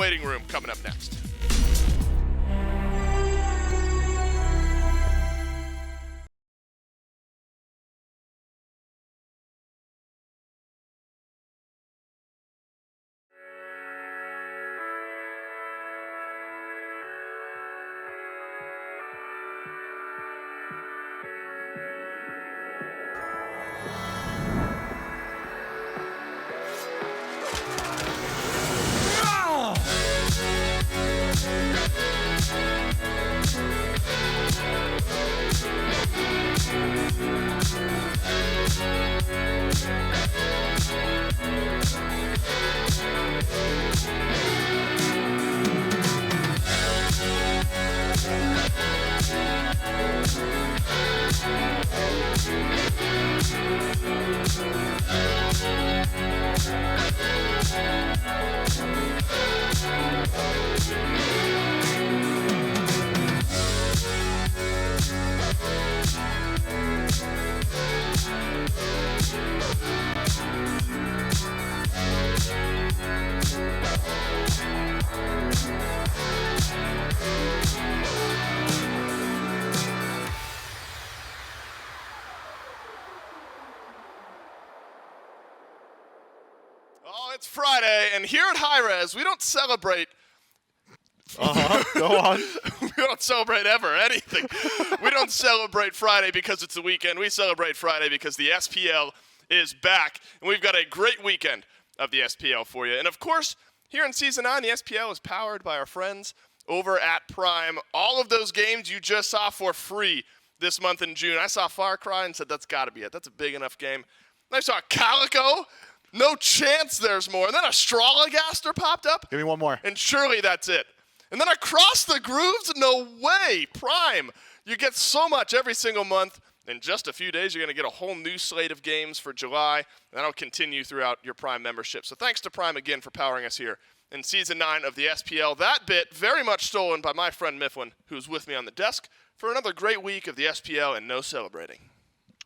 waiting room coming up next. Oh, it's Friday, and here at hi-rez, we don't celebrate. Go on. We don't celebrate ever anything. We don't celebrate Friday because it's the weekend. We celebrate Friday because the SPL is back, and we've got a great weekend of the SPL for you. And of course, here in Season 9, the SPL is powered by our friends over at Prime. All of those games you just saw for free this month in June. I saw Far Cry and said, that's got to be it. That's a big enough game. I saw Calico. No chance there's more. And then Astrologaster popped up. Give me one more. And surely that's it. And then Across the Grooves? No way. Prime. You get so much every single month. In just a few days, you're going to get a whole new slate of games for July. And that'll continue throughout your Prime membership. So thanks to Prime again for powering us here in Season 9 of the SPL. That bit very much stolen by my friend Mifflin, who's with me on the desk for another great week of the SPL and no celebrating.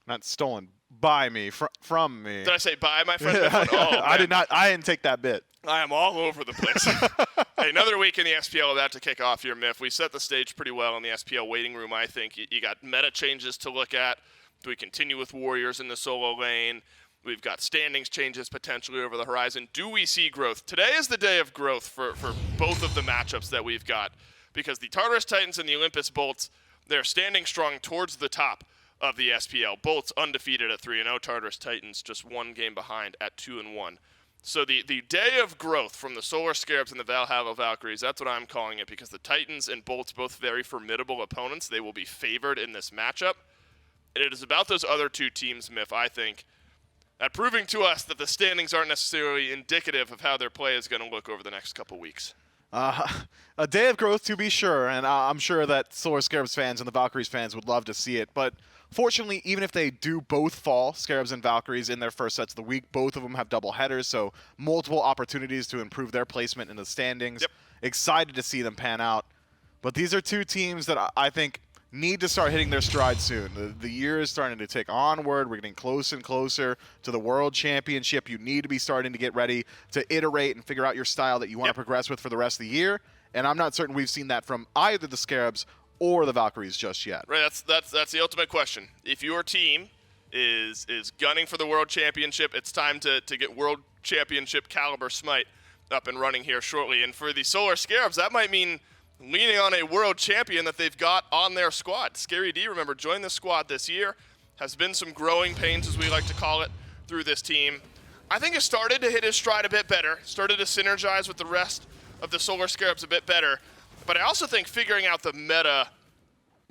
Not stolen. By me, from me. Did I say bye, my friend Mifflin? Oh, I did not. I didn't take that bit. I am all over the place. Hey, another week in the SPL about to kick off here, Miff. We set the stage pretty well in the SPL waiting room, I think. You got meta changes to look at. Do we continue with Warriors in the solo lane? We've got standings changes potentially over the horizon. Do we see growth? Today is the day of growth for both of the matchups that we've got, because the Tartarus Titans and the Olympus Bolts, they're standing strong towards the top of the SPL. Bolts undefeated at 3-0. Tartarus Titans just one game behind at 2-1. So the day of growth from the Solar Scarabs and the Valhalla Valkyries, that's what I'm calling it, because the Titans and Bolts, both very formidable opponents, they will be favored in this matchup. And it is about those other two teams, Miff, I think, at proving to us that the standings aren't necessarily indicative of how their play is going to look over the next couple weeks. A day of growth, to be sure, and I'm sure that Solar Scarabs fans and the Valkyries fans would love to see it. But fortunately, even if they do both fall, Scarabs and Valkyries, in their first sets of the week, both of them have double headers, so multiple opportunities to improve their placement in the standings. Yep. Excited to see them pan out. But these are two teams that I think need to start hitting their stride soon. The year is starting to tick onward. We're getting closer and closer to the World Championship. You need to be starting to get ready to iterate and figure out your style that you want to progress with for the rest of the year. And I'm not certain we've seen that from either the Scarabs or the Valkyries just yet. Right, that's the ultimate question. If your team is gunning for the World Championship, it's time to get World Championship caliber Smite up and running here shortly. And for the Solar Scarabs, that might mean leaning on a world champion that they've got on their squad. Scary D, remember, joined the squad this year. Has been some growing pains, as we like to call it, through this team. I think it started to hit his stride a bit better, started to synergize with the rest of the Solar Scarabs a bit better. But I also think figuring out the meta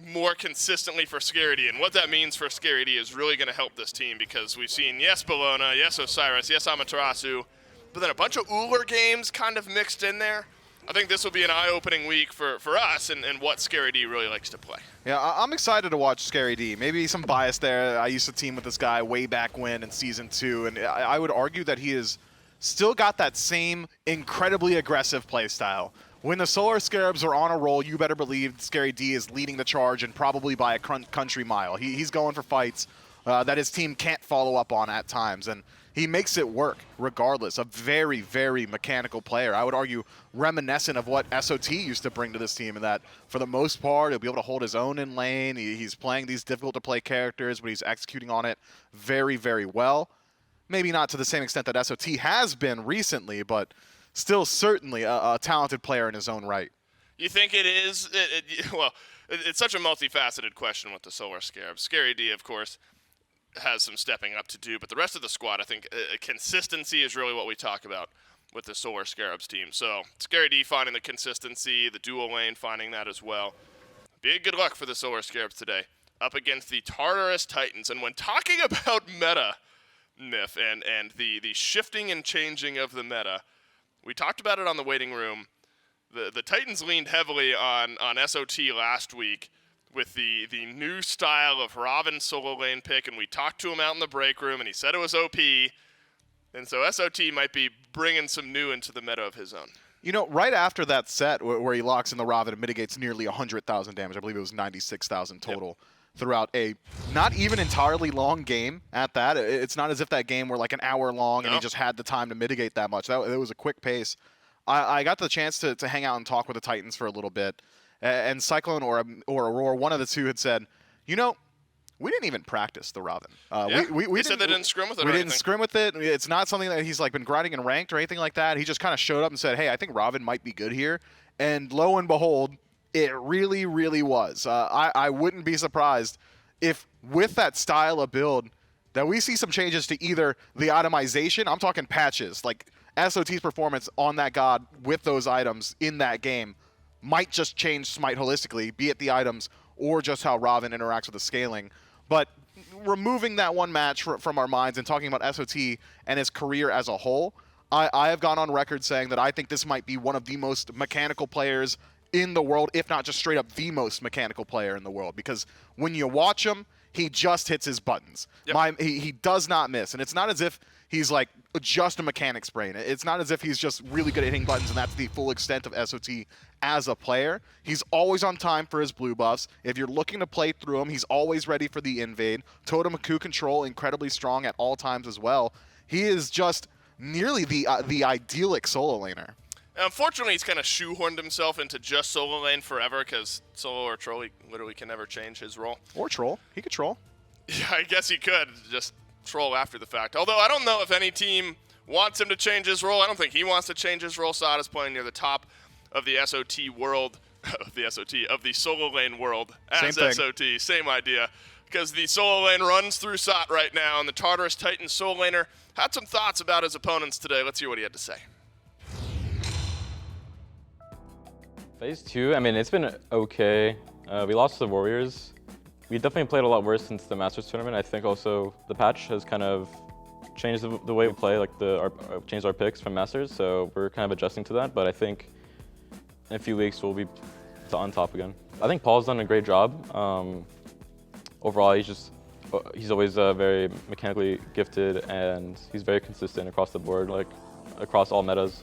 more consistently for Scary D, and what that means for Scary D is really going to help this team, because we've seen, yes, Bologna, yes, Osiris, yes, Amaterasu, but then a bunch of Uller games kind of mixed in there. I think this will be an eye-opening week for us and what Scary D really likes to play. Yeah, I'm excited to watch Scary D. Maybe some bias there. I used to team with this guy way back when in Season 2, and I would argue that he has still got that same incredibly aggressive play style. When the Solar Scarabs are on a roll, you better believe Scary D is leading the charge, and probably by a country mile. He's going for fights that his team can't follow up on at times. And he makes it work regardless. A very, very mechanical player. I would argue reminiscent of what SOT used to bring to this team, in that for the most part, he'll be able to hold his own in lane. He's playing these difficult-to-play characters, but he's executing on it very, very well. Maybe not to the same extent that SOT has been recently, but still certainly a talented player in his own right. You think it is? It's such a multifaceted question with the Solar Scarabs. Scary D, of course, has some stepping up to do, but the rest of the squad, I think consistency is really what we talk about with the Solar Scarabs team. So Scary D finding the consistency, the dual lane finding that as well. Be a good luck for the Solar Scarabs today up against the Tartarus Titans. And when talking about meta, Myth, and the shifting and changing of the meta, we talked about it on the waiting room. The Titans leaned heavily on SOT last week with the new style of Robin solo lane pick, and we talked to him out in the break room, and he said it was OP. And so SOT might be bringing some new into the meta of his own. You know, right after that set where he locks in the Robin and mitigates nearly 100,000 damage, I believe it was 96,000 total. Yep. Throughout a not even entirely long game at that. It's not as if that game were like an hour long and he just had the time to mitigate that much. It was a quick pace. I got the chance to hang out and talk with the Titans for a little bit. And Cyclone or Aurora, one of the two, had said, you know, we didn't even practice the Robin. We said they didn't scrim with it. We didn't scrim with it. It's not something that he's like been grinding and ranked or anything like that. He just kind of showed up and said, hey, I think Robin might be good here. And lo and behold, it really, really was. I wouldn't be surprised if with that style of build that we see some changes to either the itemization, I'm talking patches, like SOT's performance on that god with those items in that game might just change Smite holistically, be it the items or just how Robin interacts with the scaling. But removing that one match from our minds and talking about SOT and his career as a whole, I have gone on record saying that I think this might be one of the most mechanical players in the world, if not just straight up the most mechanical player in the world. Because when you watch him, he just hits his buttons. Yep. He does not miss. And it's not as if he's like just a mechanic's brain. It's not as if he's just really good at hitting buttons and that's the full extent of SOT as a player. He's always on time for his blue buffs. If you're looking to play through him, he's always ready for the invade. Totem Coup control, incredibly strong at all times as well. He is just nearly the idyllic solo laner. Unfortunately, he's kind of shoehorned himself into just solo lane forever because solo or troll, he literally can never change his role. Or troll. He could troll. Yeah, I guess he could just troll after the fact. Although I don't know if any team wants him to change his role. I don't think he wants to change his role. Sada's playing near the top of the SOT world, of the solo lane world as SOT. Same idea. Because the solo lane runs through SOT right now, and the Tartarus Titan solo laner had some thoughts about his opponents today. Let's hear what he had to say. Phase 2, I mean, it's been okay. We lost to the Warriors. We definitely played a lot worse since the Masters tournament. I think also the patch has kind of changed the way we play, like changed our picks from Masters, so we're kind of adjusting to that. But I think in a few weeks we'll be on top again. I think Paul's done a great job. Overall, he's always very mechanically gifted, and he's very consistent across the board, like across all metas.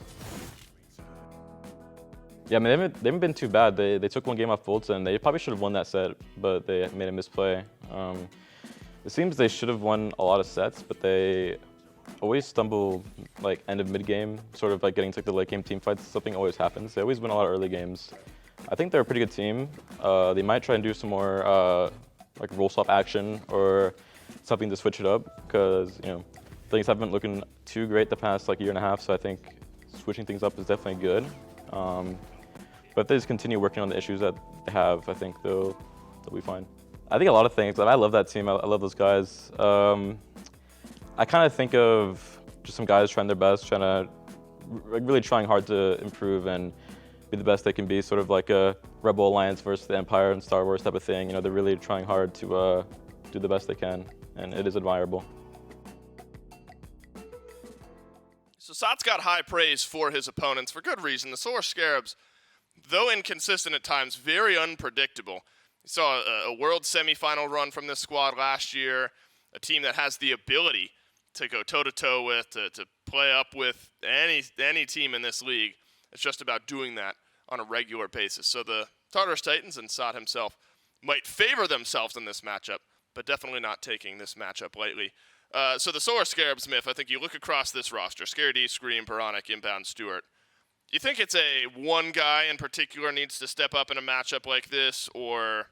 Yeah, I mean, they haven't been too bad. They took one game off Bolts, and they probably should have won that set, but they made a misplay. It seems they should have won a lot of sets, but they always stumble like end of mid game, sort of like getting to the late game team fights. Something always happens. They always win a lot of early games. I think they're a pretty good team. They might try and do some more like roll swap action or something to switch it up, because things haven't been looking too great the past like year and a half. So I think switching things up is definitely good. But if they just continue working on the issues that they have, I think they'll be fine. I think a lot of things. I love that team. I love those guys. I kind of think of just some guys trying their best, really trying hard to improve and be the best they can be, sort of like a Rebel Alliance versus the Empire and Star Wars type of thing. They're really trying hard to do the best they can, and it is admirable. So SOT's got high praise for his opponents for good reason. The Solar Scarabs, though inconsistent at times, very unpredictable. You saw a world semifinal run from this squad last year, a team that has the ability to go toe-to-toe with, to play up with any team in this league. It's just about doing that on a regular basis. So the Tartarus Titans and SOT himself might favor themselves in this matchup, but definitely not taking this matchup lightly. So the Solar Scarabs, Myth, I think you look across this roster, Scary D, Scream, Baronic, Inbound, Stewart. You think it's one guy in particular needs to step up in a matchup like this, or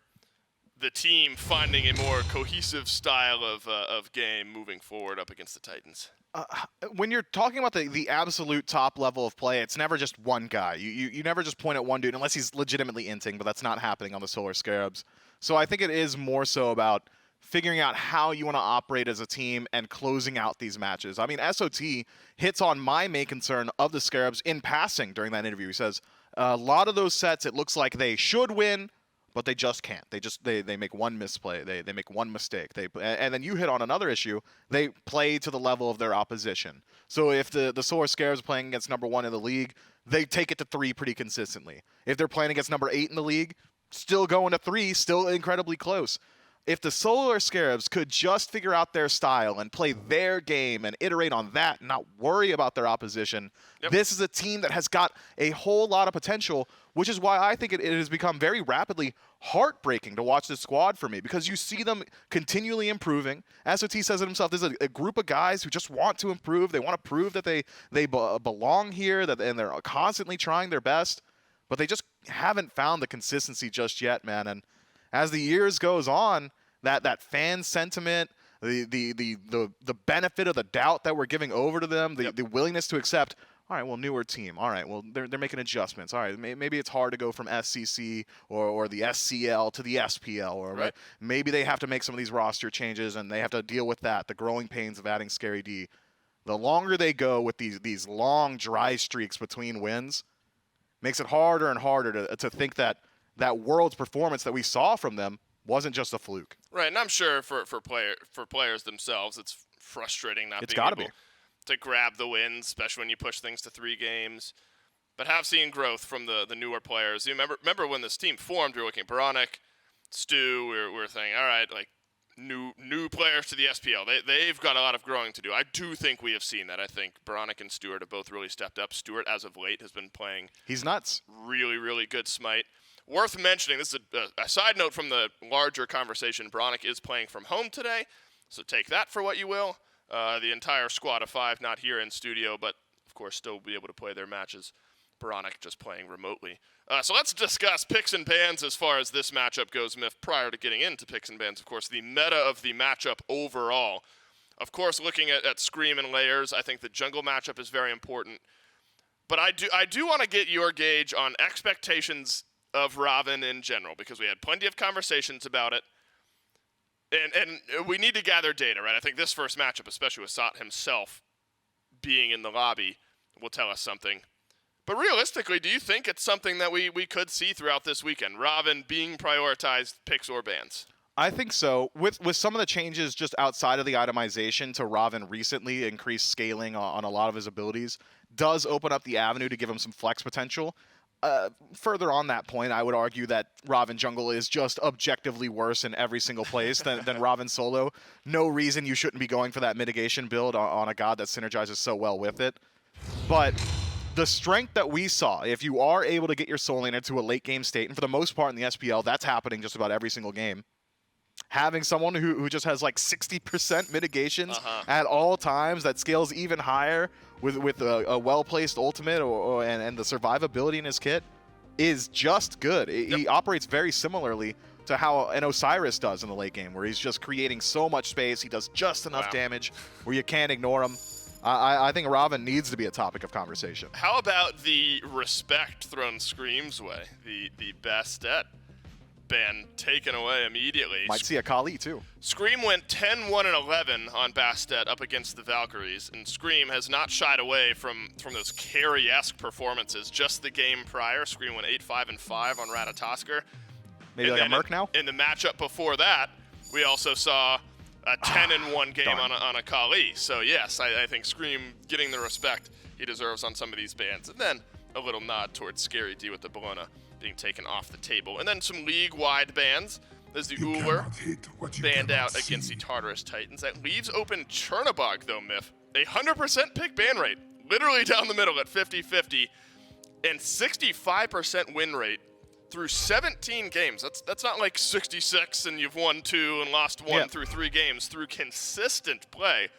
the team finding a more cohesive style of game moving forward up against the Titans? When you're talking about the absolute top level of play, it's never just one guy. You never just point at one dude unless he's legitimately inting, but that's not happening on the Solar Scarabs. So I think it is more so about figuring out how you want to operate as a team and closing out these matches. I mean, SOT hits on my main concern of the Scarabs in passing during that interview. He says, a lot of those sets, it looks like they should win, but they just can't. They make one misplay. They make one mistake. And then you hit on another issue. They play to the level of their opposition. So if the Solar Scarabs are playing against number 1 in the league, they take it to 3 pretty consistently. If they're playing against number 8 in the league, still going to 3, still incredibly close. If the Solar Scarabs could just figure out their style and play their game and iterate on that and not worry about their opposition, this is a team that has got a whole lot of potential, which is why I think it has become very rapidly heartbreaking to watch this squad for me, because you see them continually improving. SOT says it himself, there's a group of guys who just want to improve. They want to prove that they belong here, and they're constantly trying their best, but they just haven't found the consistency just yet, man. And as the years goes on, that fan sentiment, the benefit of the doubt that we're giving over to them, the willingness to accept, all right, well, newer team. All right, well, they're making adjustments. All right, maybe it's hard to go from SCC or the SCL to the SPL, or maybe they have to make some of these roster changes and they have to deal with that, the growing pains of adding Scary D. The longer they go with these long dry streaks between wins, makes it harder and harder to think that World's performance that we saw from them wasn't just a fluke. Right, and I'm sure for players themselves, it's frustrating not being able to grab the wins, especially when you push things to 3 games. But have seen growth from the newer players. You remember when this team formed, we were looking at Baronic, Stu, we were thinking, all right, like new players to the SPL. They've got a lot of growing to do. I do think we have seen that. I think Baronic and Stewart have both really stepped up. Stewart, as of late, has been playing really, really good Smite. Worth mentioning, this is a side note from the larger conversation, Baronic is playing from home today, so take that for what you will. The entire squad of 5 not here in studio, but of course still be able to play their matches. Baronic just playing remotely. So let's discuss picks and bans as far as this matchup goes, Myth. Prior to getting into picks and bans, of course, the meta of the matchup overall. Of course, looking at Scream and Layers, I think the jungle matchup is very important. But I do want to get your gauge on expectations of Ravin in general, because we had plenty of conversations about it. And we need to gather data, right? I think this first matchup, especially with Sot himself being in the lobby, will tell us something. But realistically, do you think it's something that we could see throughout this weekend? Ravin being prioritized, picks or bans? I think so. With some of the changes just outside of the itemization to Ravin recently, increased scaling on a lot of his abilities, does open up the avenue to give him some flex potential. Further on that point, I would argue that Ravin jungle is just objectively worse in every single place than Ravin solo. No reason you shouldn't be going for that mitigation build on a god that synergizes so well with it. But the strength that we saw, if you are able to get your soul laner to a late game state, and for the most part in the SPL, that's happening just about every single game, having someone who just has like 60% mitigations at all times, that scales even higher with a well-placed ultimate and the survivability in his kit is just good. He operates very similarly to how an Osiris does in the late game, where he's just creating so much space, he does just enough damage where you can't ignore him. I think Ravin needs to be a topic of conversation. How about the respect thrown Scream's way? The Bastet ban taken away immediately. Might see a Kali too. Scream went 10-1-11 on Bastet up against the Valkyries, and Scream has not shied away from those carry-esque performances. Just the game prior, Scream went 8-5-5 on Ratatosker. Maybe like a Merc now? In the matchup before that, we also saw a 10-1 game on a Kali. So yes, I think Scream getting the respect he deserves on some of these bans. And then a little nod towards Scary D with the Bologna being taken off the table. And then some league-wide bans. There's the Uller banned out against the Tartarus Titans. That leaves open Chernobog, though, Myth. 100% pick ban rate, literally down the middle at 50-50, and 65% win rate through 17 games. That's not like 66 and you've won 2 and lost 1 through 3 games. Through consistent play,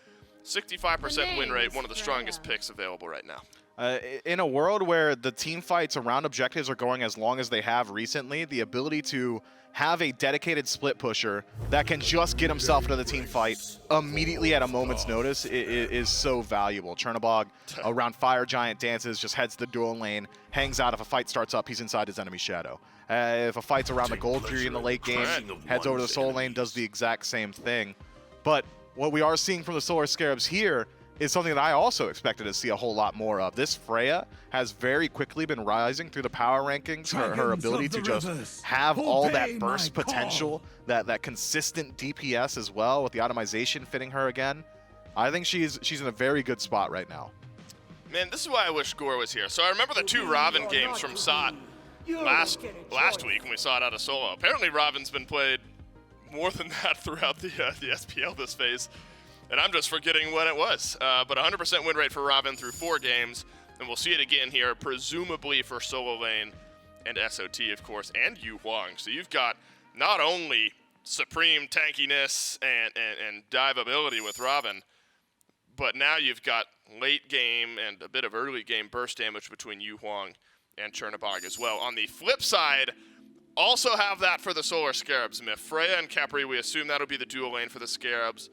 65% win rate, one of the strongest picks available right now. In a world where the team fights around objectives are going as long as they have recently, the ability to have a dedicated split pusher that can just get himself into the team fight immediately at a moment's notice is so valuable. Chernobog around Fire Giant dances, just heads to the duel lane, hangs out. If a fight starts up, he's inside his enemy shadow. If a fight's around the Gold Fury in the late game, heads over to the Soul lane, does the exact same thing. But what we are seeing from the Solar Scarabs here is something that I also expected to see a whole lot more of. This Freya has very quickly been rising through the power rankings. Her ability to just have all that burst potential, that consistent DPS as well, with the automation fitting her again. I think she's in a very good spot right now. Man, this is why I wish Gore was here. So I remember the 2 Robin games from SOT last week when we saw it out of solo. Apparently Robin's been played more than that throughout the SPL this phase. And I'm just forgetting when it was. But 100% win rate for Robin through 4 games. And we'll see it again here, presumably for solo lane and SOT, of course, and Yu Huang. So you've got not only supreme tankiness and dive ability with Robin, but now you've got late game and a bit of early game burst damage between Yu Huang and Chernobog as well. On the flip side, also have that for the Solar Scarabs, Myth. Freya and Capri, we assume that'll be the dual lane for the Scarabs,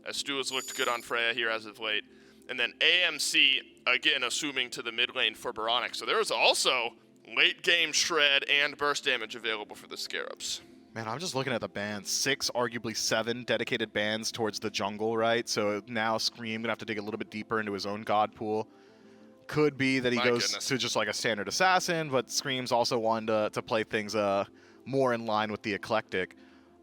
as Stu has looked good on Freya here as of late. And then AMC, again, assuming to the mid lane for Baronic. So there is also late game shred and burst damage available for the Scarabs. Man, I'm just looking at the bans. 6, arguably 7 dedicated bans towards the jungle, right? So now Scream gonna have to dig a little bit deeper into his own god pool. Could be that he goes to just like a standard assassin, but Scream's also one to play things more in line with the eclectic.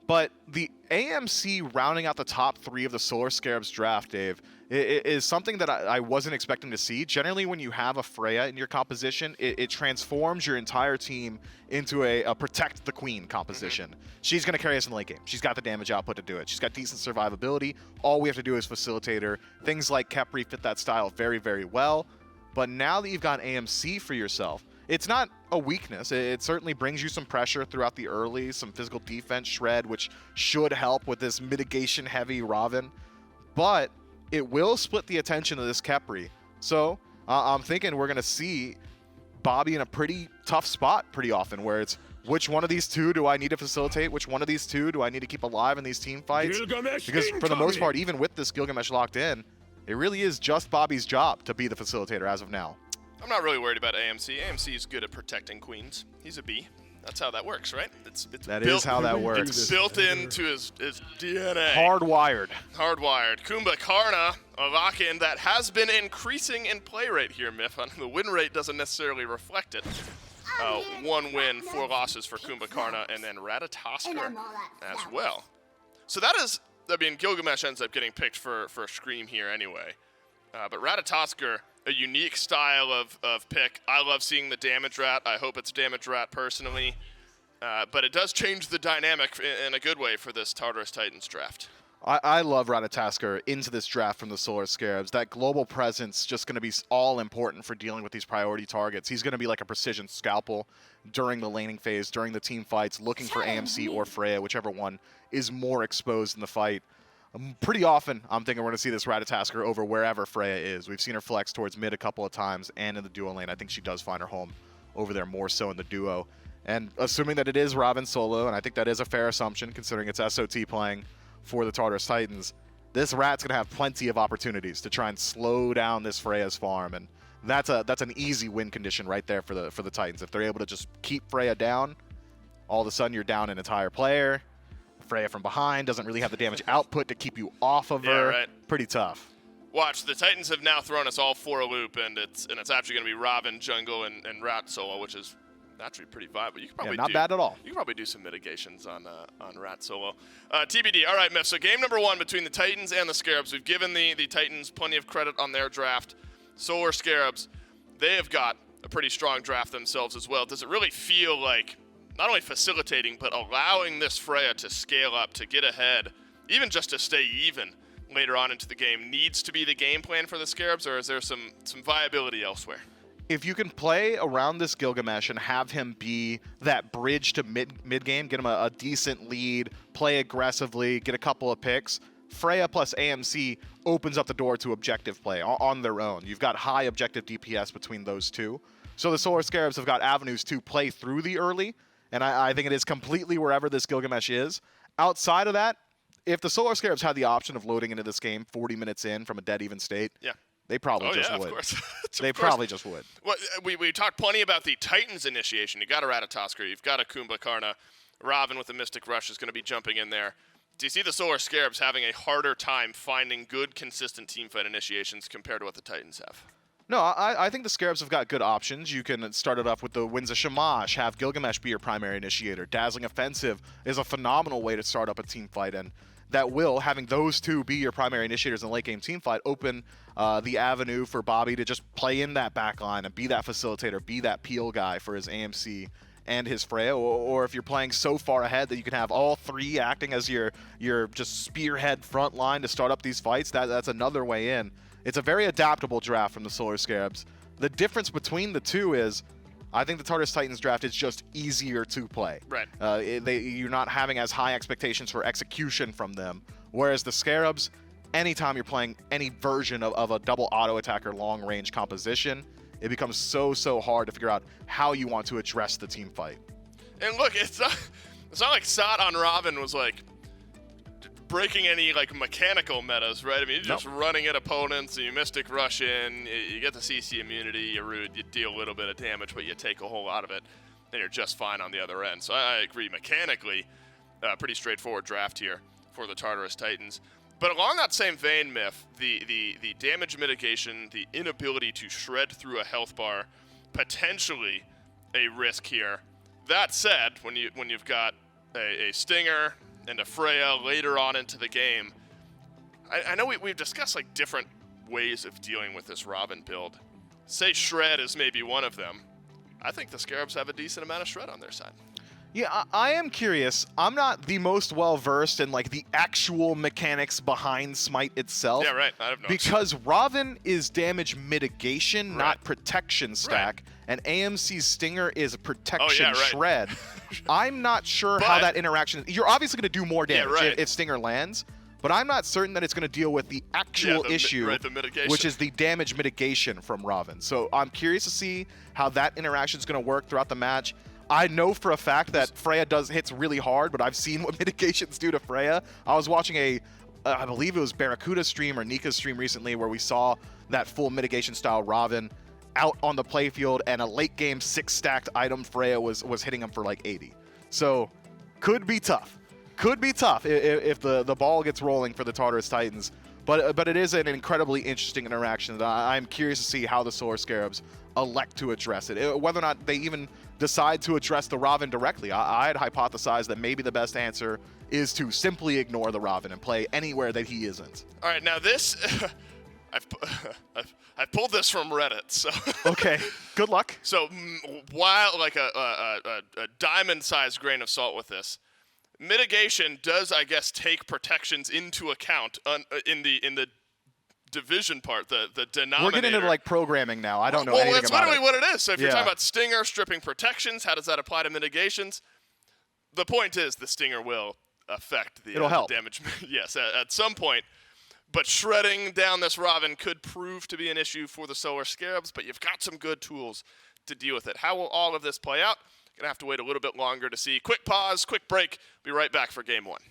But the AMC rounding out the top 3 of the Solar Scarabs draft, Dave, is something that I wasn't expecting to see. Generally, when you have a Freya in your composition, it transforms your entire team into a protect the queen composition. She's going to carry us in the late game. She's got the damage output to do it. She's got decent survivability. All we have to do is facilitate her. Things like Kepri fit that style very, very well. But now that you've got AMC for yourself, it's not a weakness. It certainly brings you some pressure throughout the early, some physical defense shred, which should help with this mitigation-heavy Robin. But it will split the attention of this Kepri. So I'm thinking we're going to see Bobby in a pretty tough spot pretty often, where it's which one of these 2 do I need to facilitate? Which one of these 2 do I need to keep alive in these team fights? Because for the most part, even with this Gilgamesh locked in, it really is just Bobby's job to be the facilitator as of now. I'm not really worried about AMC. AMC is good at protecting queens. He's a B. That's how that works, right? That is how that works. It's built into his DNA. Hardwired. Hardwired. Kumbha Karna, a lock-in that has been increasing in play rate here, Myth. The win rate doesn't necessarily reflect it. 1 win, 4 losses for Kumbha Karna, and then Ratatosker as well. So that is, I mean, Gilgamesh ends up getting picked for Scream here anyway. But Ratatosker, a unique style of pick. I love seeing the damage rat. I hope it's damage rat personally. But it does change the dynamic in a good way for this Tartarus Titans draft. I love Ratatosker into this draft from the Solar Scarabs. That global presence just going to be all important for dealing with these priority targets. He's going to be like a precision scalpel during the laning phase, during the team fights, looking for AMC or Freya, whichever one is more exposed in the fight. Pretty often, I'm thinking we're going to see this Ratatosker over wherever Freya is. We've seen her flex towards mid a couple of times and in the duo lane. I think she does find her home over there more so in the duo. And assuming that it is Robin solo, and I think that is a fair assumption considering it's SOT playing for the Tartarus Titans, this Rat's going to have plenty of opportunities to try and slow down this Freya's farm. And that's an easy win condition right there for the Titans. If they're able to just keep Freya down, all of a sudden you're down an entire player. Freya from behind doesn't really have the damage output to keep you off of her. Right. Pretty tough. Watch, the Titans have now thrown us all for a loop, and it's actually going to be Robin, jungle, and Rat solo, which is actually pretty viable. You could probably not bad at all. You could probably do some mitigations on Rat solo. TBD. All right, Myth. So game number 1 between the Titans and the Scarabs. We've given the Titans plenty of credit on their draft. Solar Scarabs, they have got a pretty strong draft themselves as well. Does it really feel like not only facilitating, but allowing this Freya to scale up, to get ahead, even just to stay even later on into the game, needs to be the game plan for the Scarabs, or is there some viability elsewhere? if you can play around this Gilgamesh and have him be that bridge to mid game, get him a decent lead, play aggressively, get a couple of picks, Freya plus AMC opens up the door to objective play on their own. You've got high objective DPS between those two. So the Solar Scarabs have got avenues to play through the early, and I think it is completely wherever this Gilgamesh is. Outside of that, if the Solar Scarabs had the option of loading into this game 40 minutes in from a dead even state, yeah, they probably just would. Of course. They probably just would. Well, we talked plenty about the Titans initiation. You got a Ratatoskr, you've got a Kumbhakarna. Robin with the Mystic Rush is going to be jumping in there. Do you see the Solar Scarabs having a harder time finding good, consistent teamfight initiations compared to what the Titans have? No, I think the Scarabs have got good options. You can start it off with the Winds of Shamash, have Gilgamesh be your primary initiator. Dazzling Offensive is a phenomenal way to start up a team fight, and that will, having those two be your primary initiators in the late game team fight, open the avenue for Bobby to just play in that back line and be that facilitator, be that peel guy for his AMC and his Freya, or if you're playing so far ahead that you can have all three acting as your just spearhead front line to start up these fights, that's another way in. It's a very adaptable draft from the Solar Scarabs. The difference between the two is I think the Tartarus Titans draft is just easier to play. Right. You're not having as high expectations for execution from them, whereas the Scarabs, anytime you're playing any version of a double auto attacker long range composition, it becomes so hard to figure out how you want to address the team fight. And look, it's not like Sot on Robin was like breaking any like mechanical metas, right? I mean, you're just running at opponents, and you Mystic Rush in, you get the CC immunity, you root, you deal a little bit of damage, but you take a whole lot of it, and you're just fine on the other end. So I agree, mechanically, pretty straightforward draft here for the Tartarus Titans. But along that same vein, Myth, the damage mitigation, the inability to shred through a health bar, potentially a risk here. That said, when you've got a Stinger and a Freya later on into the game, I know we've discussed like different ways of dealing with this Robin build. Say shred is maybe one of them. I think the Scarabs have a decent amount of shred on their side. Yeah, I am curious. I'm not the most well-versed in like the actual mechanics behind Smite itself. Yeah, right. I have no Because Robin is damage mitigation, right. not protection stack, Right. and AMC's Stinger is protection right. shred. I'm not sure how that interaction... You're obviously going to do more damage right. if Stinger lands, but I'm not certain that it's going to deal with the actual issue, the mitigation. which is the damage mitigation from Robin. So I'm curious to see how that interaction is going to work throughout the match. I know for a fact that Freya hits really hard, but I've seen what mitigations do to Freya. I was watching I believe it was Barracuda stream or Nika's stream recently where we saw that full mitigation style Robin out on the playfield, and a late game 6-stacked item Freya was hitting him for like 80. So could be tough. Could be tough if the ball gets rolling for the Tartarus Titans. But it is an incredibly interesting interaction that I'm curious to see how the Solar Scarabs elect to address it. Whether or not they even decide to address the Robin directly. I had hypothesized that maybe the best answer is to simply ignore the Robin and play anywhere that he isn't. All right, now this, I've pulled this from Reddit, so. Okay, good luck. So while like a diamond-sized grain of salt with this, mitigation does, I guess, take protections into account in the division part, the denominator. We're getting into like programming now. I don't know anything about it. Well, that's literally what it is. So if you're talking about Stinger stripping protections, how does that apply to mitigations? The point is the Stinger will affect the damage. Yes, at some point. But shredding down this Robin could prove to be an issue for the Solar Scarabs, but you've got some good tools to deal with it. How will all of this play out? Gonna have to wait a little bit longer to see. Quick pause, quick break. Be right back for game one.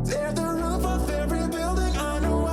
Tear the roof off every building. I know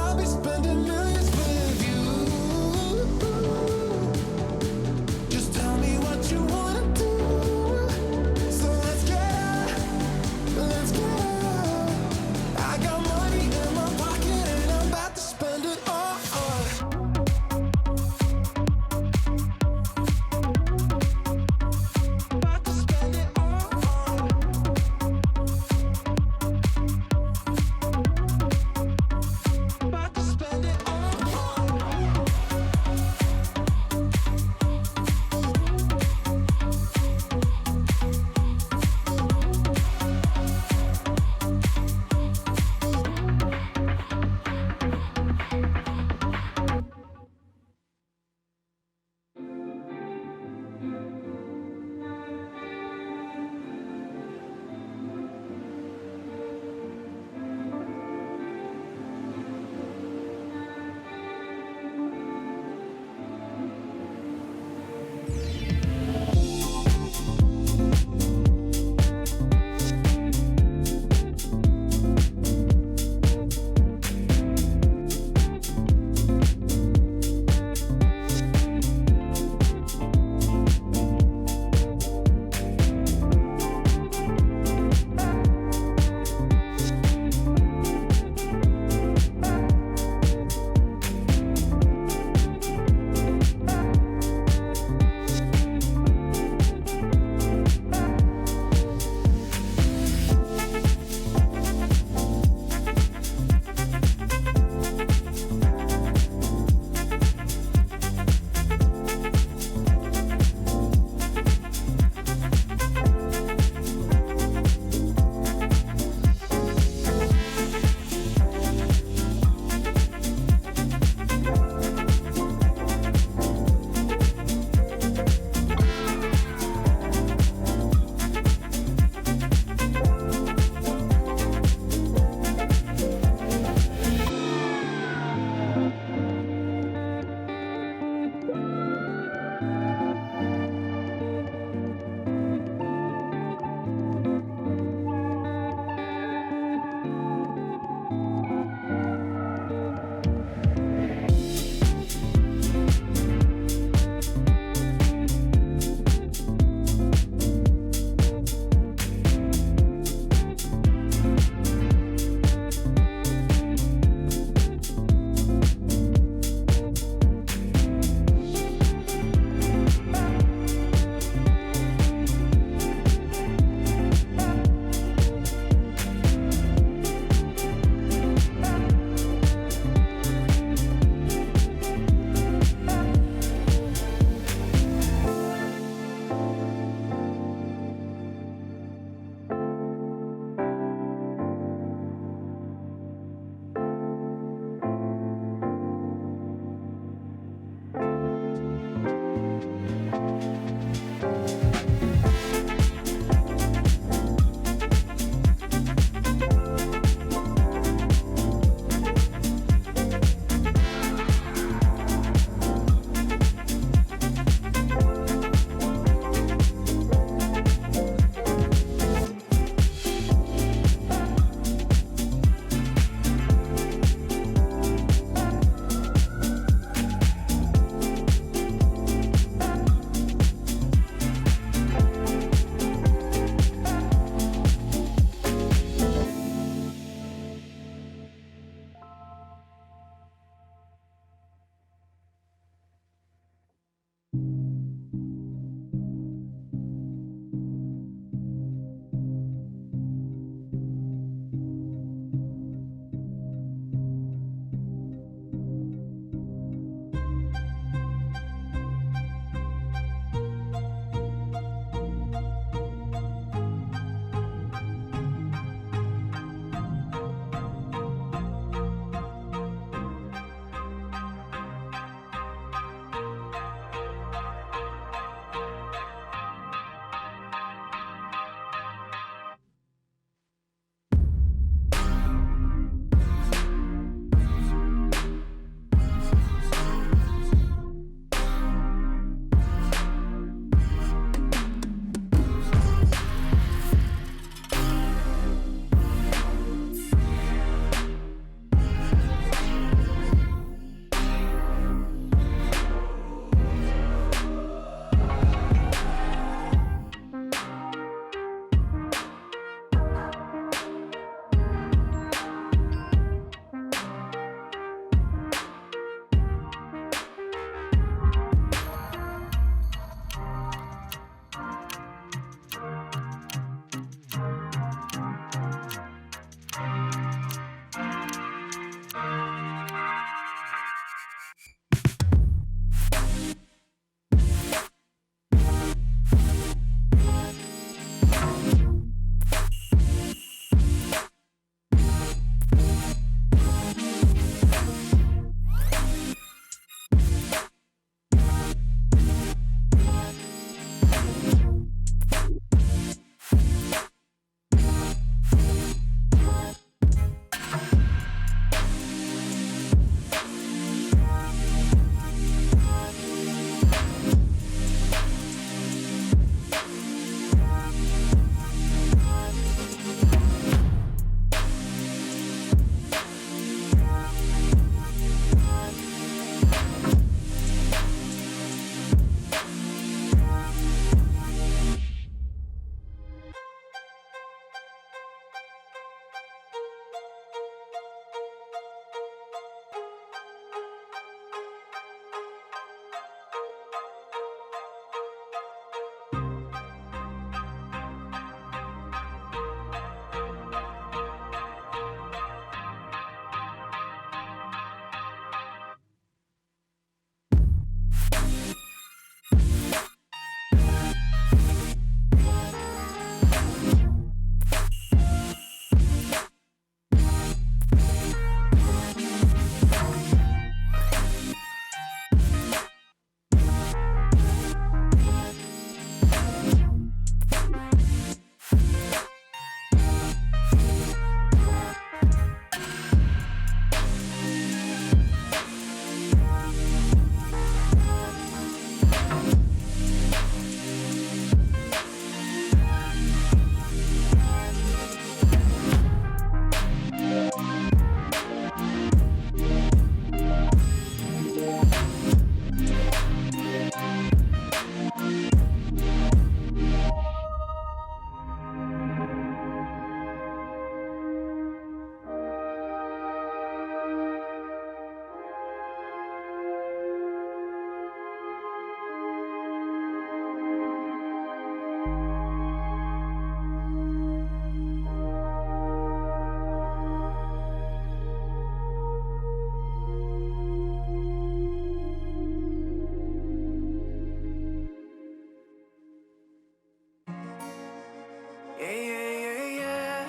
yeah.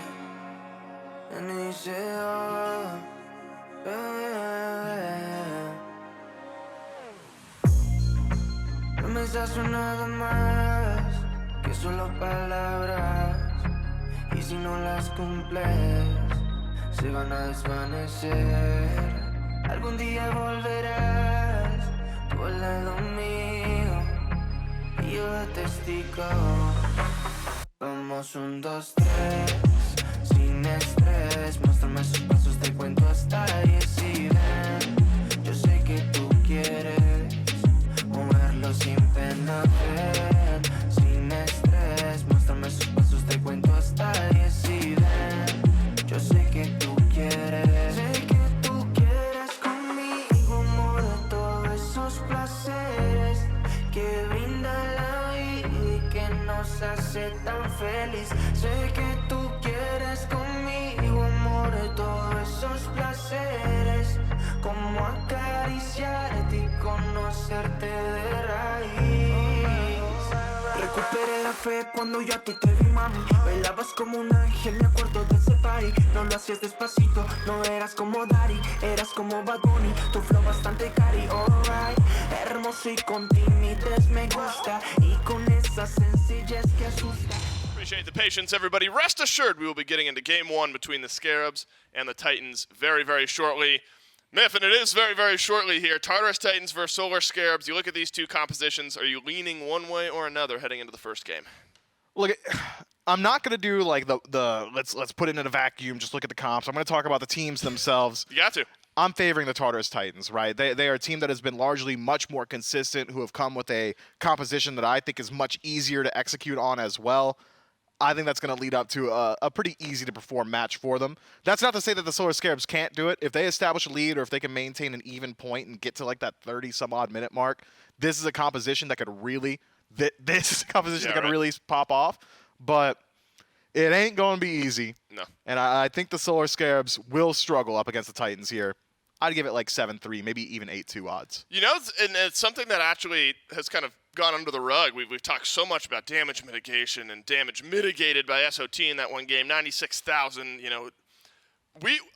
And he said, oh, promesas una de más, que solo palabras, y si no las cumples, se van a desvanecer. Algún día volverás tú al lado mío, y yo de testigo. Vamos 1, 2, 3, sin estrés. Muéstrame esos pasos, te cuento hasta 10 y ven. Yo sé que tú quieres moverlo sin pena, ven. Sin estrés, muéstrame esos pasos, te cuento hasta 10 y ven. Yo sé que tú quieres. Sé que tú quieres conmigo, amor, de todos esos placeres que brinda la vida y que nos hace tan feliz. Sé que tú quieres conmigo, amor, de todos esos placeres, como acariciarte y conocerte de raíz. Recuperé la fe cuando yo a ti te vi, mami. Bailabas como un ángel, me acuerdo de ese party. No lo hacías despacito, no eras como Daddy, eras como Bad Bunny, tu flow bastante cari, alright. Hermoso y con timidez me gusta, y con esa sencillez que asusta. Appreciate the patience, everybody. Rest assured, we will be getting into Game 1 between the Scarabs and the Titans very, very shortly. Myth, and it is very, very shortly here. Tartarus Titans versus Solar Scarabs. You look at these two compositions. Are you leaning one way or another heading into the first game? Look, I'm not gonna do like the let's put it in a vacuum. Just look at the comps. I'm gonna talk about the teams themselves. You got to. I'm favoring the Tartarus Titans, right? They are a team that has been largely much more consistent, who have come with a composition that I think is much easier to execute on as well. I think that's going to lead up to a pretty easy to perform match for them. That's not to say that the Solar Scarabs can't do it. If they establish a lead or if they can maintain an even point and get to like that 30-some-odd minute mark, this is a composition that could really really pop off. But it ain't going to be easy. No. And I think the Solar Scarabs will struggle up against the Titans here. I'd give it like 7-3, maybe even 8-2 odds. You know, and it's something that actually has kind of gone under the rug. We've talked so much about damage mitigation and damage mitigated by SOT in that one game, 96,000. You know,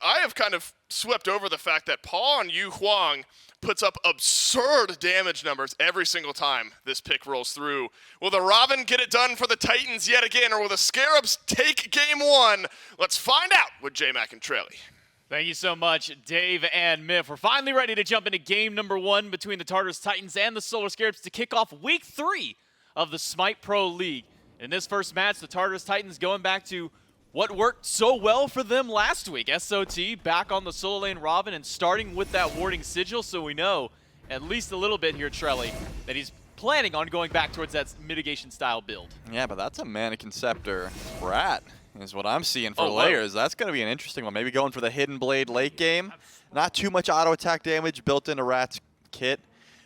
I have kind of swept over the fact that Paul and Yu Huang puts up absurd damage numbers every single time this pick rolls through. Will the Robin get it done for the Titans yet again, or will the Scarabs take Game 1? Let's find out with J-Mac and Trelly. Thank you so much, Dave and Miff. We're finally ready to jump into game number 1 between the Tartarus Titans and the Solar Scarabs to kick off week 3 of the Smite Pro League. In this first match, the Tartarus Titans going back to what worked so well for them last week. SOT back on the solo lane Robin and starting with that warding sigil, so we know at least a little bit here, Trelly, that he's planning on going back towards that mitigation style build. Yeah, but that's a Mannequin Scepter Rat is what I'm seeing for layers. That's going to be an interesting one. Maybe going for the Hidden Blade late game. Not too much auto attack damage built into Rat's kit,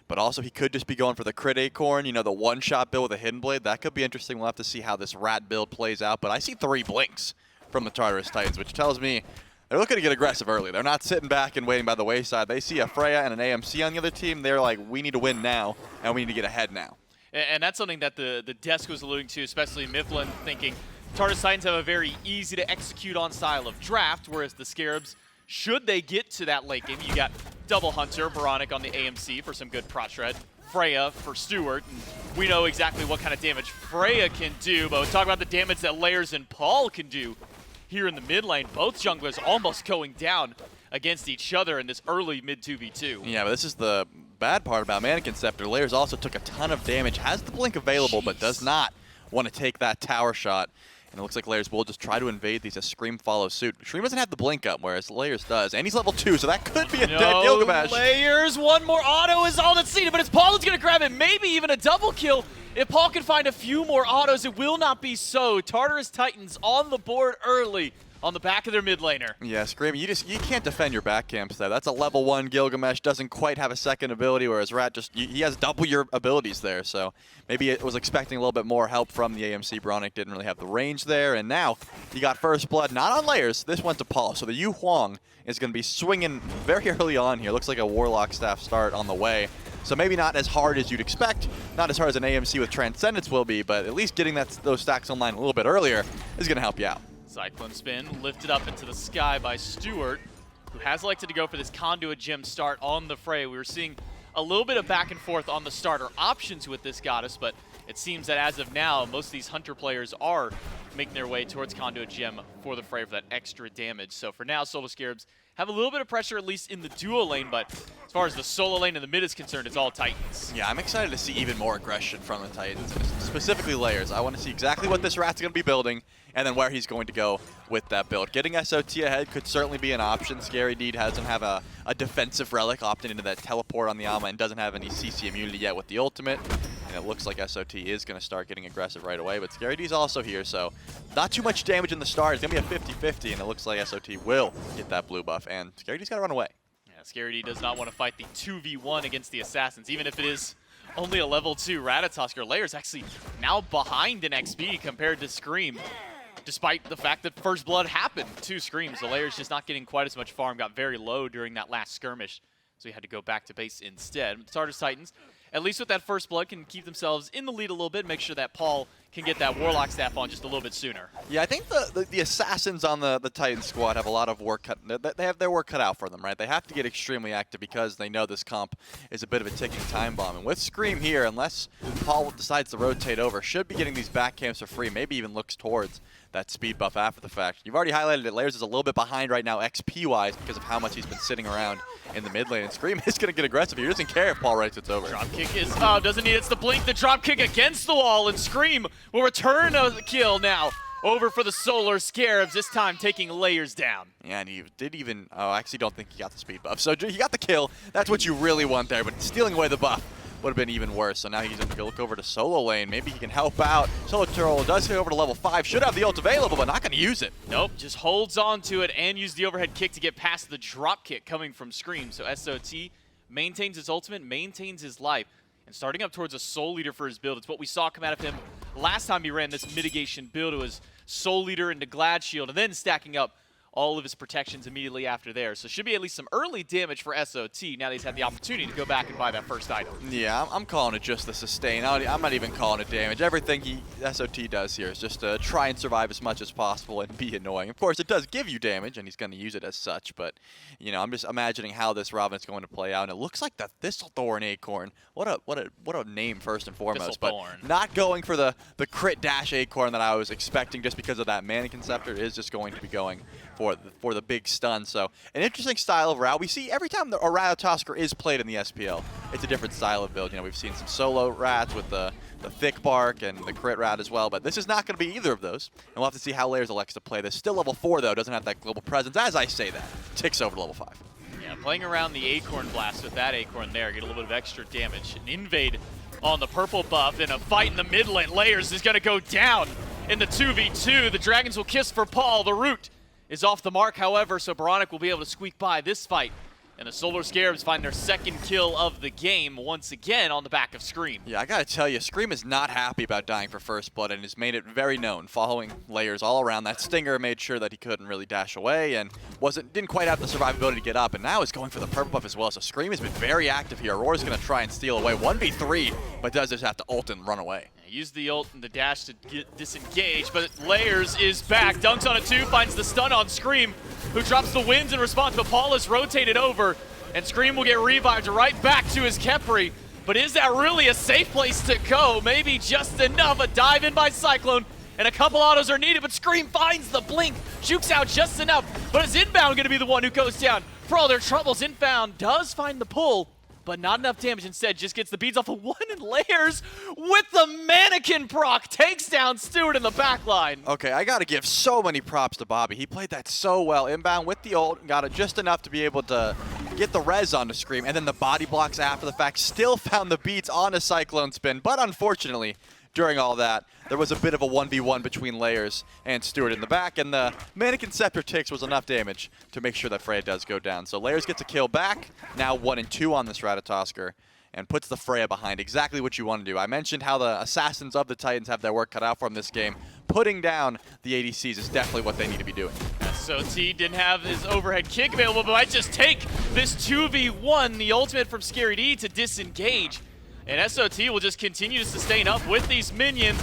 but also he could just be going for the crit acorn, you know, the one-shot build with a Hidden Blade. That could be interesting. We'll have to see how this Rat build plays out, but I see 3 blinks from the Tartarus Titans, which tells me they're looking to get aggressive early. They're not sitting back and waiting by the wayside. They see a Freya and an AMC on the other team. They're like, we need to win now, and we need to get ahead now. And that's something that the desk was alluding to, especially Mifflin, thinking Tartarus Titans have a very easy to execute on style of draft, whereas the Scarabs, should they get to that late game, you got Double Hunter, Veronic on the AMC for some good prot shred, Freya for Stewart, and we know exactly what kind of damage Freya can do, but we'll talk about the damage that Layers and Paul can do here in the mid lane. Both junglers almost going down against each other in this early mid 2v2. Yeah, but this is the bad part about Mannequin Scepter. Layers also took a ton of damage, has the blink available, but does not want to take that tower shot. And it looks like Layers will just try to invade these as Scream follows suit. Scream doesn't have the blink up, whereas Layers does. And he's level 2, so that could be a dead Gilgamesh. Layers, one more auto is all that's needed, but it's Paul who's going to grab it. Maybe even a double kill. If Paul can find a few more autos, it will not be so. Tartarus Titans on the board early on the back of their mid laner. Yeah, Scream, you can't defend your back camps there. That's a level 1 Gilgamesh, doesn't quite have a second ability, whereas Rat he has double your abilities there. So maybe it was expecting a little bit more help from the AMC. Bronic didn't really have the range there, and now you got first blood, not on Layers. This went to Paul. So the Yu Huang is going to be swinging very early on here. Looks like a Warlock staff start on the way. So maybe not as hard as you'd expect, not as hard as an AMC with Transcendence will be, but at least getting those stacks online a little bit earlier is going to help you out. Cyclone spin lifted up into the sky by Stewart, who has elected to go for this Conduit Gem start on the fray. We were seeing a little bit of back and forth on the starter options with this Goddess, but it seems that as of now, most of these Hunter players are making their way towards Conduit Gem for the fray for that extra damage. So for now, Solo Scarabs have a little bit of pressure, at least in the duo lane, but as far as the solo lane and the mid is concerned, it's all Titans. Yeah, I'm excited to see even more aggression from the Titans, specifically Layers. I want to see exactly what this Rat's going to be building, and then where he's going to go with that build. Getting SOT ahead could certainly be an option. Scary Deed doesn't have a defensive relic, opted into that teleport on the Alma, and doesn't have any CC immunity yet with the ultimate. And it looks like SOT is going to start getting aggressive right away, but Scary D's also here, so not too much damage in the start. It's going to be a 50-50, and it looks like SOT will get that blue buff, and Scary D's got to run away. Yeah, Scary D does not want to fight the 2v1 against the Assassins, even if it is only a level 2 Ratatosker. Layers actually now behind in XP compared to Scream, despite the fact that First Blood happened to Scream. So Layers just not getting quite as much farm, got very low during that last skirmish, so he had to go back to base instead. Tartarus Titans, at least with that First Blood, can keep themselves in the lead a little bit, make sure that Paul can get that Warlock staff on just a little bit sooner. Yeah, I think the Assassins on the Titan squad have a lot of work they have their work cut out for them, right? They have to get extremely active because they know this comp is a bit of a ticking time bomb. And with Scream here, unless Paul decides to rotate over, should be getting these back camps for free, maybe even looks towards that speed buff after the fact. You've already highlighted it. Layers is a little bit behind right now XP-wise because of how much he's been sitting around in the mid lane. And Scream is going to get aggressive. He doesn't care if Paul rotates over. Dropkick is, doesn't need it. It's the blink, the dropkick against the wall, and Scream will return a kill now. Over for the Solar Scarabs, this time taking Layers down. Yeah, and he did even, I actually don't think he got the speed buff. So he got the kill. That's what you really want there, but stealing away the buff would have been even worse. So now he's going to look over to solo lane. Maybe he can help out. Solo Turtle does get over to level 5. Should have the ult available, but not going to use it. Nope, just holds on to it and use the overhead kick to get past the drop kick coming from Scream. So SOT maintains his ultimate, maintains his life, and starting up towards a Soul Leader for his build. It's what we saw come out of him last time he ran this mitigation build. It was Soul Leader into Glad Shield, and then stacking up all of his protections immediately after there. So should be at least some early damage for SOT now that he's had the opportunity to go back and buy that first item. Yeah, I'm calling it just the sustain. I'm not even calling it damage. Everything SOT does here is just to try and survive as much as possible and be annoying. Of course, it does give you damage, and he's going to use it as such, but, you know, I'm just imagining how this Robin is going to play out, and it looks like the Thistlethorn Acorn. What a name, first and foremost, but not going for the crit dash Acorn that I was expecting just because of that Mannequin Scepter. It is just going to be going for the big stun. So an interesting style of route. We see every time a Ratatosker is played in the SPL, it's a different style of build. You know, we've seen some solo rats with the thick bark and the crit rat as well, but this is not going to be either of those. And we'll have to see how Layers elects to play this. Still level 4 though, doesn't have that global presence. As I say that, ticks over to level 5. Yeah, playing around the Acorn Blast with that Acorn there, get a little bit of extra damage. An invade on the purple buff and a fight in the mid lane. Layers is going to go down in the 2v2. The Dragons will kiss for Paul. The root is off the mark, however, so Baronic will be able to squeak by this fight. And the Solar Scarabs find their second kill of the game once again on the back of Scream. Yeah, I gotta tell you, Scream is not happy about dying for First Blood and has made it very known, following Layers all around. That Stinger made sure that he couldn't really dash away and didn't quite have the survivability to get up, and now is going for the purple buff as well. So Scream has been very active here. Aurora's gonna try and steal away 1v3, but does just have to ult and run away. Use the ult and the dash to get disengaged, but Layers is back. Dunks on a 2, finds the stun on Scream, who drops the winds in response, but Paul is rotated over, and Scream will get revived right back to his Khepri. But is that really a safe place to go? Maybe just enough. A dive in by Cyclone, and a couple autos are needed, but Scream finds the blink, jukes out just enough, but is Inbound going to be the one who goes down? For all their troubles, Inbound does find the pull, but not enough damage. Instead, just gets the beads off of 1, and Layers with the Mannequin proc takes down Stewart in the back line. Okay, I gotta give so many props to Bobby. He played that so well. Inbound with the ult, got it just enough to be able to get the res onto Scream, and then the body blocks after the fact. Still found the beats on a Cyclone spin, but unfortunately, during all that, there was a bit of a 1v1 between Layers and Stewart in the back, and the Mannequin Scepter ticks was enough damage to make sure that Freya does go down. So Layers gets a kill back, now 1 and 2 on this Ratatosker, and puts the Freya behind. Exactly what you want to do. I mentioned how the Assassins of the Titans have their work cut out for them this game. Putting down the ADCs is definitely what they need to be doing. SOT didn't have his overhead kick available, but might just take this 2v1, the ultimate from Scary D, to disengage. And SOT will just continue to sustain up with these minions.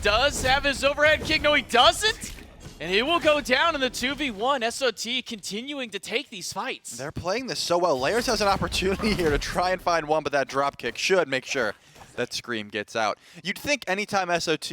Does have his overhead kick. No, he doesn't. And he will go down in the 2v1. SOT continuing to take these fights. They're playing this so well. Layers has an opportunity here to try and find one, but that drop kick should make sure that Scream gets out. You'd think anytime SOT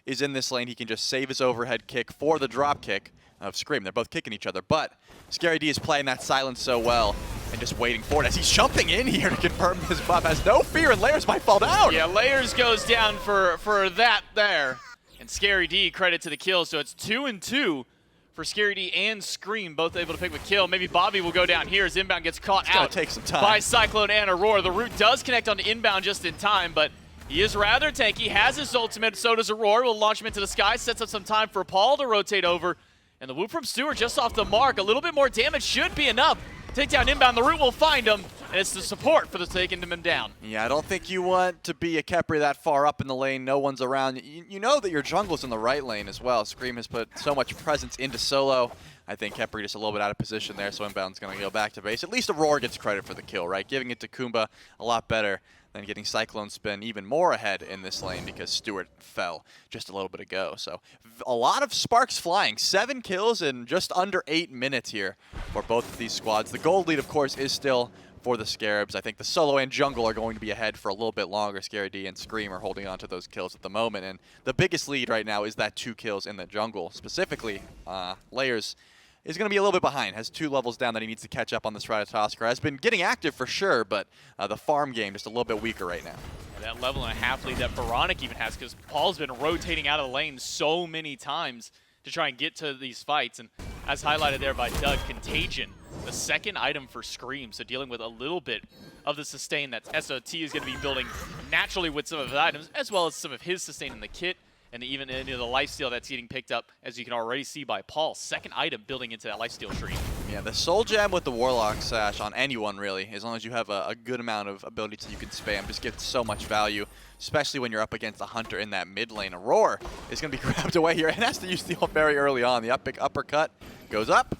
is in this lane, he can just save his overhead kick for the drop kick of Scream. They're both kicking each other, but Scary D is playing that silence so well and just waiting for it as he's jumping in here to confirm his buff. Has no fear, and Layers might fall down. Yeah, Layers goes down for that there. And Scary D, credit to the kill, so it's 2 and 2 for Scary D and Scream, both able to pick up a kill. Maybe Bobby will go down here as Inbound gets caught out take some time by Cyclone and Aurora. The root does connect onto Inbound just in time, but he is rather tanky, has his ultimate, so does Aurora. Will launch him into the sky, sets up some time for Paul to rotate over. And the whoop from Stewart just off the mark. A little bit more damage should be enough. Take down Inbound, the root will find him, and it's the support for the taking him down. Yeah, I don't think you want to be a Khepri that far up in the lane, no one's around. You know that your jungle's in the right lane as well. Scream has put so much presence into solo. I think Khepri just a little bit out of position there, so Inbound's going to go back to base. At least Aurora gets credit for the kill, right? Giving it to Kumba a lot better than getting Cyclone Spin even more ahead in this lane because Stewart fell just a little bit ago. So a lot of sparks flying. 7 kills in just under 8 minutes here for both of these squads. The gold lead, of course, is still for the Scarabs. I think the solo and jungle are going to be ahead for a little bit longer. Scary D and Scream are holding on to those kills at the moment. And the biggest lead right now is that 2 kills in the jungle. Specifically, Layers is going to be a little bit behind, has 2 levels down that he needs to catch up on this Ratatoskr. Has been getting active for sure, but the farm game just a little bit weaker right now. That level and a half lead that Veronica even has, because Paul's been rotating out of the lane so many times to try and get to these fights. And as highlighted there by Doug, Contagion, the second item for Scream, so dealing with a little bit of the sustain that SOT is going to be building naturally with some of his items, as well as some of his sustain in the kit, and even into the lifesteal that's getting picked up, as you can already see by Paul. Second item building into that lifesteal tree. Yeah, the Soul Gem with the Warlock Sash on anyone, really, as long as you have a good amount of abilities that you can spam, just gives so much value, especially when you're up against a Hunter in that mid lane. Aurora is going to be grabbed away here and has to use the ult very early on. The uppercut goes up,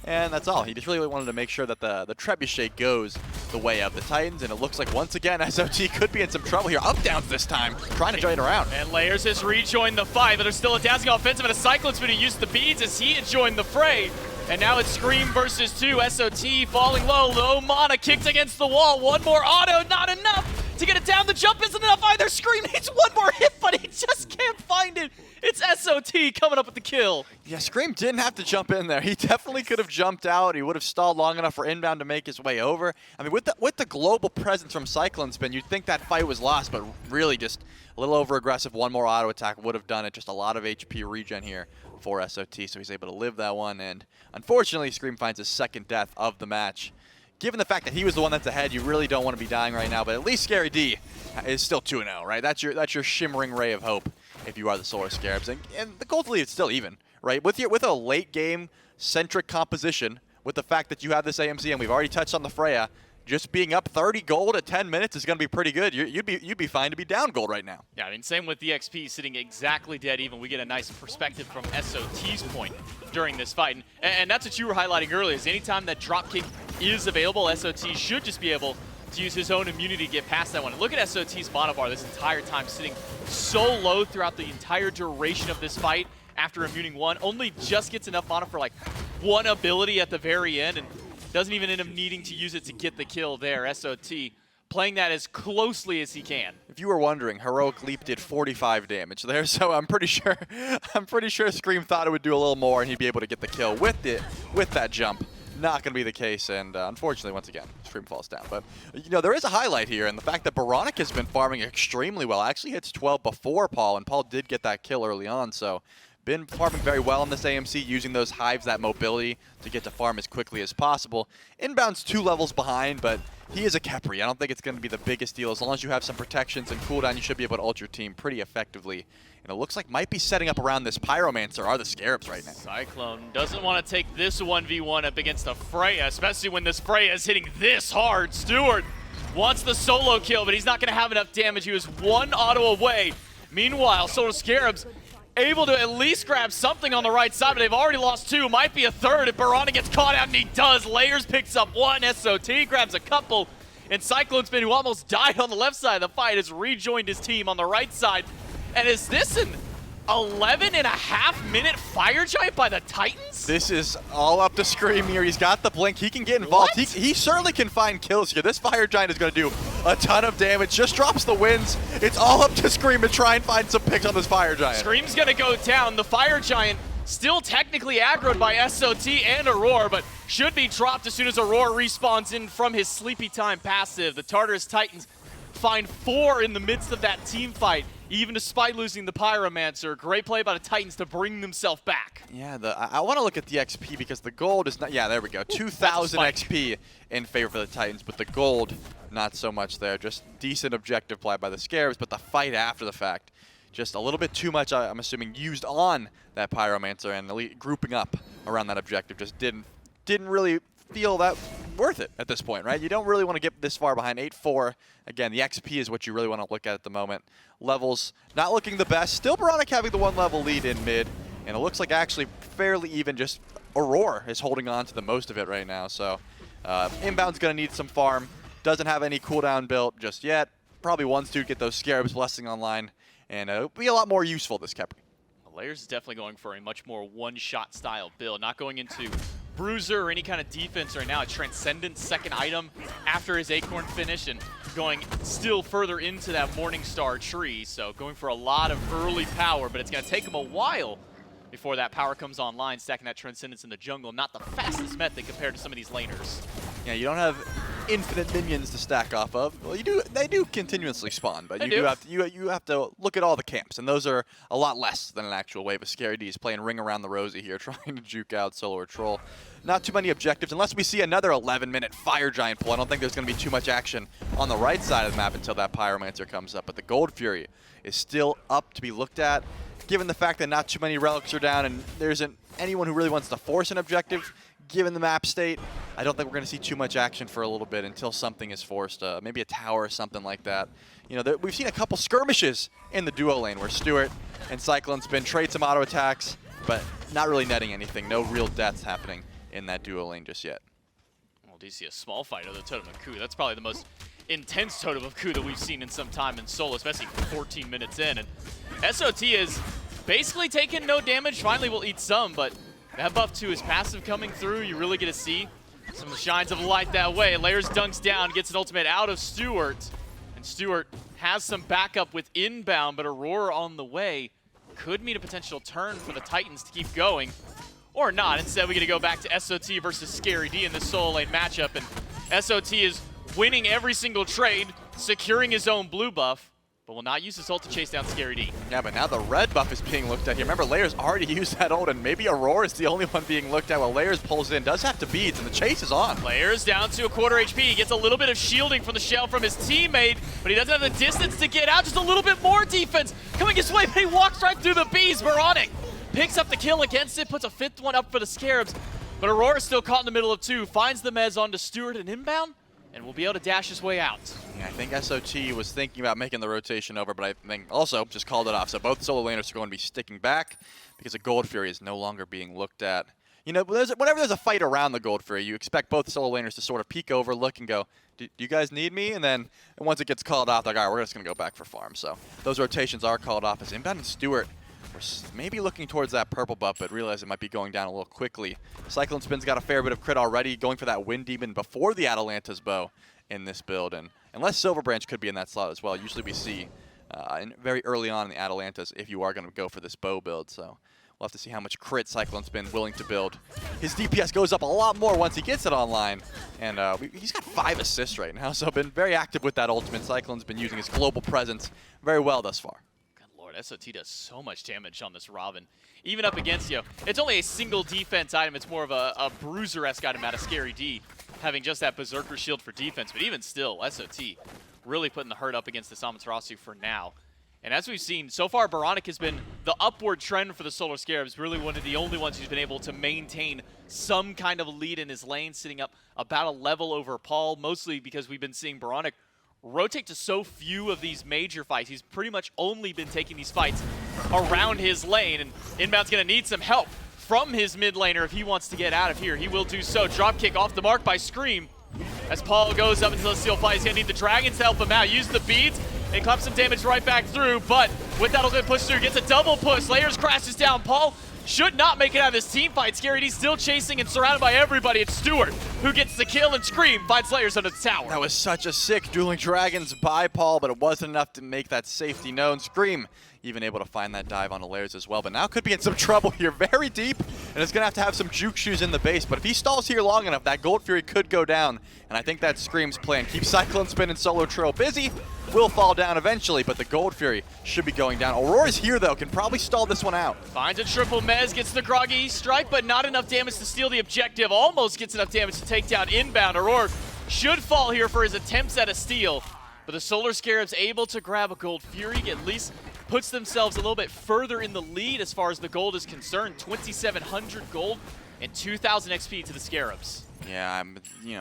and that's all. He just really wanted to make sure that the Trebuchet goes the way of the Titans, and it looks like once again SOT could be in some trouble here. Up downs this time, trying to join around. And Layers has rejoined the fight, but there's still a dazzling offensive and a Cyclone's going to use the beads as he had joined the fray. And now it's Scream versus 2. SOT falling low. Low mana kicked against the wall. One more auto, not enough to get it down. The jump isn't enough either. Scream needs one more hit, but he just can't find it. It's SOT coming up with the kill. Yeah, Scream didn't have to jump in there. He definitely could have jumped out. He would have stalled long enough for Inbound to make his way over. I mean, with the global presence from Cyclone Spin, you'd think that fight was lost, but really just a little over-aggressive. One more auto attack would have done it. Just a lot of HP regen here for SOT, so he's able to live that one. And unfortunately, Scream finds his second death of the match. Given the fact that he was the one that's ahead, you really don't want to be dying right now, but at least Scary D is still 2-0, right? That's your shimmering ray of hope if you are the Solar Scarabs. And the gold lead is still even, right? With a late game centric composition, with the fact that you have this AMC, and we've already touched on the Freya, just being up 30 gold at 10 minutes is going to be pretty good. You'd be fine to be down gold right now. Yeah, I mean, same with the XP sitting exactly dead even. We get a nice perspective from SOT's point during this fight. And that's what you were highlighting earlier, is anytime that dropkick is available, SOT should just be able to use his own immunity to get past that one. And look at SOT's mana bar this entire time, sitting so low throughout the entire duration of this fight after immuning 1. Only just gets enough mana for like 1 ability at the very end, and doesn't even end up needing to use it to get the kill there. SOT playing that as closely as he can. If you were wondering, Heroic Leap did 45 damage there, so I'm pretty sure Scream thought it would do a little more and he'd be able to get the kill with that jump. Not going to be the case, and unfortunately, once again, Scream falls down. But, you know, there is a highlight here, and the fact that Veronica has been farming extremely well. Actually hits 12 before Paul, and Paul did get that kill early on, so been farming very well in this AMC, using those hives, that mobility, to get to farm as quickly as possible. Inbound's 2 levels behind, but he is a Khepri. I don't think it's going to be the biggest deal. As long as you have some protections and cooldown, you should be able to ult your team pretty effectively. And it looks like might be setting up around this Pyromancer are the Scarabs right now. Cyclone doesn't want to take this 1v1 up against a Freya, especially when this Freya is hitting this hard. Stewart wants the solo kill, but he's not going to have enough damage. He was 1 auto away. Meanwhile, Solar Scarabs able to at least grab something on the right side, but they've already lost 2. Might be a third if Barana gets caught out, and he does. Layers picks up 1. SOT grabs a couple. And Cyclone Spin, who almost died on the left side of the fight, has rejoined his team on the right side. And is this an 11.5-minute fire giant by the Titans? This is all up to Scream here. He's got the blink. He can get involved. He certainly can find kills here. This fire giant is going to do a ton of damage. Just drops the wins. It's all up to Scream to try and find some picks on this fire giant. Scream's going to go down. The fire giant still technically aggroed by SOT and Aurora, but should be dropped as soon as Aurora respawns in from his Sleepy Time passive. The Tartarus Titans find 4 in the midst of that team fight, even despite losing the Pyromancer. Great play by the Titans to bring themselves back. Yeah, I want to look at the XP because the gold is not. Yeah, there we go. 2,000 XP in favor for the Titans, but the gold, not so much there. Just decent objective play by the Scarabs, but the fight after the fact, just a little bit too much, I'm assuming, used on that Pyromancer, and Elite grouping up around that objective just didn't really feel that worth it at this point, right? You don't really want to get this far behind. 8-4. Again, the XP is what you really want to look at the moment. Levels not looking the best. Still Baronic having the 1-level lead in mid, and it looks like actually fairly even. Just Aurora is holding on to the most of it right now. So Inbound's going to need some farm. Doesn't have any cooldown built just yet. Probably wants to get those Scarabs Blessing online, and it'll be a lot more useful this Kepri. Layers is definitely going for a much more one-shot style build, not going into Bruiser or any kind of defense right now. A Transcendent second item after his Acorn finish, and going still further into that Morningstar tree. So going for a lot of early power, but it's going to take him a while before that power comes online. Stacking that Transcendence in the jungle, not the fastest method compared to some of these laners. Yeah, you don't have infinite minions to stack off of. Well, you do. They do continuously spawn, but you have to look at all the camps, and those are a lot less than an actual wave of Scary D's playing Ring Around the Rosie here, trying to juke out Solo or Troll. Not too many objectives, unless we see another 11-minute Fire Giant pull. I don't think there's going to be too much action on the right side of the map until that Pyromancer comes up, but the Gold Fury is still up to be looked at, given the fact that not too many relics are down, and there isn't anyone who really wants to force an objective. Given the map state, I don't think we're going to see too much action for a little bit until something is forced, maybe a tower or something like that. You know, we've seen a couple skirmishes in the duo lane where Stuart and Cyclone Spin trade some auto attacks, but not really netting anything. No real deaths happening in that duo lane just yet. Well, do you see a small fight of the Totem of Coup? That's probably the most intense Totem of Coup that we've seen in some time in solo, especially 14 minutes in. And SOT is basically taking no damage. Finally, will eat some, but that buff to his passive coming through, you really get to see some shines of light that way. Layers dunks down, gets an ultimate out of Stuart. And Stuart has some backup with inbound, but Aurora on the way could mean a potential turn for the Titans to keep going. Or not. Instead, we get to go back to SOT versus Scary D in this solo lane matchup. And SOT is winning every single trade, securing his own blue buff, but will not use his ult to chase down Scary D. Yeah, but now the red buff is being looked at here. Remember, Layers already used that ult, and maybe Aurora is the only one being looked at while Layers pulls in. Does have to beads, and the chase is on. Layers down to a quarter HP. He gets a little bit of shielding from the shell from his teammate, but he doesn't have the distance to get out. Just a little bit more defense coming his way, but he walks right through the bees. Baronic picks up the kill against it, puts a 5th one up for the Scarabs, but Aurora's still caught in the middle of 2. Finds the mez onto Stuart and inbound, and will be able to dash his way out. Yeah, I think SOT was thinking about making the rotation over, but I think also just called it off. So both solo laners are going to be sticking back because the Gold Fury is no longer being looked at. You know, whenever there's a fight around the Gold Fury, you expect both solo laners to sort of peek over, look, and go, do you guys need me? And then once it gets called off, they're like, all right, we're just going to go back for farm. So those rotations are called off as inbound and Stuart were maybe looking towards that purple buff, but realized it might be going down a little quickly. Cyclone Spin's got a fair bit of crit already, going for that Wind Demon before the Atalanta's bow in this build, and unless Silver Branch could be in that slot as well. Usually we see very early on in the Atalantas if you are going to go for this bow build, so we'll have to see how much crit Cyclone's been willing to build. His DPS goes up a lot more once he gets it online, and he's got 5 assists right now, so been very active with that ultimate. Cyclone's been using his global presence very well thus far. SOT does so much damage on this Robin. Even up against, it's only a single defense item. It's more of a bruiser-esque item out of Scary D, having just that Berserker shield for defense. But even still, SOT really putting the hurt up against this Amaterasu for now. And as we've seen, so far, Baronic has been the upward trend for the Solar Scarabs, really one of the only ones who's been able to maintain some kind of lead in his lane, sitting up about a level over Paul, mostly because we've been seeing Baronic rotate to so few of these major fights. He's pretty much only been taking these fights around his lane, and Inbound's gonna need some help from his mid laner if he wants to get out of here. He will do so. Drop kick off the mark by Scream. As Paul goes up into the Celestial Flight, he's gonna need the Dragons to help him out. Use the beads and clap some damage right back through, but with that ultimate push through, gets a double push. Layers crashes down. Paul should not make it out of this team fight. Scary D's still chasing and surrounded by everybody. It's Stewart who gets the kill, and Scream finds Layers under the tower. That was such a sick dueling dragons by Paul, but it wasn't enough to make that safety known. Scream even able to find that dive onto Layers as well, but now could be in some trouble here. Very deep, and it's going to have some juke shoes in the base, but if he stalls here long enough, that Gold Fury could go down, and I think that's Scream's plan. Keep Cyclone Spin and Solo Tro busy. Will fall down eventually, but the Gold Fury should be going down. Aurora's here, though, can probably stall this one out. Finds a triple mez, gets the Groggy strike, but not enough damage to steal the objective. Almost gets enough damage to take down Inbound. Aurora should fall here for his attempts at a steal, but the Solar Scarabs able to grab a Gold Fury, at least puts themselves a little bit further in the lead as far as the gold is concerned. 2,700 gold and 2,000 XP to the Scarabs. Yeah,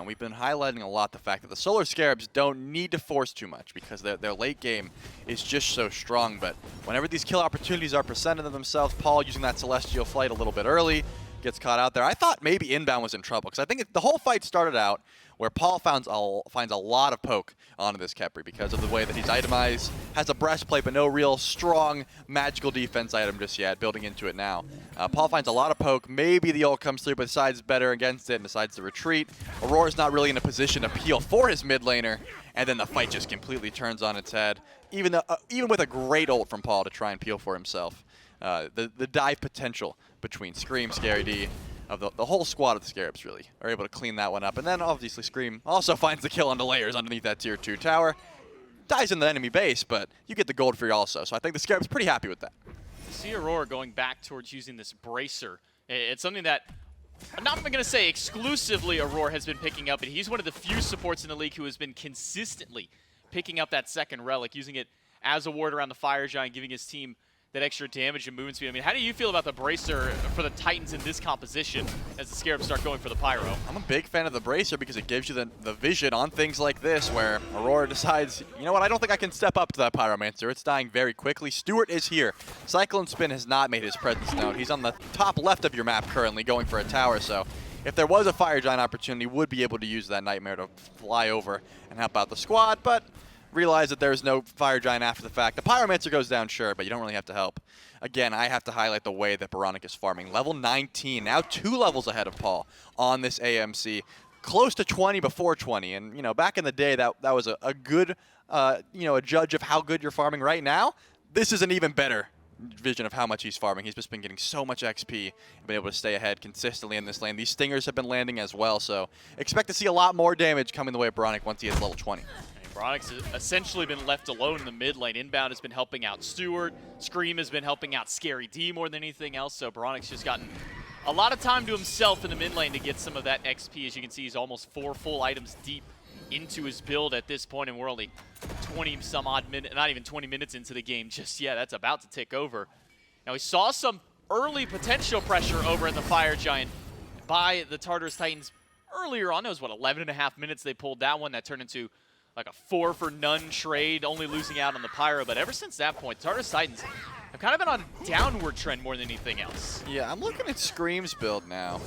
we've been highlighting a lot the fact that the Solar Scarabs don't need to force too much because their late game is just so strong. But whenever these kill opportunities are presented to themselves, Paul using that Celestial Flight a little bit early, gets caught out there. I thought maybe Inbound was in trouble because I think the whole fight started out where Paul finds a lot of poke onto this Khepri because of the way that he's itemized, has a breastplate, but no real strong magical defense item just yet, building into it now. Paul finds a lot of poke. Maybe the ult comes through, but decides better against it and decides to retreat. Aurora's not really in a position to peel for his mid laner, and then the fight just completely turns on its head, even with a great ult from Paul to try and peel for himself. The dive potential between Scream, Scary D, of the whole squad of the Scarabs really are able to clean that one up. And then obviously Scream also finds the kill on the Layers underneath that tier 2 tower. Dies in the enemy base, but you get the Gold Fury also. So I think the Scarabs pretty happy with that. See Aurora going back towards using this Bracer. It's something that I'm not even going to say exclusively Aurora has been picking up, but he's one of the few supports in the league who has been consistently picking up that second relic, using it as a ward around the Fire Giant, giving his team that extra damage and movement speed. I mean, how do you feel about the Bracer for the Titans in this composition as the Scarabs start going for the Pyro? I'm a big fan of the Bracer because it gives you the vision on things like this where Aurora decides, you know what, I don't think I can step up to that Pyromancer. It's dying very quickly. Stewart is here. Cyclone Spin has not made his presence known. He's on the top left of your map currently going for a tower, so if there was a Fire Giant opportunity, would be able to use that Nightmare to fly over and help out the squad, but realize that there's no Fire Giant after the fact. The Pyromancer goes down, sure, but you don't really have to help. Again, I have to highlight the way that Baronic is farming. Level 19, now 2 levels ahead of Paul on this AMC. Close to 20 before 20, and back in the day, that was a good, a judge of how good you're farming. Right now, this is an even better vision of how much he's farming. He's just been getting so much XP and been able to stay ahead consistently in this lane. These Stingers have been landing as well, so expect to see a lot more damage coming the way of Baronic once he hits level 20. Baronic's essentially been left alone in the mid lane. Inbound has been helping out Stewart. Scream has been helping out Scary D more than anything else, so Baronic's just gotten a lot of time to himself in the mid lane to get some of that XP. As you can see, he's almost 4 full items deep into his build at this point, and we're only 20 some odd minutes, not even 20 minutes into the game just yet. That's about to tick over. Now, we saw some early potential pressure over in the Fire Giant by the Tartarus Titans earlier on. It was, 11.5 minutes they pulled that one. That turned into like a 4-for-none trade, only losing out on the Pyro. But ever since that point, Tartarus Titans have kind of been on a downward trend more than anything else. Yeah, I'm looking at Scream's build now,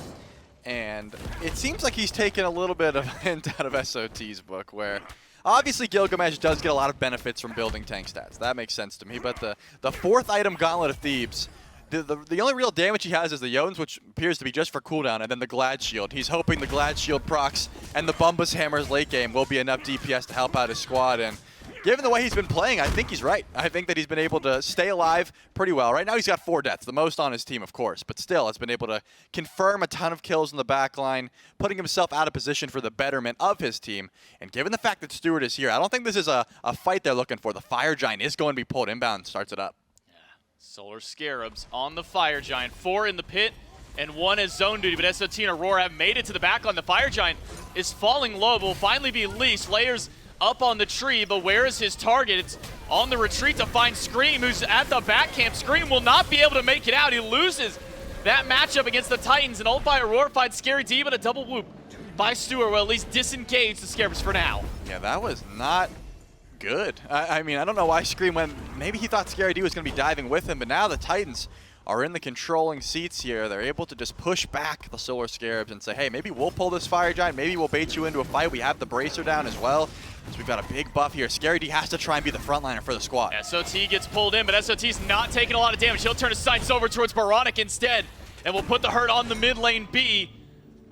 and it seems like he's taken a little bit of a hint out of SOT's book, where obviously Gilgamesh does get a lot of benefits from building tank stats. That makes sense to me, but the 4th item, Gauntlet of Thebes, the only real damage he has is the Jotuns, which appears to be just for cooldown, and then the Glad Shield. He's hoping the Glad Shield procs and the Bumbus Hammers late game will be enough DPS to help out his squad, and given the way he's been playing, I think he's right. I think that he's been able to stay alive pretty well. Right now he's got 4 deaths, the most on his team, of course, but still has been able to confirm a ton of kills in the back line, putting himself out of position for the betterment of his team. And given the fact that Stewart is here, I don't think this is a fight they're looking for. The Fire Giant is going to be pulled inbound and starts it up. Solar Scarabs on the Fire Giant. 4 in the pit and 1 as zone duty, but SOT and Aurora have made it to the back line. The Fire Giant is falling low, will finally be leased. Layers up on the tree, but where is his target? It's on the retreat to find Scream, who's at the back camp. Scream will not be able to make it out. He loses that matchup against the Titans. An ult by Aurora finds Scary D, but a double whoop by Stewart will at least disengage the Scarabs for now. Yeah, that was not good. I mean, I don't know why Scream went. Maybe he thought Scary D was going to be diving with him, but now the Titans are in the controlling seats here. They're able to just push back the Solar Scarabs and say, hey, maybe we'll pull this Fire Giant. Maybe we'll bait you into a fight. We have the Bracer down as well. So we've got a big buff here. Scary D has to try and be the frontliner for the squad. SOT gets pulled in, but SOT's not taking a lot of damage. He'll turn his sights over towards Baronic instead, and will put the hurt on the mid lane B.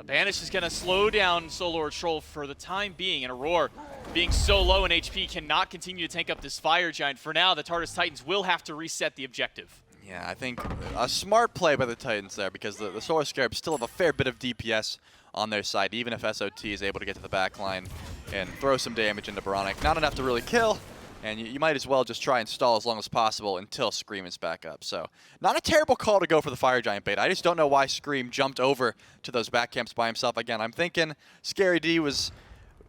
Banish is going to slow down Solar Troll for the time being, and Aurora, being so low in HP, cannot continue to tank up this Fire Giant. For now, the Tartarus Titans will have to reset the objective. Yeah, I think a smart play by the Titans there, because the Solar Scarabs still have a fair bit of DPS on their side, even if SOT is able to get to the back line and throw some damage into Baronic. Not enough to really kill, and you might as well just try and stall as long as possible until Scream is back up. So, not a terrible call to go for the Fire Giant bait. I just don't know why Scream jumped over to those back camps by himself. Again, I'm thinking Scary D was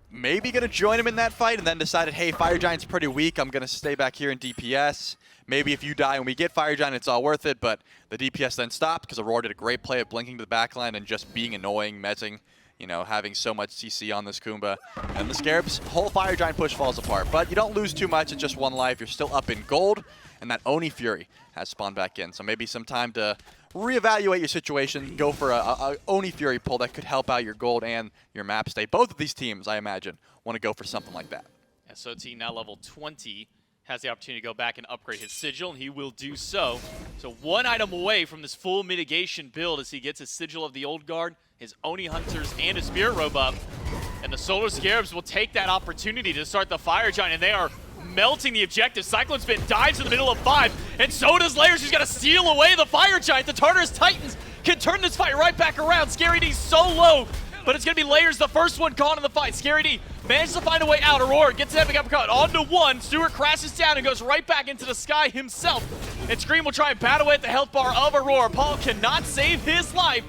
maybe going to join him in that fight and then decided, hey, Fire Giant's pretty weak. I'm going to stay back here in DPS. Maybe if you die and we get Fire Giant, it's all worth it, but the DPS then stopped because Aurora did a great play of blinking to the backline and just being annoying, mezzing, you know, having so much CC on this Kumba. And the Scarabs' whole Fire Giant push falls apart. But you don't lose too much, it's just one life. You're still up in gold, and that Oni Fury has spawned back in. So maybe some time to reevaluate your situation, go for a Oni Fury pull that could help out your gold and your map state. Both of these teams, I imagine, want to go for something like that. SOT now level 20. Has the opportunity to go back and upgrade his Sigil, and he will do so. So one item away from this full mitigation build as he gets his Sigil of the Old Guard, his Oni Hunters, and his Spirit Robe up. And the Solar Scarabs will take that opportunity to start the Fire Giant, and they are melting the objective. Cyclone Spin dives in the middle of 5, and so does Layers, who's got to steal away the Fire Giant. The Tartarus Titans can turn this fight right back around. Scary D's so low, but it's going to be Layers, the first one caught in the fight. Scary D manages to find a way out. Aurora gets an epic uppercut onto one. Stewart crashes down and goes right back into the sky himself. And Scream will try and bat away at the health bar of Aurora. Paul cannot save his life.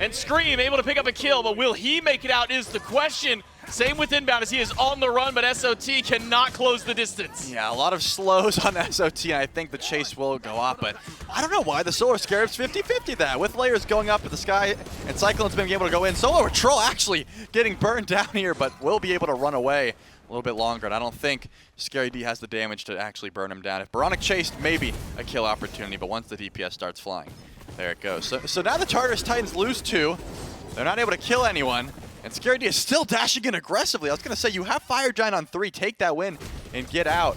And Scream able to pick up a kill, but will he make it out is the question. Same with Inbound as he is on the run, but SOT cannot close the distance. Yeah, a lot of slows on SOT, and I think the chase will go up, but I don't know why the Solar Scarabs 50-50 that. With Layers going up to the sky and Cyclone's been able to go in. Solar Troll actually getting burned down here, but will be able to run away a little bit longer, and I don't think Scary D has the damage to actually burn him down. If Baronic chased, maybe a kill opportunity, but once the DPS starts flying, there it goes. So now the Tartarus Titans lose 2. They're not able to kill anyone. And Scary D is still dashing in aggressively. I was going to say, you have Fire Giant on 3, take that win and get out.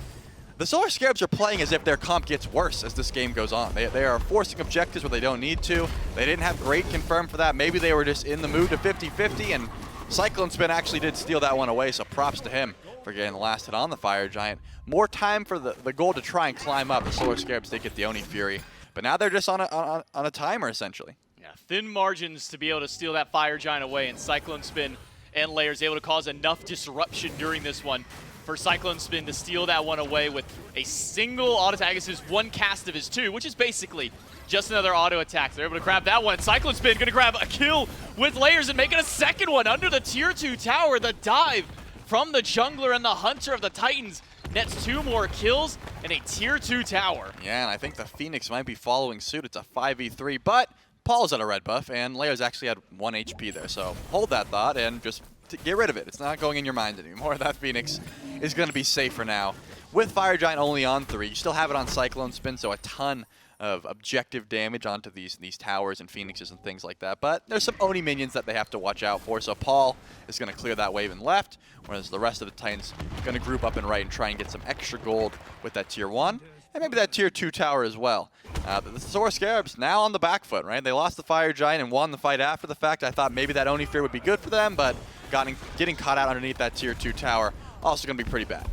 The Solar Scarabs are playing as if their comp gets worse as this game goes on. They are forcing objectives where they don't need to. They didn't have great confirm for that. Maybe they were just in the mood to 50-50, and Cyclone Spin actually did steal that one away, so props to him for getting the last hit on the Fire Giant. More time for the goal to try and climb up. The Solar Scarabs did get the Oni Fury, but now they're just on a timer, essentially. Yeah, thin margins to be able to steal that Fire Giant away, and Cyclone Spin and Layers able to cause enough disruption during this one for Cyclone Spin to steal that one away with a single auto attack. This is one cast of his 2, which is basically just another auto attack. They're able to grab that one. Cyclone Spin going to grab a kill with Layers and make it a second one under the tier 2 tower. The dive from the jungler and the hunter of the Titans nets 2 more kills and a tier 2 tower. Yeah, and I think the Phoenix might be following suit. It's a 5v3, but Paul's at a red buff, and Layers actually had 1 HP there, so hold that thought and just get rid of it. It's not going in your mind anymore. That Phoenix is going to be safe for now. With Fire Giant only on 3, you still have it on Cyclone Spin, so a ton of objective damage onto these towers and Phoenixes and things like that. But there's some Oni minions that they have to watch out for, so Paul is going to clear that wave in left, whereas the rest of the Titans are going to group up and right and try and get some extra gold with that tier 1. And maybe that tier 2 tower as well. The Solar Scarabs now on the back foot, right? They lost the Fire Giant and won the fight after the fact. I thought maybe that Oni Fear would be good for them, but getting caught out underneath that tier 2 tower also going to be pretty bad.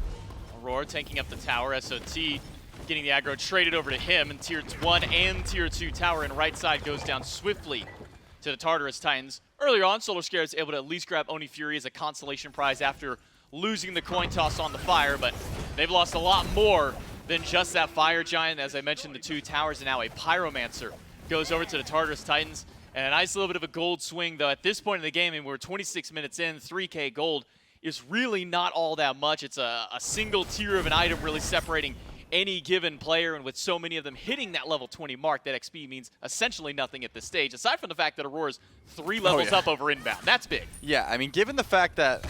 Aurora tanking up the tower. SOT getting the aggro traded over to him, and tier 1 and tier 2 tower and right side goes down swiftly to the Tartarus Titans. Earlier on, Solar Scarabs able to at least grab Oni Fury as a consolation prize after losing the coin toss on the fire, but they've lost a lot more than just that Fire Giant. As I mentioned, the 2 towers, and now a Pyromancer goes over to the Tartarus Titans. And a nice little bit of a gold swing, though at this point in the game, and we're 26 minutes in, 3K gold is really not all that much. It's a single tier of an item really separating any given player, and with so many of them hitting that level 20 mark, that XP means essentially nothing at this stage, aside from the fact that Aurora's 3 levels up over Inbound. That's big. Yeah, I mean, given the fact that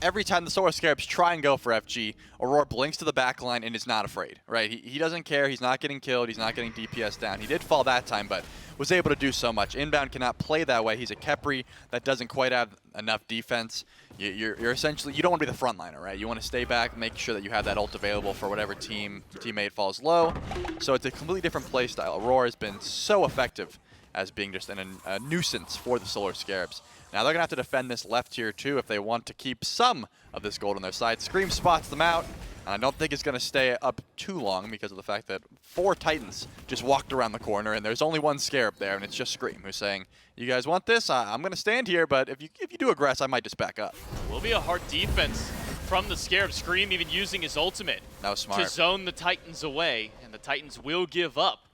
every time the Solar Scarabs try and go for FG, Aurora blinks to the back line and is not afraid, right? He doesn't care. He's not getting killed. He's not getting DPS down. He did fall that time, but was able to do so much. Inbound cannot play that way. He's a Khepri that doesn't quite have enough defense. You're essentially, you don't want to be the frontliner, right? You want to stay back, make sure that you have that ult available for whatever teammate falls low. So it's a completely different play style. Aurora has been so effective as being just a nuisance for the Solar Scarabs. Now they're going to have to defend this left tier too if they want to keep some of this gold on their side. Scream spots them out. And I don't think it's going to stay up too long because of the fact that 4 Titans just walked around the corner and there's only one Scarab there, and it's just Scream who's saying, you guys want this? I'm going to stand here, but if you do aggress, I might just back up. Will be a hard defense from the Scarab. Scream even using his ultimate That was smart. to zone the Titans away, and the Titans will give up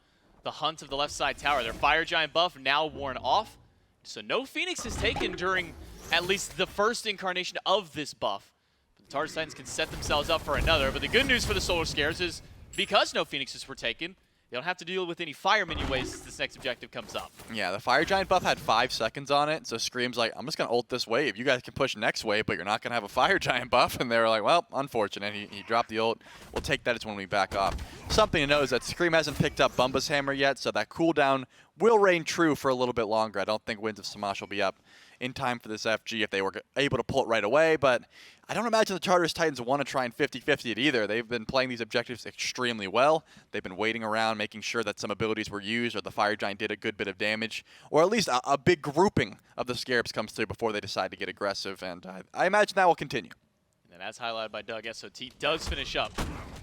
the hunt of the left side tower. Their Fire Giant buff now worn off, so no Phoenix is taken during at least the first incarnation of this buff. The Tartarus Titans can set themselves up for another, but the good news for the Solar Scarabs is because no Phoenixes were taken, they don't have to deal with any fire menu waves as this next objective comes up. Yeah, the Fire Giant buff had 5 seconds on it, so Scream's like, I'm just going to ult this wave. You guys can push next wave, but you're not going to have a Fire Giant buff. And they were like, well, unfortunate. He dropped the ult. We'll take that as when we back off. Something to know is that Scream hasn't picked up Bumba's Hammer yet, so that cooldown will reign true for a little bit longer. I don't think Winds of Samash will be up in time for this FG if they were able to pull it right away, but I don't imagine the Tartarus Titans want to try and 50-50 it either. They've been playing these objectives extremely well. They've been waiting around, making sure that some abilities were used or the Fire Giant did a good bit of damage, or at least a big grouping of the Scarabs comes through before they decide to get aggressive, and I imagine that will continue. And as highlighted by Doug, SOT does finish up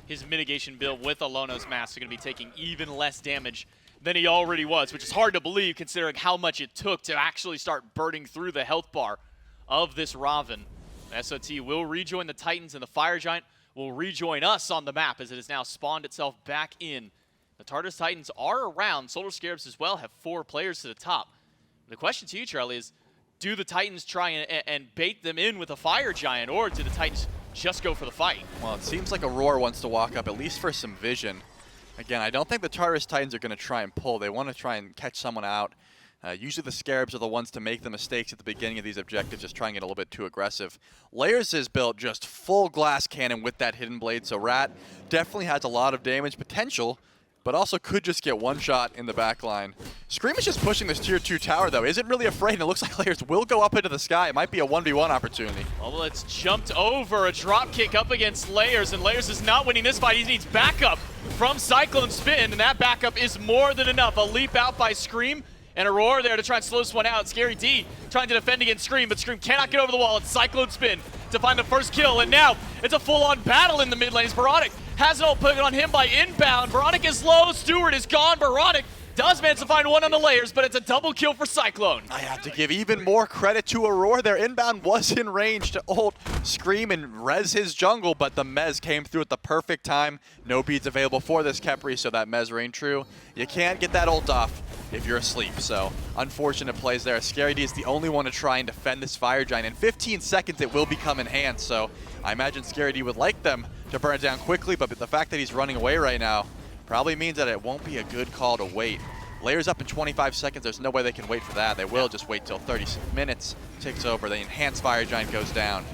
his mitigation build with Alono's Mask. They're going to be taking even less damage than he already was, which is hard to believe considering how much it took to actually start burning through the health bar of this Raven. SOT will rejoin the Titans, and the Fire Giant will rejoin us on the map as it has now spawned itself back in. The Tartarus Titans are around. Solar Scarabs as well have 4 players to the top. The question to you, Charlie, is do the Titans try and bait them in with a Fire Giant, or do the Titans just go for the fight? Well, it seems like Aurora wants to walk up at least for some vision. Again, I don't think the Tartarus Titans are going to try and pull. They want to try and catch someone out. Usually the Scarabs are the ones to make the mistakes at the beginning of these objectives, just trying to get a little bit too aggressive. Layers is built just full glass cannon with that hidden blade, so Rat definitely has a lot of damage potential, but also could just get one shot in the back line. Scream is just pushing this tier 2 tower, though. Isn't really afraid, and it looks like Layers will go up into the sky. It might be a 1v1 opportunity. Well, it's jumped over a drop kick up against Layers, and Layers is not winning this fight. He needs backup from Cyclone Spin, and that backup is more than enough. A leap out by Scream, and Aurora there to try and slow this one out. Scary D trying to defend against Scream, but Scream cannot get over the wall. It's Cyclone Spin to find the first kill, and now it's a full-on battle in the mid lanes. Baronic has an ult put on him by inbound. Baronic is low. Stewart is gone. Baronic does manage to find one on the Layers, but it's a double kill for Cyclone. I have to give even more credit to Aurora. Their inbound was in range to ult Scream and res his jungle, but the Mez came through at the perfect time. No beads available for this Khepri, so that Mez reigned true. You can't get that ult off if you're asleep, so unfortunate plays there. Scary D is the only one to try and defend this Fire Giant. In 15 seconds, it will become enhanced, so I imagine Scary D would like them to burn it down quickly, but the fact that he's running away right now probably means that it won't be a good call to wait. Layers up in 25 seconds. There's no way they can wait for that. They will just wait till 30 minutes ticks over. The enhanced Fire Giant goes down.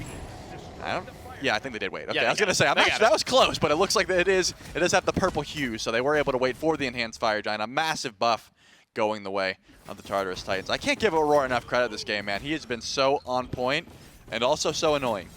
Yeah, I think they did wait. Okay, Yeah, I was going to say, it. that was close, but it looks like it does have the purple hue, so they were able to wait for the enhanced Fire Giant. A massive buff going the way of the Tartarus Titans. I can't give Aurora enough credit this game, man. He has been so on point and also so annoying.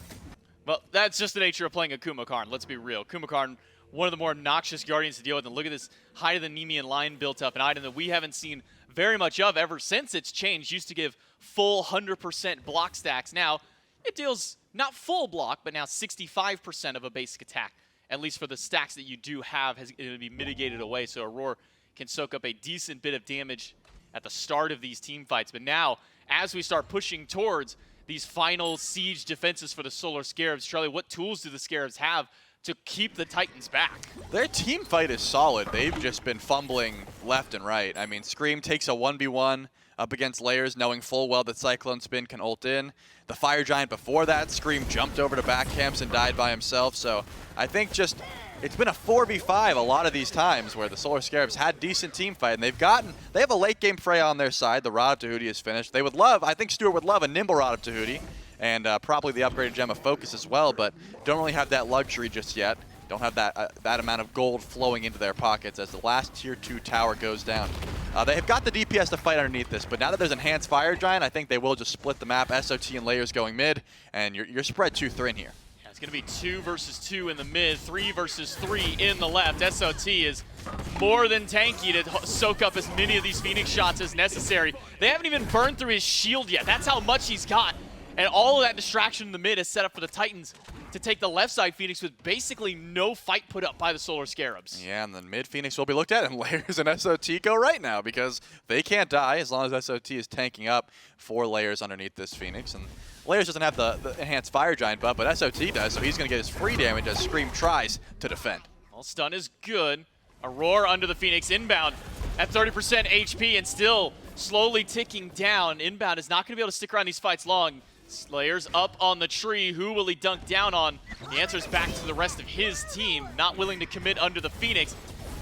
Well, that's just the nature of playing a Kumakarn. Let's be real. Kumakarn, one of the more obnoxious Guardians to deal with, and look at this Height of the Nemean line built up, an item that we haven't seen very much of ever since it's changed. Used to give full 100% block stacks. Now, it deals not full block, but now 65% of a basic attack, at least for the stacks that you do have, is going to be mitigated away, so Aurora can soak up a decent bit of damage at the start of these team fights. But now, as we start pushing towards these final siege defenses for the Solar Scarabs, Charlie, what tools do the Scarabs have to keep the Titans back? Their team fight is solid. They've just been fumbling left and right. I mean, Scream takes a 1v1 up against Layers, knowing full well that Cyclone Spin can ult in. The Fire Giant before that, Scream jumped over to back camps and died by himself. So I think just it's been a 4v5 a lot of these times where the Solar Scarabs had decent team fight, and they have a late game Freya on their side. The Rod of Tahuti is finished. They would love, I think Stewart would love a nimble Rod of Tahuti, and probably the upgraded gem of focus as well, but don't really have that luxury just yet. Don't have that amount of gold flowing into their pockets as the last tier 2 tower goes down. They have got the DPS to fight underneath this, but now that there's enhanced fire giant, I think they will just split the map. SOT and layers going mid, and you're spread too thin here. Yeah, it's going to be 2 versus 2 in the mid, 3 versus 3 in the left. SOT is more than tanky to soak up as many of these Phoenix shots as necessary. They haven't even burned through his shield yet. That's how much he's got. And all of that distraction in the mid is set up for the Titans to take the left side Phoenix with basically no fight put up by the Solar Scarabs. Yeah, and then mid Phoenix will be looked at, and layers and SOT go right now because they can't die as long as SOT is tanking up 4 layers underneath this Phoenix. And layers doesn't have the enhanced fire giant buff, but SOT does, so he's going to get his free damage as Scream tries to defend. Well, stun is good. Aurora under the Phoenix inbound at 30% HP and still slowly ticking down. Inbound is not going to be able to stick around these fights long. Slayer's up on the tree. Who will he dunk down on? The answer is back to the rest of his team, not willing to commit under the Phoenix.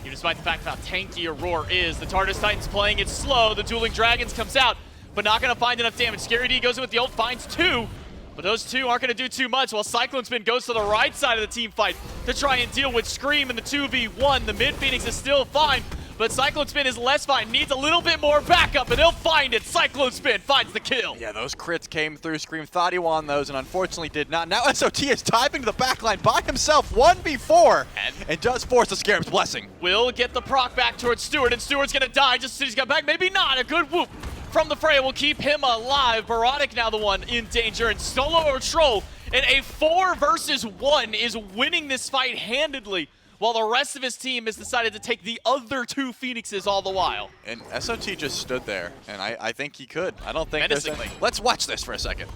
Even despite the fact of how tanky Aurora is. The Tartarus Titans playing it slow. The Dueling Dragons comes out, but not going to find enough damage. Scary D goes in with the ult, finds 2, but those 2 aren't going to do too much, while Cyclone Spin goes to the right side of the team fight to try and deal with Scream in the 2v1. The mid Phoenix is still fine, but Cyclone Spin is less fine. Needs a little bit more backup, and he'll find it. Cyclone Spin finds the kill. Yeah, those crits came through. Scream thought he won those and unfortunately did not. Now SOT is diving to the backline by himself 1v4 and does force the Scarab's blessing. Will get the proc back towards Stewart, and Stewart's going to die just as soon as he's got back. Maybe not. A good whoop from the Freya will keep him alive. Baronic now the one in danger, and Solo or Troll in a 4 versus 1 is winning this fight handedly, while the rest of his team has decided to take the other 2 Phoenixes all the while. And SOT just stood there, and I think he could. I don't think there's Menacingly. Let's watch this for a second.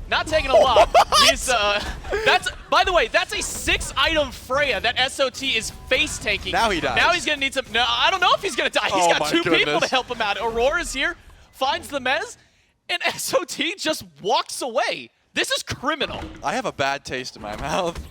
Not taking a lot. He's, that's, by the way, that's a 6-item Freya that SOT is face taking. Now he dies. Now he's gonna need some, no, I don't know if he's gonna die. He's Oh got my 2 people goodness. to help him out. Aurora's here, finds the Mez, and SOT just walks away. This is criminal. I have a bad taste in my mouth.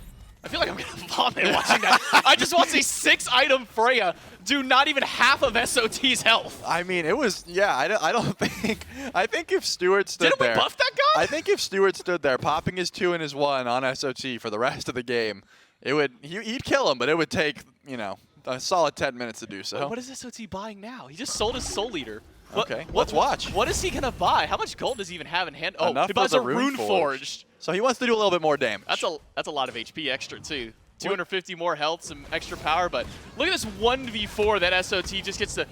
I feel like I'm gonna vomit watching that. I just watched a 6-item Freya do not even half of SOT's health. I mean, it was, yeah, I don't think, I think if Stewart stood Didn't we there. buff that guy? I think if Stewart stood there popping his 2 and his 1 on SOT for the rest of the game, he'd kill him, but it would take, you know, a solid 10 minutes to do so. What is SOT buying now? He just sold his Soul Eater. Okay, let's watch. What is he gonna buy? How much gold does he even have in hand? Oh, Enough he for buys the a Rune Forged. So he wants to do a little bit more damage. That's a lot of HP extra too. 250 more health, some extra power, but look at this 1v4 that SOT just gets to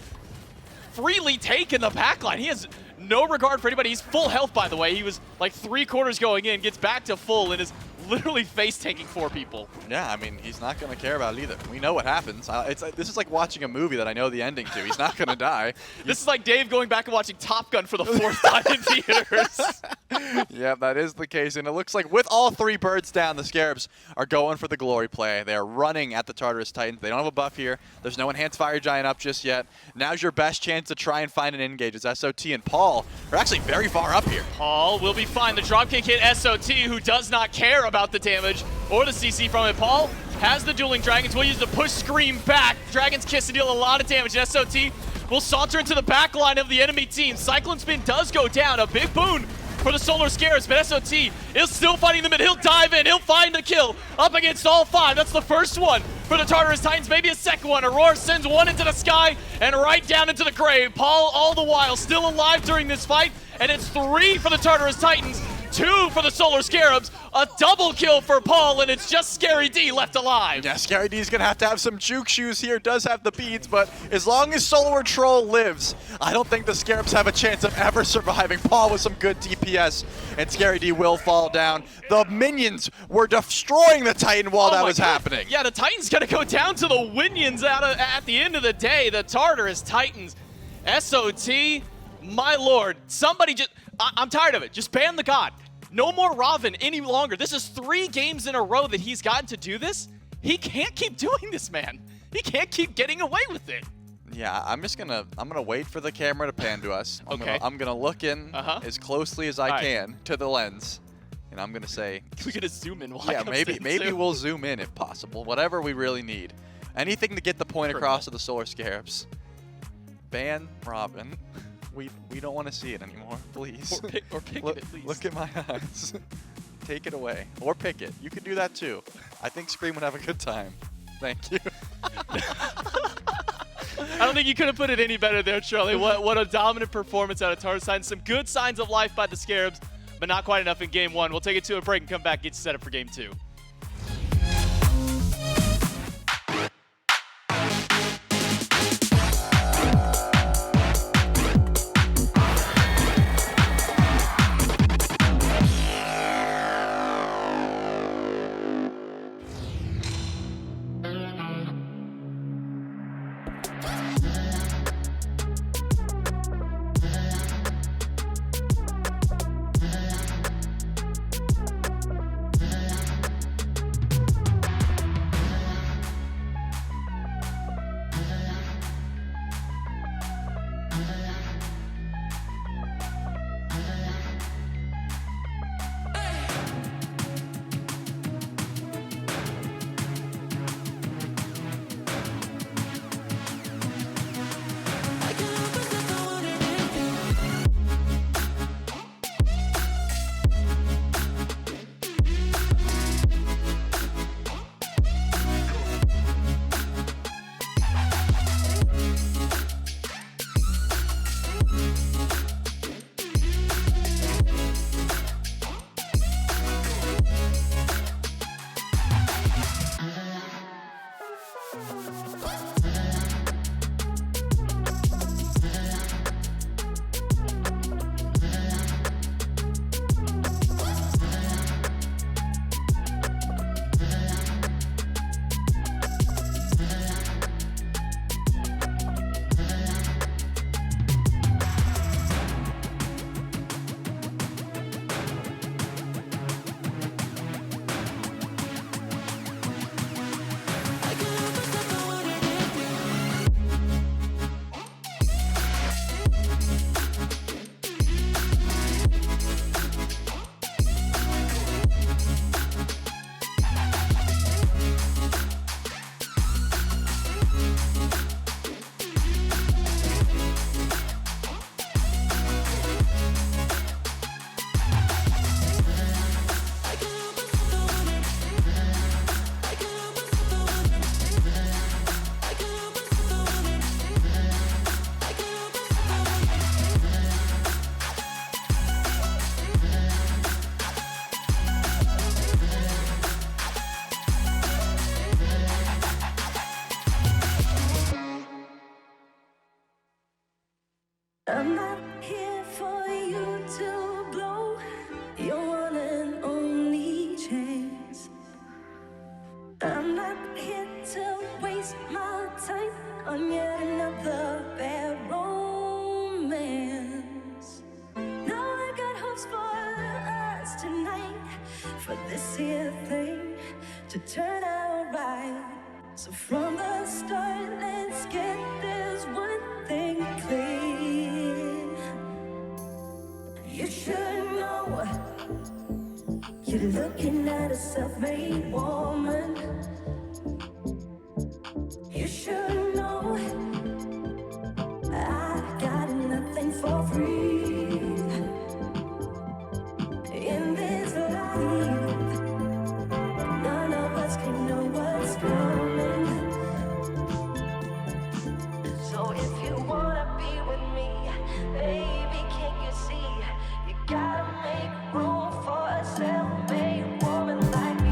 freely take in the backline. He has no regard for anybody. He's full health, by the way. He was like 3/4 going in, gets back to full, and is literally face-taking 4 people. Yeah, I mean, he's not going to care about it either. We know what happens. This is like watching a movie that I know the ending to. He's not going to die. This is like Dave going back and watching Top Gun for the 4th time in theaters. Yeah, that is the case. And it looks like with all 3 birds down, the Scarabs are going for the glory play. They are running at the Tartarus Titans. They don't have a buff here. There's no enhanced fire giant up just yet. Now's your best chance to try and find an engage. As SOT and Paul are actually very far up here. Paul will be fine. The dropkick hit SOT, who does not care about the damage or the CC from it. Paul has the Dueling Dragons. Will use the push Scream back. Dragon's Kiss to deal a lot of damage. And SOT will saunter into the back line of the enemy team. Cyclone Spin does go down. A big boon for the Solar Scarabs, but SOT is still fighting the mid. He'll dive in. He'll find the kill up against all 5. That's the first one for the Tartarus Titans. Maybe a second one. Aurora sends 1 into the sky and right down into the grave. Paul, all the while, still alive during this fight, and it's 3 for the Tartarus Titans, 2 for the Solar Scarabs. A double kill for Paul, and it's just Scary D left alive. Yeah, Scary D's going to have some juke shoes here. Does have the beads, but as long as Solar Troll lives, I don't think the Scarabs have a chance of ever surviving. Paul with some good DPS, and Scary D will fall down. The minions were destroying the Titan while that was happening. Yeah, the Titan's going to go down to the Winions at the end of the day. The Tartarus Titans. SOT, my lord. Somebody just... I'm tired of it. Just ban the god. No more Robin any longer. This is 3 games in a row that he's gotten to do this. He can't keep doing this, man. He can't keep getting away with it. Yeah, I'm gonna wait for the camera to pan to us. I'm gonna look in as closely as I can to the lens, and I'm gonna say, We're gonna zoom in while yeah, maybe we'll zoom in if possible. Whatever we really need. Anything to get the point across to the Solar Scarabs. Ban Robin. We don't want to see it anymore, please. Or pick look, it at least. Look at my eyes. Take it away. Or pick it. You could do that too. I think Scream would have a good time. Thank you. I don't think you could have put it any better there, Charlie. What a dominant performance out of Tartarus. Some good signs of life by the Scarabs, but not quite enough in game one. We'll take it to a break and come back, get you set up for game two. I'm not here for you to blow your one and only chance. I'm not here to waste my time on yet another bad romance. Now I got hopes for us tonight, for this here thing to turn out right. So from the start, let's get this one thing clear. You should know you're looking at a self-made woman. You should know I got nothing for free in this life. None of us can know what's coming. So if you wanna be with me, baby, can't you see? You gotta make room for a self-made woman like me.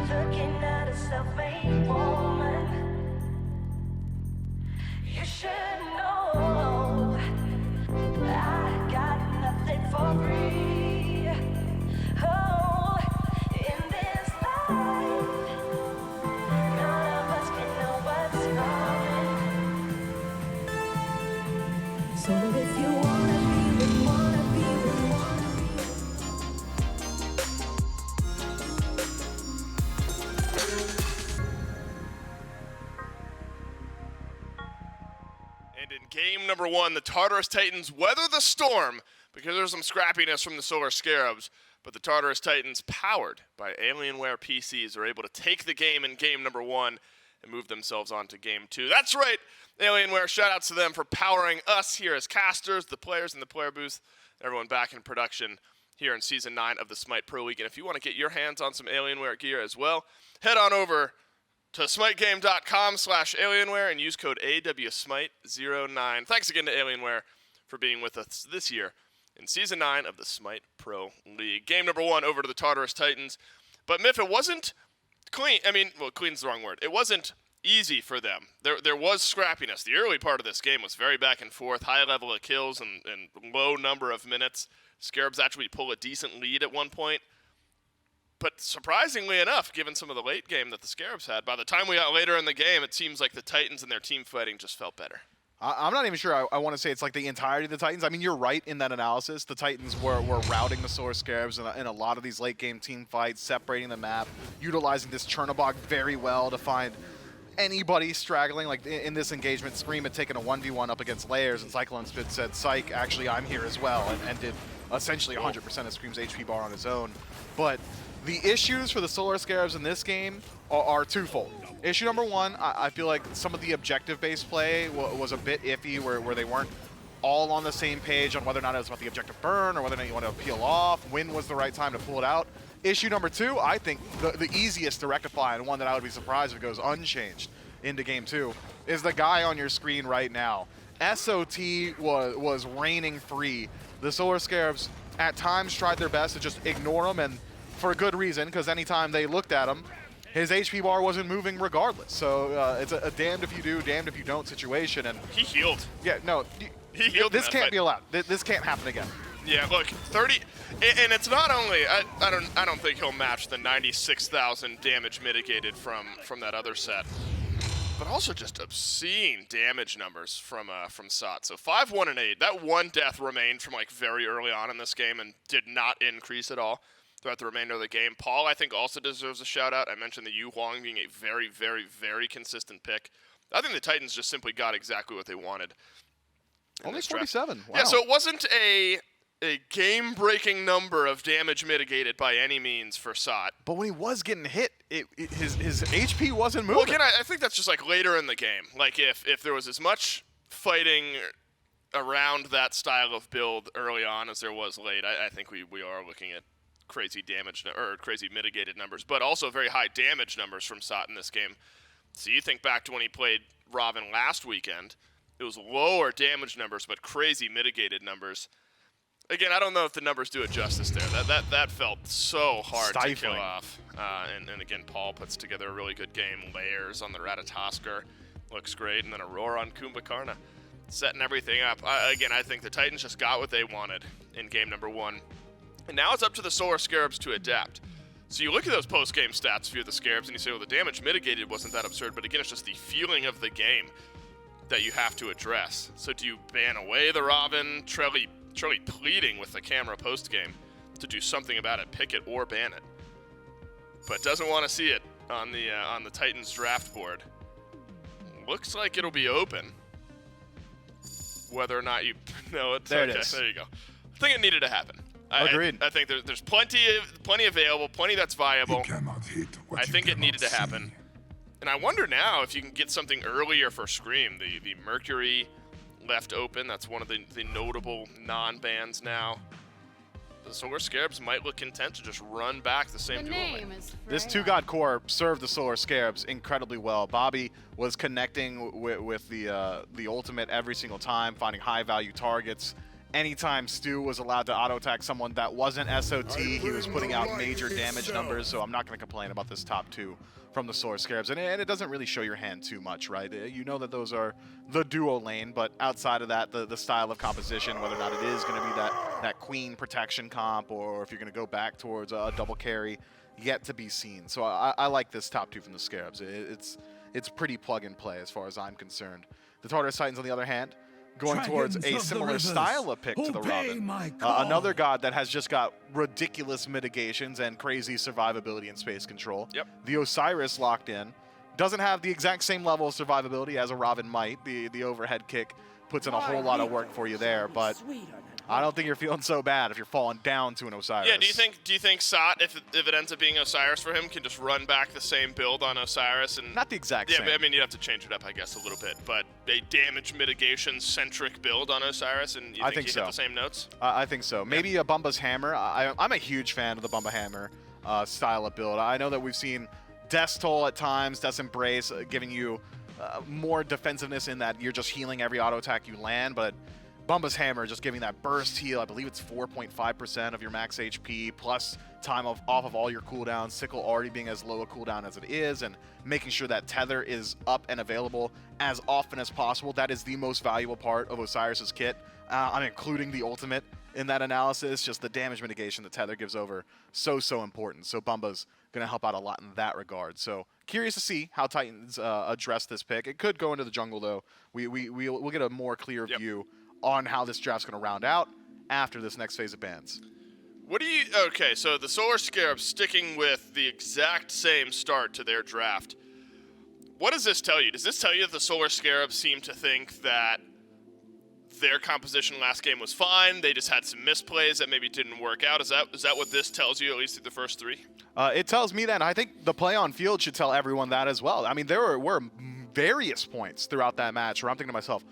looking at a self-made woman. You should know I got nothing for free. Oh, in this life, none of us can know what's coming. So if you wanna be with, wanna be with, wanna be with. And in game number 1, the Tartarus Titans weather the storm because there's some scrappiness from the Solar Scarabs. But the Tartarus Titans, powered by Alienware PCs, are able to take the game in game number 1 and move themselves on to game 2. That's right, Alienware. Shout outs to them for powering us here as casters, the players in the player booth, everyone back in production here in Season 9 of the Smite Pro League. And if you want to get your hands on some Alienware gear as well, head on over to smitegame.com/Alienware and use code AWSmite09. Thanks again to Alienware for being with us this year in Season 9 of the Smite Pro League. Game number 1 over to the Tartarus Titans. But Miff, it wasn't clean. I mean, well, clean's the wrong word. It wasn't easy for them. There was scrappiness. The early part of this game was very back and forth, high level of kills and low number of minutes. Scarabs actually pull a decent lead at one point. But surprisingly enough, given some of the late game that the Scarabs had, by the time we got later in the game, it seems like the Titans and their team fighting just felt better. I'm not even sure I want to say it's like the entirety of the Titans. I mean, you're right in that analysis. The Titans were routing the Solar Scarabs in a lot of these late-game team fights, separating the map, utilizing this Chernobog very well to find anybody straggling. Like in this engagement, Scream had taken a 1v1 up against Layers, and Cyclone Spit said, "Psych, actually, I'm here as well," and did essentially 100% of Scream's HP bar on his own. But the issues for the Solar Scarabs in this game are twofold. Issue number 1, I feel like some of the objective-based play was a bit iffy, where they weren't all on the same page on whether or not it was about the objective burn or whether or not you want to peel off, when was the right time to pull it out. Issue number 2, I think the easiest to rectify, and one that I would be surprised if it goes unchanged into game 2, is the guy on your screen right now. SOT was reigning free. The Solar Scarabs at times tried their best to just ignore him, and for a good reason, because anytime they looked at him, his HP bar wasn't moving regardless. So it's a damned if you do, damned if you don't situation. And He healed. yeah, no, He healed. this can't be allowed. This can't happen again. Yeah, look, 30, and it's not only I don't think he'll match the 96,000 damage mitigated from that other set, but also just obscene damage numbers from SOT. So 5, 1, and 8. That one death remained from like very early on in this game and did not increase at all throughout the remainder of the game. Paul, I think, also deserves a shout-out. I mentioned the Yu Huang being a very, very, very consistent pick. I think the Titans just simply got exactly what they wanted. Only 47. Wow. Yeah, so it wasn't a game-breaking number of damage mitigated by any means for SOT. But when he was getting hit, his HP wasn't moving. Well, again, I think that's just like later in the game. Like if there was as much fighting around that style of build early on as there was late, I think we are looking at crazy damage or crazy mitigated numbers, but also very high damage numbers from SOT in this game. So you think back to when he played Robin last weekend, it was lower damage numbers but crazy mitigated numbers. Again, I don't know if the numbers do it justice there. That felt so hard to kill off. And again, Paul puts together a really good game. Layers on the Ratatosker looks great, and then Aurora on Kumbhakarna, setting everything up. Again, I think the Titans just got what they wanted in game number 1. And now it's up to the Solar Scarabs to adapt. So you look at those post-game stats for the Scarabs and you say, well, the damage mitigated wasn't that absurd, but again, it's just the feeling of the game that you have to address. So do you ban away the Robin? Trelly pleading with the camera post-game to do something about it, pick it or ban it. But doesn't want to see it on the Titans draft board. Looks like it'll be open. Whether or not you know it. There okay, it is. There you go. I think it needed to happen. Agreed. I think there's plenty available, plenty that's viable. Cannot hit what I you think it cannot needed to see. happen. And I wonder now if you can get something earlier for Scream. The Mercury left open. That's one of the notable non-bans now. The Solar Scarabs might look content to just run back the same The duel lane. name is This Freya. two-god core served the Solar Scarabs incredibly well. Bobby was connecting with the ultimate every single time, finding high-value targets, anytime Stu was allowed to auto-attack someone that wasn't SOT, he was putting out major damage numbers, so I'm not going to complain about this top 2 from the Solar Scarabs. And it doesn't really show your hand too much, right? You know that those are the duo lane, but outside of that, the style of composition, whether or not it is going to be that queen protection comp, or if you're going to go back towards a double carry, yet to be seen. So I like this top 2 from the Scarabs. It's pretty plug and play as far as I'm concerned. The Tartarus Titans, on the other hand, going towards a similar style of pick to the Robin. Another god that has just got ridiculous mitigations and crazy survivability and space control. Yep. The Osiris locked in. Doesn't have the exact same level of survivability as a Robin might. The overhead kick puts in a whole lot of work for you there, but I don't think you're feeling so bad if you're falling down to an Osiris. Yeah, do you think Sot, if it ends up being Osiris for him, can just run back the same build on Osiris? And Not the exact yeah, same. I mean, you'd have to change it up, I guess, a little bit, but a damage mitigation-centric build on Osiris, and you think you hit the same notes? I think so. Maybe a Bumba's Hammer. I'm a huge fan of the Bumba Hammer style of build. I know that we've seen Death's Toll at times, Death's Embrace, giving you more defensiveness in that you're just healing every auto attack you land, but Bumba's Hammer just giving that burst heal. I believe it's 4.5% of your max HP plus time off of all your cooldowns. Sickle already being as low a cooldown as it is, and making sure that Tether is up and available as often as possible. That is the most valuable part of Osiris's kit. I'm including the ultimate in that analysis. Just the damage mitigation that Tether gives over, so important. So Bumba's going to help out a lot in that regard. So curious to see how Titans address this pick. It could go into the jungle, though. We'll get a more clear view on how this draft's going to round out after this next phase of bans. Okay, so the Solar Scarabs sticking with the exact same start to their draft. What does this tell you? Does this tell you that the Solar Scarabs seem to think that their composition last game was fine, they just had some misplays that maybe didn't work out? Is that what this tells you, at least through the first 3? It tells me that, and I think the play on field should tell everyone that as well. I mean, there were various points throughout that match where I'm thinking to myself,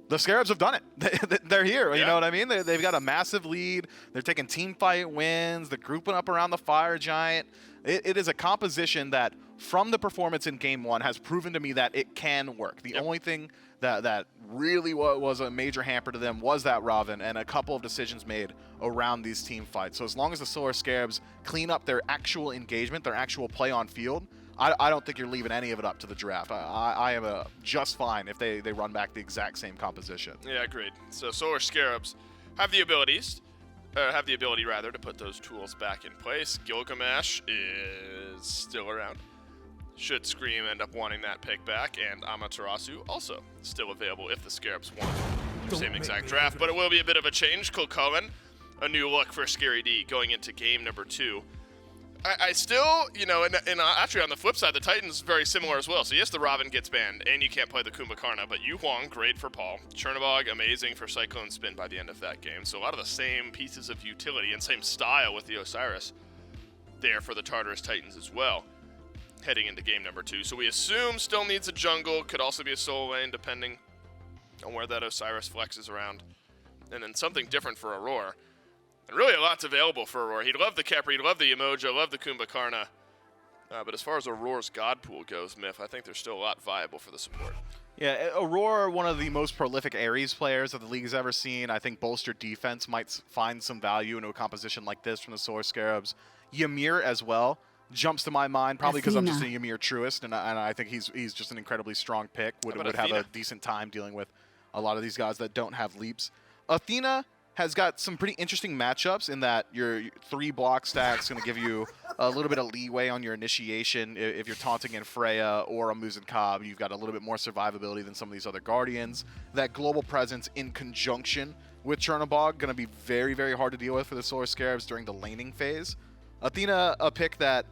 the Scarabs have done it. They're here. You know what I mean? They've got a massive lead. They're taking team fight wins. They're grouping up around the Fire Giant. It is a composition that, from the performance in Game 1, has proven to me that it can work. The only thing that really was a major hamper to them was that Robin and a couple of decisions made around these team fights. So as long as the Solar Scarabs clean up their actual engagement, their actual play on field, I don't think you're leaving any of it up to the draft. I am just fine if they run back the exact same composition. Yeah, agreed. So Solar Scarabs have the ability to put those tools back in place. Gilgamesh is still around. Should Scream end up wanting that pick back, and Amaterasu also still available if the Scarabs want the same exact draft. But it will be a bit of a change. Kilcullen, a new look for Scary D going into game number 2. I still, and actually on the flip side, the Titans very similar as well. So yes, the Robin gets banned, and you can't play the Kumbhakarna, but Yu Huang, great for Paul. Chernobog, amazing for Cyclone Spin by the end of that game. So a lot of the same pieces of utility and same style with the Osiris there for the Tartarus Titans as well, heading into game number 2. So we assume still needs a jungle, could also be a solo lane, depending on where that Osiris flexes around. And then something different for Aurora. And really a lot's available for Aurora. He'd love the Khepri, he'd love the Emoja, love the Kumbhakarna. But as far as Aurora's God Pool goes, Myth, I think there's still a lot viable for the support. Yeah, Aurora, one of the most prolific Ares players that the league has ever seen. I think bolstered defense might find some value into a composition like this from the Solar Scarabs. Ymir as well jumps to my mind, probably because I'm just a Ymir truist, and I think he's just an incredibly strong pick. Would have a decent time dealing with a lot of these guys that don't have leaps. Athena has got some pretty interesting matchups in that your 3 block stack's going to give you a little bit of leeway on your initiation. If you're taunting in Freya or a Muz and Cobb, you've got a little bit more survivability than some of these other Guardians. That global presence in conjunction with Chernobog going to be very, very hard to deal with for the Solar Scarabs during the laning phase. Athena, a pick that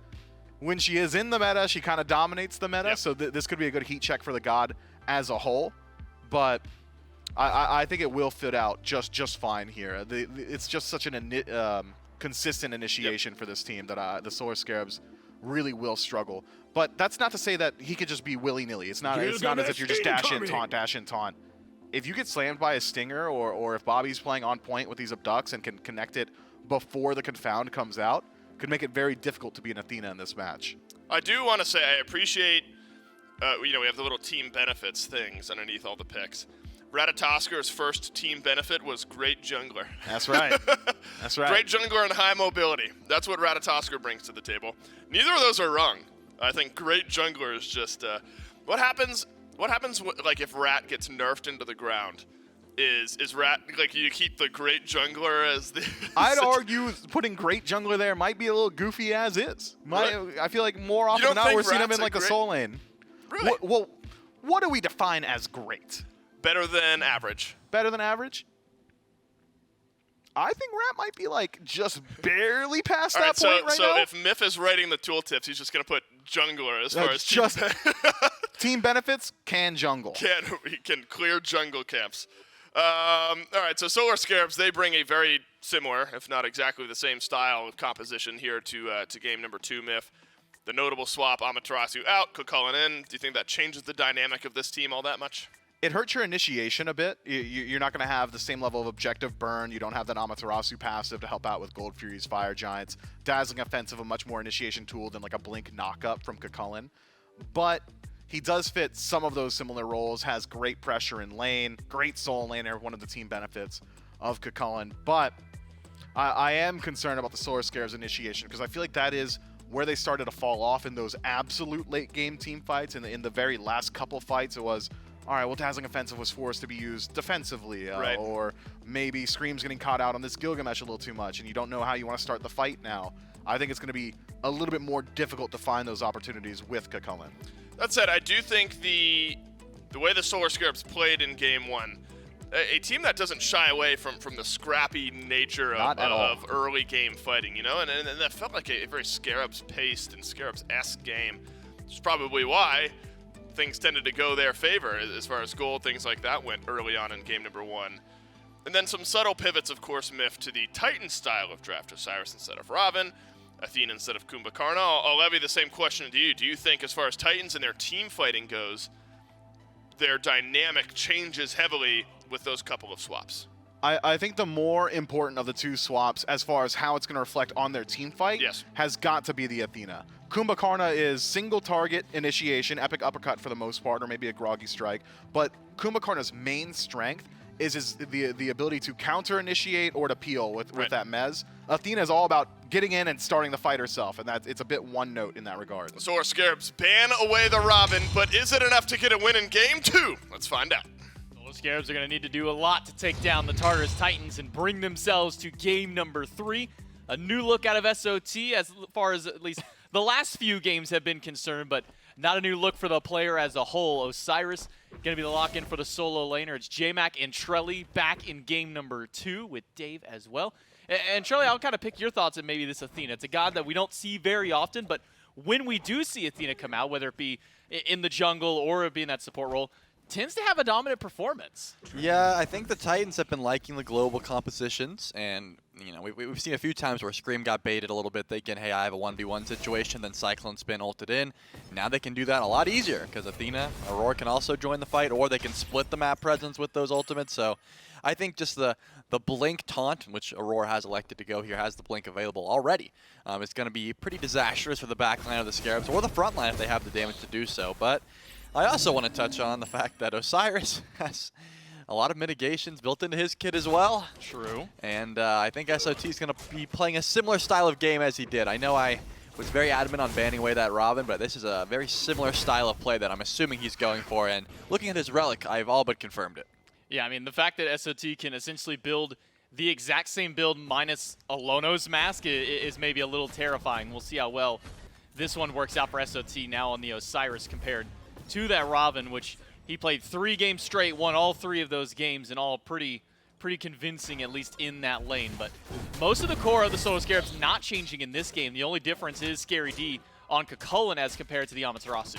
when she is in the meta, she kind of dominates the meta, so this could be a good heat check for the god as a whole. But I think it will fit out just fine here. It's just such an consistent initiation for this team that the Solar Scarabs really will struggle. But that's not to say that he could just be willy-nilly. It's not as if you're just dash in, taunt. If you get slammed by a Stinger or if Bobby's playing on point with these abducts and can connect it before the Confound comes out, could make it very difficult to be an Athena in this match. I do want to say I appreciate, we have the little team benefits things underneath all the picks. Ratatosker's first team benefit was great jungler. That's right. That's right. Great jungler and high mobility. That's what Ratatosker brings to the table. Neither of those are wrong. I think great jungler is just what happens. What happens like if Rat gets nerfed into the ground? Is Rat like you keep the great jungler as the? I'd argue putting great jungler there might be a little goofy as is. Really? I feel like more often don't than not think we're seeing him Rat's in a like the great- soul lane. Really? Well, what do we define as great? Better than average. Better than average? I think Rat might be like just barely past All that right, so point right now. if Myth is writing the tooltips, he's just gonna put jungler as far as just team team benefits can jungle. he can clear jungle camps. All right, so Solar Scarabs, they bring a very similar, if not exactly the same style of composition here to game number 2, Myth. The notable swap, Amaterasu out, Cucullin in. Do you think that changes the dynamic of this team all that much? It hurts your initiation a bit. You're not going to have the same level of objective burn. You don't have that Amaterasu passive to help out with Gold Fury's Fire Giants. Dazzling Offensive, a much more initiation tool than like a Blink knockup from Cucullin. But he does fit some of those similar roles, has great pressure in lane, great soul laner, one of the team benefits of Cucullin. But I am concerned about the Solar Scarabs initiation because I feel like that is where they started to fall off in those absolute late game team fights. In the very last couple fights, it was, all right, well, Dazzling Offensive was forced to be used defensively, Right. or maybe Scream's getting caught out on this Gilgamesh a little too much, and you don't know how you want to start the fight now. I think it's going to be a little bit more difficult to find those opportunities with Cucullin. That said, I do think the way the Solar Scarabs played in game 1, a team that doesn't shy away from the scrappy nature Not at all. of early game fighting, you know, and that felt like a very Scarabs-paced and Scarabs-esque game, which is probably why things tended to go their favor as far as gold, things like that went early on in game number 1. And then some subtle pivots, of course, Myth, to the Titan style of draft. Osiris instead of Raven, Athena instead of Kumbhakarna. I'll levy the same question to you. Do you think, as far as Titans and their team fighting goes, their dynamic changes heavily with those couple of swaps? I think the more important of the two swaps, as far as how it's going to reflect on their team fight, Yes. has got to be the Athena. Kumbhakarna is single target initiation, epic uppercut for the most part, or maybe a groggy strike. But Kumbhakarna's main strength is the ability to counter initiate or to peel with Right. that mez. Athena is all about getting in and starting the fight herself, and it's a bit one note in that regard. Solar Scarabs ban away the Robin, but is it enough to get a win in game 2? Let's find out. Solar Scarabs are going to need to do a lot to take down the Tartarus Titans and bring themselves to game number 3. A new look out of SOT as far as at least the last few games have been concerned, but not a new look for the player as a whole. Osiris going to be the lock-in for the solo laner. It's J-Mac and Trelly back in game number 2 with Dave as well. And Trelly, I'll kind of pick your thoughts on maybe this Athena. It's a god that we don't see very often, but when we do see Athena come out, whether it be in the jungle or it be in that support role, tends to have a dominant performance. Yeah, I think the Titans have been liking the global compositions, and you know we've seen a few times where Scream got baited a little bit, thinking, hey, I have a 1v1 situation, then Cyclone Spin ulted in. Now they can do that a lot easier, because Athena, Aurora can also join the fight, or they can split the map presence with those ultimates, so I think just the Blink taunt, which Aurora has elected to go here, has the Blink available already. It's going to be pretty disastrous for the backline of the Scarabs, or the front line if they have the damage to do so, but I also want to touch on the fact that Osiris has a lot of mitigations built into his kit as well. True. And I think SOT is going to be playing a similar style of game as he did. I know I was very adamant on banning away that Robin, but this is a very similar style of play that I'm assuming he's going for. And looking at his relic, I've all but confirmed it. Yeah, I mean, the fact that SOT can essentially build the exact same build minus Alono's mask is maybe a little terrifying. We'll see how well this one works out for SOT now on the Osiris compared to that Robin, which he played 3 games straight, won all 3 of those games, and all pretty convincing, at least in that lane. But most of the core of the Solar Scarabs not changing in this game. The only difference is Scary D on Cucullin as compared to the Amaterasu.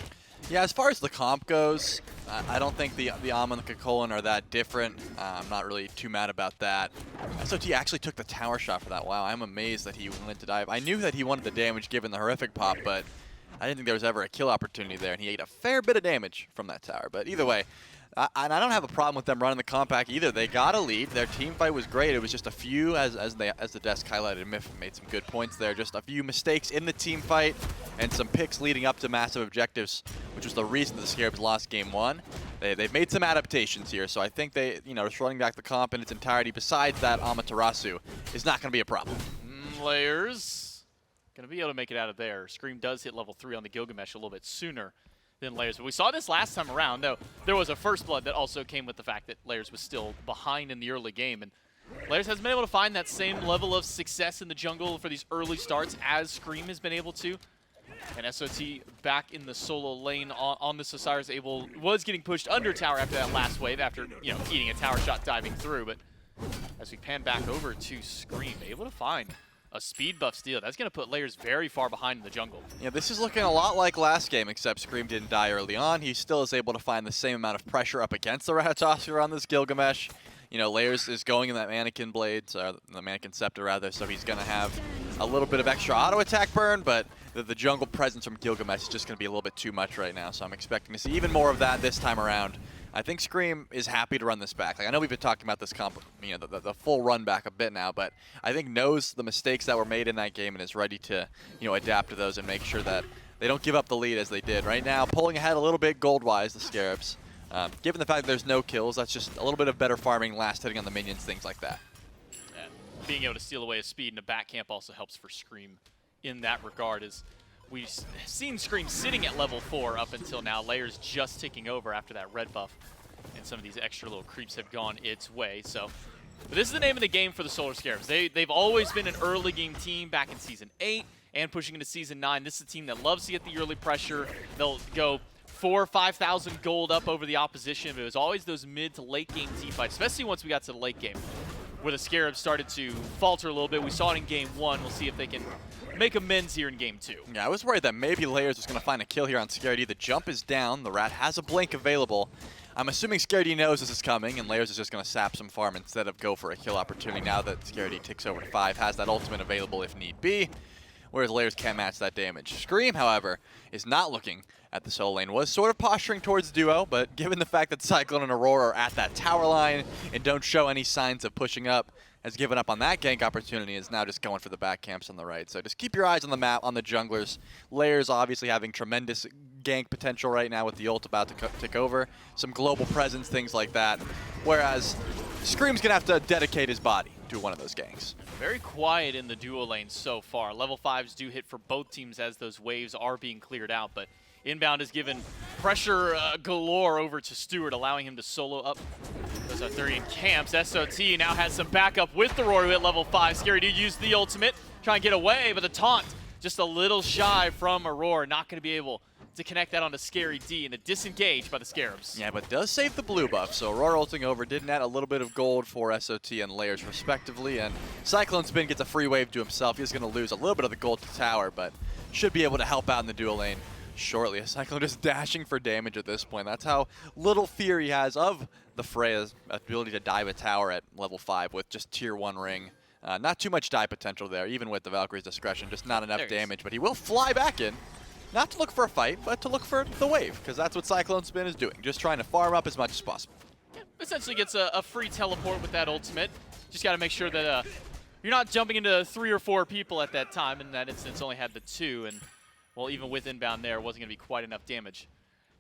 Yeah, as far as the comp goes, I don't think the Amma and the Cucullin are that different. I'm not really too mad about that. SOT actually took the tower shot for that. Wow, I'm amazed that he went to dive. I knew that he wanted the damage given the horrific pop, but I didn't think there was ever a kill opportunity there, and he ate a fair bit of damage from that tower. But either way, and I don't have a problem with them running the compact either. They got a lead. Their team fight was great. It was just a few, as the desk highlighted, Myth made some good points there. Just a few mistakes in the team fight and some picks leading up to massive objectives, which was the reason the Scarabs lost game 1. they've made some adaptations here, so I think they, just running back the comp in its entirety besides that Amaterasu is not going to be a problem. Layers going to be able to make it out of there. Scream does hit level 3 on the Gilgamesh a little bit sooner than Layers. But we saw this last time around, though. There was a first blood that also came with the fact that Layers was still behind in the early game. And Layers has been able to find that same level of success in the jungle for these early starts as Scream has been able to. And SOT back in the solo lane on this Osiris was getting pushed under tower after that last wave after, eating a tower shot diving through. But as we pan back over to Scream, able to find a speed buff steal. That's going to put Layers very far behind in the jungle. Yeah, this is looking a lot like last game, except Scream didn't die early on. He still is able to find the same amount of pressure up against the Ratatoskr on this Gilgamesh. Layers is going in that Mannequin Blade, the Mannequin Scepter rather, so he's going to have a little bit of extra auto attack burn, but the jungle presence from Gilgamesh is just going to be a little bit too much right now, so I'm expecting to see even more of that this time around. I think Scream is happy to run this back. I know we've been talking about this the full run back a bit now, but I think knows the mistakes that were made in that game and is ready to, adapt to those and make sure that they don't give up the lead as they did. Right now, pulling ahead a little bit gold-wise, the Scarabs. Given the fact that there's no kills, that's just a little bit of better farming, last hitting on the minions, things like that. Yeah. Being able to steal away a speed in a back camp also helps for Scream in that regard, as we've seen Scream sitting at level 4 up until now. Layers just ticking over after that red buff, and some of these extra little creeps have gone its way. So, but this is the name of the game for the Solar Scarabs. They've always been an early game team back in Season 8 and pushing into Season 9. This is a team that loves to get the early pressure. They'll go 4,000 or 5,000 gold up over the opposition, but it was always those mid to late game team fights, especially once we got to the late game, where the Scarabs started to falter a little bit. We saw it in Game 1. We'll see if they can make amends here in Game 2. Yeah, I was worried that maybe Layers was going to find a kill here on Scaredy. The jump is down. The Rat has a blink available. I'm assuming Scaredy knows this is coming, and Layers is just going to sap some farm instead of go for a kill opportunity now that Scaredy ticks over to 5, has that ultimate available if need be, whereas Layers can't match that damage. Scream, however, is not looking at the solo lane. Was sort of posturing towards duo, but given the fact that Cyclone and Aurora are at that tower line and don't show any signs of pushing up, has given up on that gank opportunity, is now just going for the back camps on the right. So just keep your eyes on the map, on the junglers. Layers obviously having tremendous gank potential right now with the ult about to tick over. Some global presence, things like that. Whereas Scream's going to have to dedicate his body to one of those ganks. Very quiet in the duo lane so far. Level 5s do hit for both teams as those waves are being cleared out, but Inbound has given pressure galore over to Stewart, allowing him to solo up those Arthurian camps. SOT now has some backup with the Rory at level 5. Scary Dude used the ultimate, try and get away, but the taunt just a little shy from Aurora. Not going to be able to connect that onto Scary D, and a disengage by the Scarabs. Yeah, but does save the blue buff, so Aurora ulting over did net a little bit of gold for SOT and Layers respectively, and Cyclone Spin gets a free wave to himself. He's going to lose a little bit of the gold to tower, but should be able to help out in the dual lane shortly. Cyclone just dashing for damage at this point. That's how little fear he has of the Freya's ability to dive a tower at level 5 with just tier 1 ring. Not too much die potential there, even with the Valkyrie's discretion, just not enough damage, but he will fly back in. Not to look for a fight, but to look for the wave, because that's what Cyclone Spin is doing, just trying to farm up as much as possible. Yeah, essentially gets a free teleport with that ultimate. Just got to make sure that you're not jumping into 3 or 4 people at that time. In that instance, only had the 2, and well, even with inbound there, wasn't going to be quite enough damage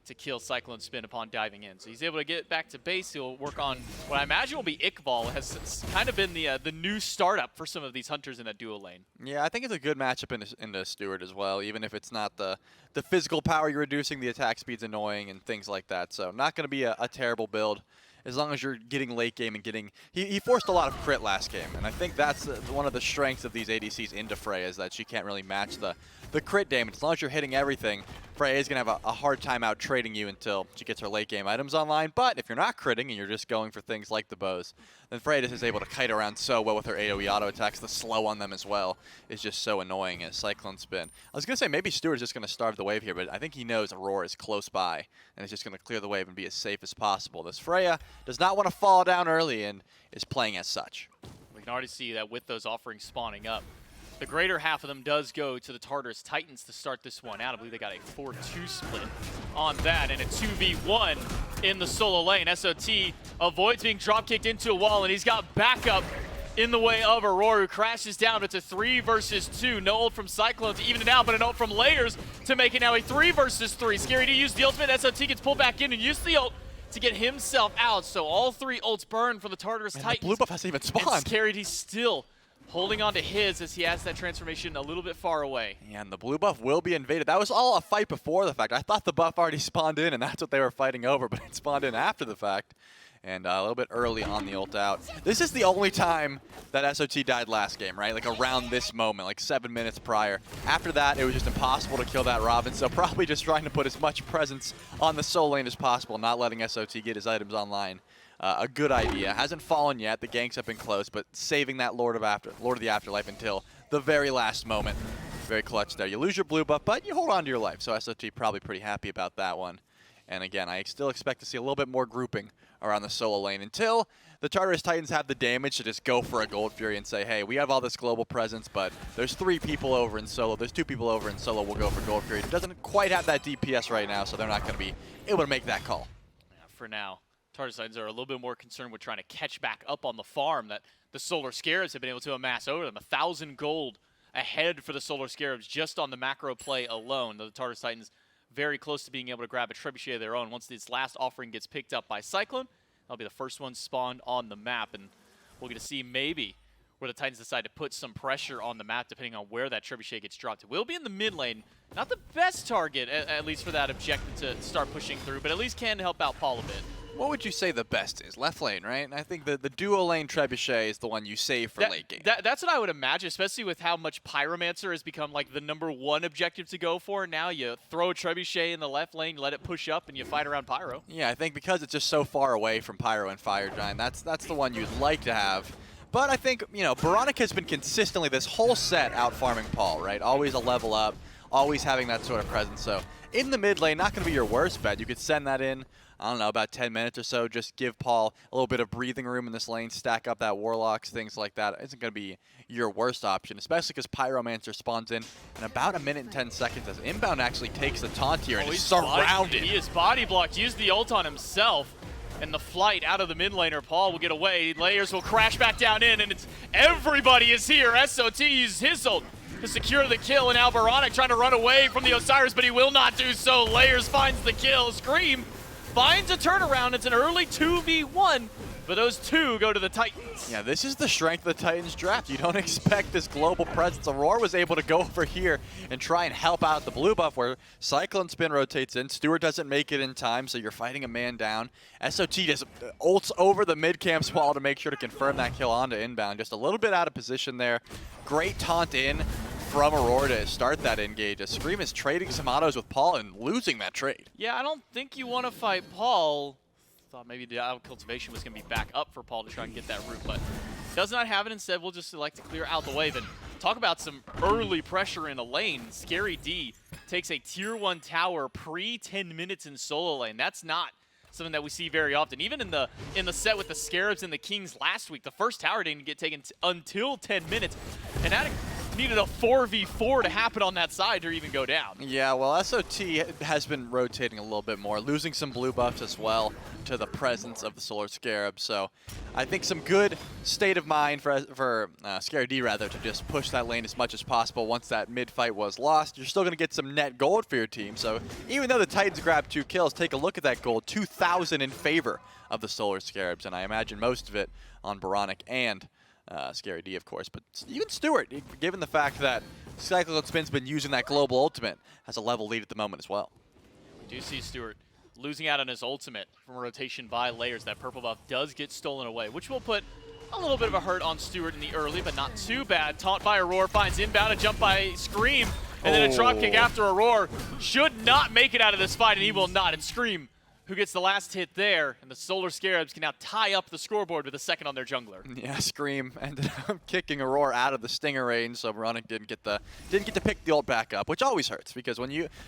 to kill Cyclone Spin upon diving in. So he's able to get back to base. He'll work on what I imagine will be Iqbal. Has kind of been the new startup for some of these hunters in that duo lane. Yeah, I think it's a good matchup into Stewart as well, even if it's not the physical power you're reducing, the attack speed's annoying and things like that. So not going to be a terrible build as long as you're getting late game and getting... He forced a lot of crit last game, and I think that's one of the strengths of these ADCs into Freya, is that she can't really match the crit damage. As long as you're hitting everything, Freya is going to have a hard time out trading you until she gets her late game items online. But if you're not critting and you're just going for things like the bows, then Freya just is able to kite around so well with her AoE auto attacks. The slow on them as well is just so annoying as Cyclone Spin. I was going to say maybe Stewart's just going to starve the wave here, but I think he knows Aurora is close by and is just going to clear the wave and be as safe as possible. This Freya does not want to fall down early and is playing as such. We can already see that with those offerings spawning up, the greater half of them does go to the Tartarus Titans to start this one out. I believe they got a 4-2 split on that, and a 2v1 in the solo lane. SOT avoids being drop-kicked into a wall, and he's got backup in the way of Aurora, who crashes down. It's a 3 versus 2. No ult from Cyclone to even it out, but an ult from Layers to make it now a 3 versus 3. Scary to use the ultimate. SOT gets pulled back in and use the ult to get himself out. So all 3 ults burn for the Tartarus And Titans. the blue buff hasn't even And spawned. Scary still holding on to his as he has that transformation a little bit far away. And the blue buff will be invaded. That was all a fight before the fact. I thought the buff already spawned in, and that's what they were fighting over, but it spawned in after the fact. And a little bit early on the ult out. This is the only time that SOT died last game, right? Like around this moment, like 7 minutes prior. After that, it was just impossible to kill that Robin, so probably just trying to put as much presence on the solo lane as possible, not letting SOT get his items online. A good idea. Hasn't fallen yet. The ganks have been close, but saving that Lord of the Afterlife until the very last moment. Very clutch there. You lose your blue buff, but you hold on to your life, so SOT probably pretty happy about that one. And again, I still expect to see a little bit more grouping around the solo lane until the Tartarus Titans have the damage to just go for a Gold Fury and say, hey, we have all this global presence, but there's 3 people over in solo. There's 2 people over in solo. We'll go for Gold Fury. It doesn't quite have that DPS right now, so they're not going to be able to make that call. Yeah, for now, Tartarus Titans are a little bit more concerned with trying to catch back up on the farm that the Solar Scarabs have been able to amass over them. 1,000 gold ahead for the Solar Scarabs just on the macro play alone. The Tartarus Titans very close to being able to grab a trebuchet of their own. Once this last offering gets picked up by Cyclone, that'll be the first one spawned on the map, and we'll get to see maybe where the Titans decide to put some pressure on the map depending on where that trebuchet gets dropped. It will be in the mid lane. Not the best target, at least for that objective to start pushing through, but at least can help out Paul a bit. What would you say the best is? Left lane, right? I think the duo lane trebuchet is the one you save for late game. That's what I would imagine, especially with how much Pyromancer has become like the #1 objective to go for. Now you throw a trebuchet in the left lane, let it push up, and you fight around Pyro. Yeah, I think because it's just so far away from Pyro and Fire Giant, that's the one you'd like to have. But I think, you know, Baronic has been consistently this whole set out farming Paul, right? Always a level up, always having that sort of presence. So in the mid lane, not going to be your worst bet. You could send that in, I don't know, about 10 minutes or so. Just give Paul a little bit of breathing room in this lane, stack up that Warlocks, things like that. Isn't going to be your worst option, especially because Pyromancer spawns in about 1 minute and 10 seconds as Inbound actually takes the taunt here and is surrounded. He is body blocked, used the ult on himself. And the flight out of the mid laner, Paul will get away. Layers will crash back down in, and it's everybody is here. SOT uses his ult to secure the kill, and now Baronic trying to run away from the Osiris, but he will not do so. Layers finds the kill. Scream finds a turnaround. It's an early 2v1, but those 2 go to the Titans. Yeah, this is the strength of the Titans draft. You don't expect this global presence. Aurora was able to go over here and try and help out the blue buff where Cyclone Spin rotates in. Stewart doesn't make it in time, so you're fighting a man down. SOT just ults over the mid-camp wall to make sure to confirm that kill onto Inbound. Just a little bit out of position there. Great taunt in from Aurora to start that engage. As Scream is trading some autos with Paul and losing that trade. Yeah, I don't think you want to fight Paul. Thought maybe the Auto Cultivation was going to be back up for Paul to try and get that root, but does not have it. Instead, we'll just select to clear out the wave. And talk about some early pressure in a lane. Scary D takes a tier 1 tower pre-10 minutes in solo lane. That's not something that we see very often. Even in the set with the Scarabs and the Kings last week, the first tower didn't get taken until 10 minutes. And that needed a 4v4 to happen on that side to even go down. Yeah, well, SOT has been rotating a little bit more, losing some blue buffs as well to the presence of the Solar Scarab. So I think some good state of mind for Scary D, rather, to just push that lane as much as possible once that mid-fight was lost. You're still going to get some net gold for your team. So even though the Titans grabbed 2 kills, take a look at that gold, 2,000 in favor of the Solar Scarabs. And I imagine most of it on Baronic and Scary D, of course, but even Stewart, given the fact that Cyclone Spin's been using that global ultimate, has a level lead at the moment as well. We do see Stewart losing out on his ultimate from rotation by Layers. That purple buff does get stolen away, which will put a little bit of a hurt on Stewart in the early, but not too bad. Taunt by Aurora finds Inbound, a jump by Scream, and then a drop kick after Aurora. Should not make it out of this fight, and he will not. And Scream, who gets the last hit there, and the Solar Scarabs can now tie up the scoreboard with a second on their jungler. Yeah, Scream ended up kicking Aurora out of the stinger range, so Baronic didn't get to pick the ult back up, which always hurts because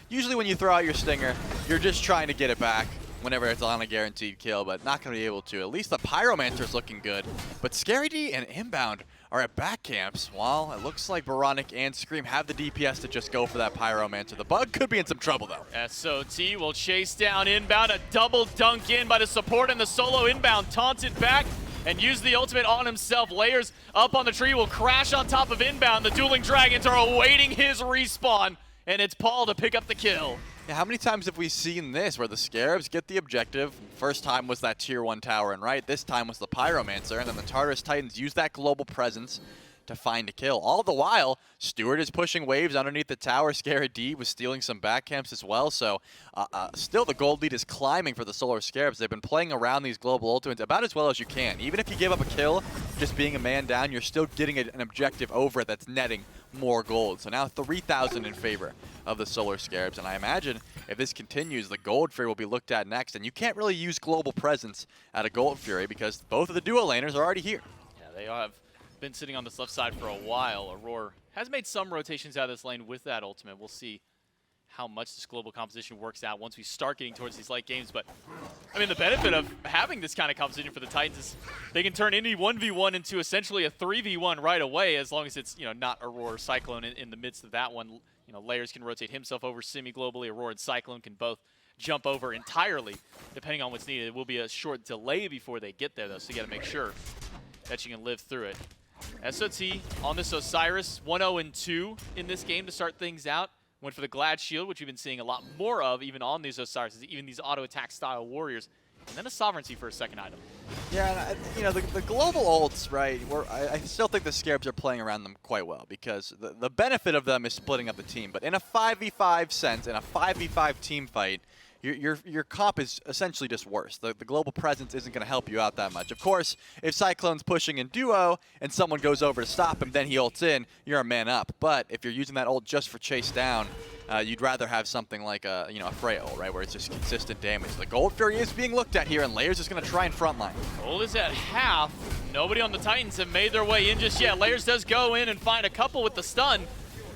usually when you throw out your stinger, you're just trying to get it back whenever it's on a guaranteed kill, but not going to be able to. At least the Pyromancer's looking good, but Scary D and Inbound are at back camps, while it looks like Baronic and Scream have the DPS to just go for that Pyromancer. The Bug could be in some trouble, though. SOT will chase down Inbound, a double dunk in by the support, and the solo Inbound taunted back and use the ultimate on himself. Layers up on the tree will crash on top of Inbound. The Dueling Dragons are awaiting his respawn, and it's Paul to pick up the kill. Yeah, how many times have we seen this where the Scarabs get the objective? First time was that tier 1 tower and right. This time was the Pyromancer, and then the Tartarus Titans use that global presence to find a kill. All the while, Stewart is pushing waves underneath the tower. Scarab D was stealing some back camps as well. So still the gold lead is climbing for the Solar Scarabs. They've been playing around these global ultimates about as well as you can. Even if you give up a kill, just being a man down, you're still getting an objective over it that's netting more gold. So now 3,000 in favor of the Solar Scarabs. And I imagine if this continues, the Gold Fury will be looked at next. And you can't really use global presence at a Gold Fury because both of the duo laners are already here. Yeah, they have been sitting on this left side for a while. Aurora has made some rotations out of this lane with that ultimate. We'll see how much this global composition works out once we start getting towards these late games. But, I mean, the benefit of having this kind of composition for the Titans is they can turn any 1v1 into essentially a 3v1 right away, as long as it's, you know, not Aurora or Cyclone in the midst of that one. You know, Layers can rotate himself over semi-globally. Aurora and Cyclone can both jump over entirely, depending on what's needed. It will be a short delay before they get there, though, so you got to make sure that you can live through it. SOT on this Osiris, 1-0-2 in this game to start things out. Went for the Glad Shield, which we've been seeing a lot more of even on these Osiris, even these auto-attack style warriors. And then a Sovereignty for a second item. Yeah, and you know, the global ults, right, I still think the Scarabs are playing around them quite well because the benefit of them is splitting up the team. But in a 5v5 sense, in a 5v5 team fight, your comp is essentially just worse. The global presence isn't going to help you out that much. Of course, if Cyclone's pushing in duo and someone goes over to stop him, then he ults in, you're a man up. But if you're using that ult just for chase down, you'd rather have something like a Freya ult, right, where it's just consistent damage. The Gold Fury is being looked at here, and Layers is going to try and frontline. Gold is at half. Nobody on the Titans have made their way in just yet. Layers does go in and find a couple with the stun,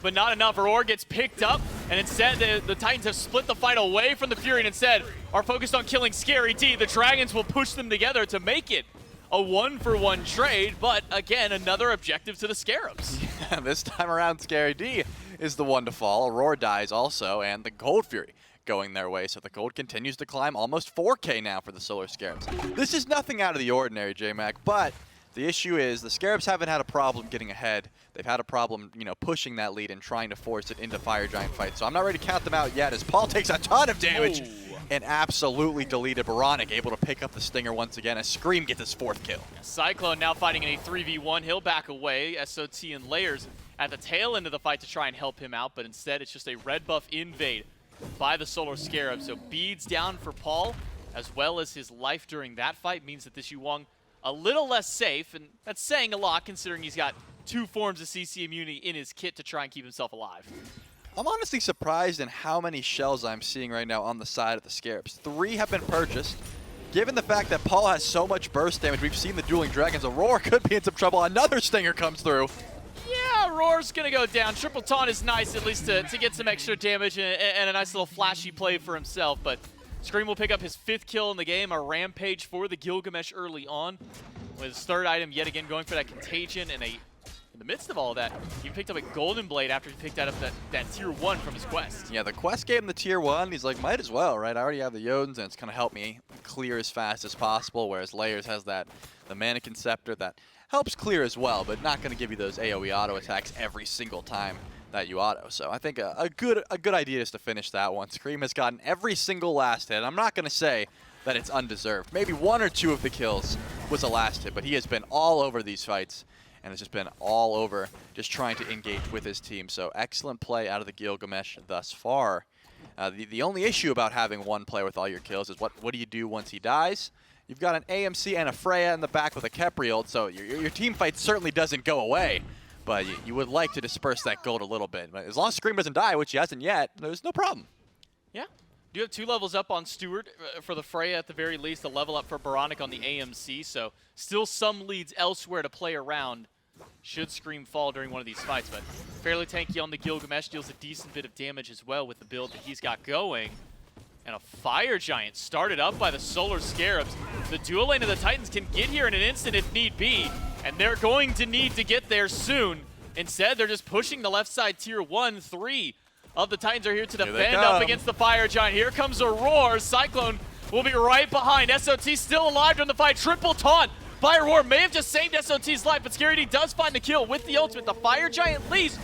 but not enough. Aurora gets picked up, and instead the Titans have split the fight away from the Fury and instead are focused on killing Scary D. The Dragons will push them together to make it a 1-for-1 trade, but again, another objective to the Scarabs. Yeah, this time around, Scary D is the one to fall. Aurora dies also, and the Gold Fury going their way. So the gold continues to climb, almost 4K now for the Solar Scarabs. This is nothing out of the ordinary, J-Mac, but the issue is the Scarabs haven't had a problem getting ahead. They've had a problem, pushing that lead and trying to force it into Fire Giant fights. So I'm not ready to count them out yet as Paul takes a ton of damage and absolutely deleted. Baronic able to pick up the Stinger once again as Scream gets his 4th kill. Cyclone now fighting in a 3v1. He'll back away. SOT and Layers at the tail end of the fight to try and help him out, but instead it's just a red buff invade by the Solar Scarab. So beads down for Paul, as well as his life during that fight means that this Yuwang a little less safe, and that's saying a lot considering he's got 2 forms of CC immunity in his kit to try and keep himself alive. I'm honestly surprised in how many shells I'm seeing right now on the side of the Scarabs. 3 have been purchased. Given the fact that Paul has so much burst damage, we've seen the Dueling Dragons. Aurora could be in some trouble. Another Stinger comes through. Yeah, Aurora's going to go down. Triple Taunt is nice at least to get some extra damage and a nice little flashy play for himself, but Scream will pick up his 5th kill in the game, a rampage for the Gilgamesh early on, with his 3rd item yet again going for that Contagion, and in the midst of all that, he picked up a Golden Blade after he picked up that tier 1 from his quest. Yeah, the quest gave him the tier 1. He's like, might as well, right? I already have the Jotun, and it's going to help me clear as fast as possible, whereas Layers has the Mannequin Scepter that helps clear as well, but not going to give you those AoE auto attacks every single time that you auto. So I think a good idea is to finish that one. Scream has gotten every single last hit. I'm not going to say that it's undeserved. Maybe 1 or 2 of the kills was a last hit, but he has been all over these fights, and it's just been all over just trying to engage with his team. So excellent play out of the Gilgamesh thus far. The only issue about having 1 player with all your kills is what do you do once he dies? You've got an AMC and a Freya in the back with a Kepriel, so your team fight certainly doesn't go away. But you would like to disperse that gold a little bit. But as long as Scream doesn't die, which he hasn't yet, there's no problem. Yeah. You have 2 levels up on Stewart for the Freya at the very least, a level up for Baronic on the AMC, so still some leads elsewhere to play around should Scream fall during one of these fights. But fairly tanky on the Gilgamesh, deals a decent bit of damage as well with the build that he's got going. And a Fire Giant started up by the Solar Scarabs. The dual lane of the Titans can get here in an instant if need be, and they're going to need to get there soon. Instead, they're just pushing the left side tier 1. 3 of the Titans are here to defend up against the Fire Giant. Here comes a roar. Cyclone will be right behind. SOT still alive during the fight. Triple taunt by Roar. May have just saved SOT's life, but Scary D does find the kill with the ultimate. The Fire Giant leaves,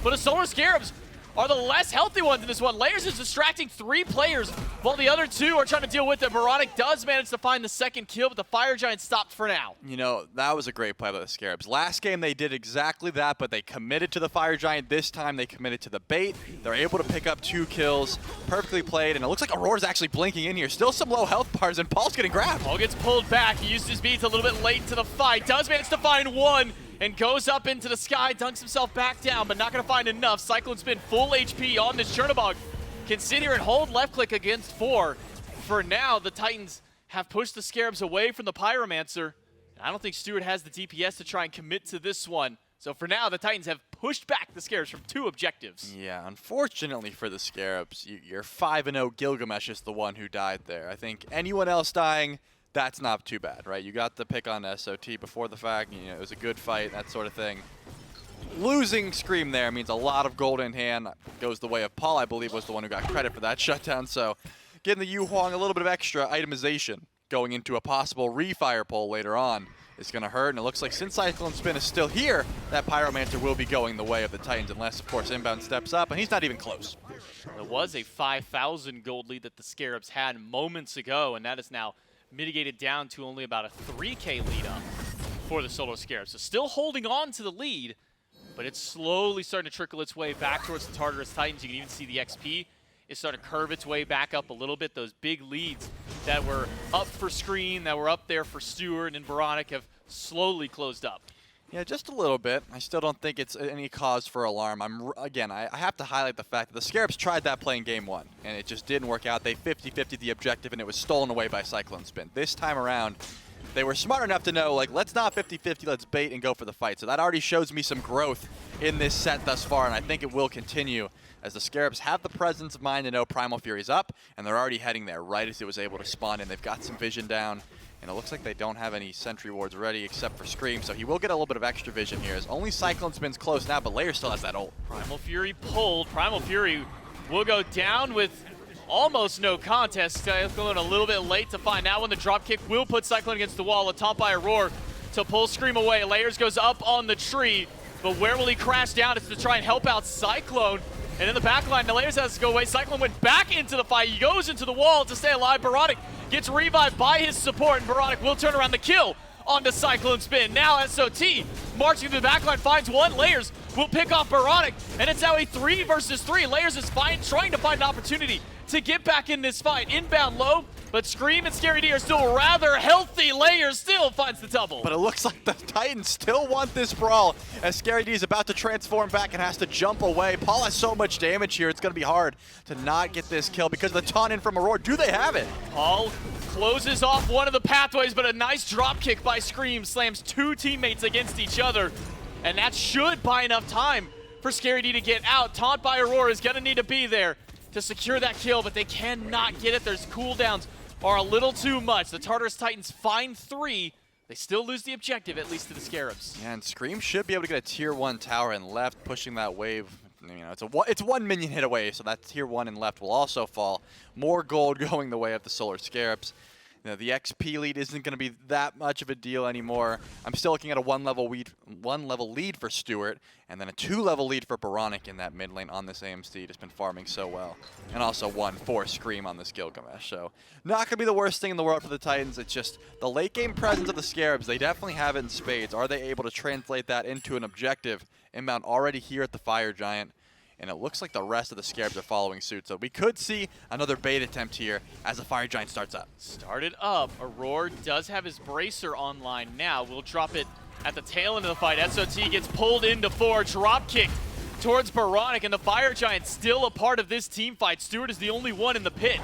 but the Solar Scarabs are the less healthy ones in this one. Layers is distracting 3 players while the other 2 are trying to deal with it. Moronic does manage to find the second kill, but the Fire Giant stopped for now. You know, that was a great play by the Scarabs. Last game they did exactly that, but they committed to the Fire Giant. This time they committed to the bait. They're able to pick up 2 kills. Perfectly played, and it looks like Aurora's actually blinking in here. Still some low health bars, and Paul's getting grabbed. Paul gets pulled back. He used his beats a little bit late into the fight. Does manage to find 1. And goes up into the sky, dunks himself back down, but not going to find enough. Cyclone Spin full HP on this Chernobog. Can sit here and hold left click against 4. For now, the Titans have pushed the Scarabs away from the Pyromancer. I don't think Stewart has the DPS to try and commit to this one. So for now, the Titans have pushed back the Scarabs from 2 objectives. Yeah, unfortunately for the Scarabs, your 5-0 Gilgamesh is the one who died there. I think anyone else dying, that's not too bad, right? You got the pick on SOT before the fact. You know, it was a good fight, that sort of thing. Losing Scream there means a lot of gold in hand. Goes the way of Paul, I believe, was the one who got credit for that shutdown. So getting the Yu Huang a little bit of extra itemization going into a possible refire pull later on is going to hurt. And it looks like since Cyclone Spin is still here, that Pyromancer will be going the way of the Titans, unless, of course, Inbound steps up, and he's not even close. There was a 5,000 gold lead that the Scarabs had moments ago, and that is now mitigated down to only about a 3K lead up for the Solo Scarabs. So still holding on to the lead, but it's slowly starting to trickle its way back towards the Tartarus Titans. You can even see the XP is starting to curve its way back up a little bit. Those big leads that were up for Screen, that were up there for Stewart and Veronic have slowly closed up. Yeah, just a little bit. I still don't think it's any cause for alarm. I have to highlight the fact that the Scarabs tried that play in Game 1, and it just didn't work out. They 50-50 the objective, and it was stolen away by Cyclone Spin. This time around, they were smart enough to know, like, let's not 50-50, let's bait and go for the fight. So that already shows me some growth in this set thus far, and I think it will continue as the Scarabs have the presence of mind to know Primal Fury's up, and they're already heading there right as it was able to spawn in. They've got some vision down. And it looks like they don't have any sentry wards ready except for Scream, so he will get a little bit of extra vision here. As only Cyclone Spin's close now, but Layer still has that ult. Primal Fury pulled. Primal Fury will go down with almost no contest. Going a little bit late to find out when the dropkick will put Cyclone against the wall. A top by Aurora to pull Scream away. Layers goes up on the tree, but where will he crash down? It's to try and help out Cyclone. And in the back line, the Layers has to go away. Cyclone went back into the fight. He goes into the wall to stay alive. Baronic gets revived by his support, and Baronic will turn around the kill onto Cyclone Spin. Now SOT marching to the back line, finds 1. Layers will pick off Baronic, and it's now a 3 versus 3. Layers is trying to find an opportunity to get back in this fight. Inbound low, but Scream and Scary D are still rather healthy. Layers still finds the double. But it looks like the Titans still want this brawl as Scary D is about to transform back and has to jump away. Paul has so much damage here, it's going to be hard to not get this kill because of the taunt in from Aurora. Do they have it? Paul closes off one of the pathways, but a nice drop kick by Scream slams 2 teammates against each other. And that should buy enough time for Scary D to get out. Taunt by Aurora is going to need to be there to secure that kill, but they cannot get it. There's cooldowns are a little too much. The Tartarus Titans find 3. They still lose the objective, at least to the Scarabs. Yeah, and Scream should be able to get a tier 1 tower and left, pushing that wave. You know, it's 1 minion hit away, so that tier 1 and left will also fall. More gold going the way of the Solar Scarabs. You know, the XP lead isn't going to be that much of a deal anymore. I'm still looking at a 1-level lead for Stewart, and then a 2-level lead for Baronic in that mid lane on this AMC. Just been farming so well. And also 1 for Scream on this Gilgamesh. So not going to be the worst thing in the world for the Titans. It's just the late game presence of the Scarabs. They definitely have it in spades. Are they able to translate that into an objective? Inbound already here at the Fire Giant. And it looks like the rest of the Scarabs are following suit. So we could see another bait attempt here as the Fire Giant starts up. Started up. Aurora does have his Bracer online now. We'll drop it at the tail end of the fight. SOT gets pulled into 4. Drop kicked towards Baronic, and the Fire Giant still a part of this team fight. Stewart is the only one in the pit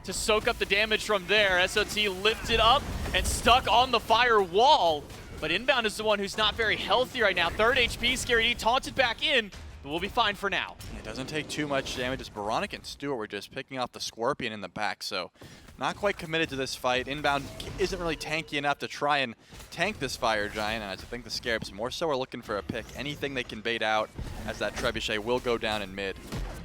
to soak up the damage from there. SOT lifted up and stuck on the fire wall. But Inbound is the one who's not very healthy right now. 3rd HP, Scary D taunted back in. But we'll be fine for now. It doesn't take too much damage as Baronic and Stewart were just picking off the Scorpion in the back, so not quite committed to this fight. Inbound isn't really tanky enough to try and tank this Fire Giant, and I think the Scarabs more so are looking for a pick. Anything they can bait out as that Trebuchet will go down in mid.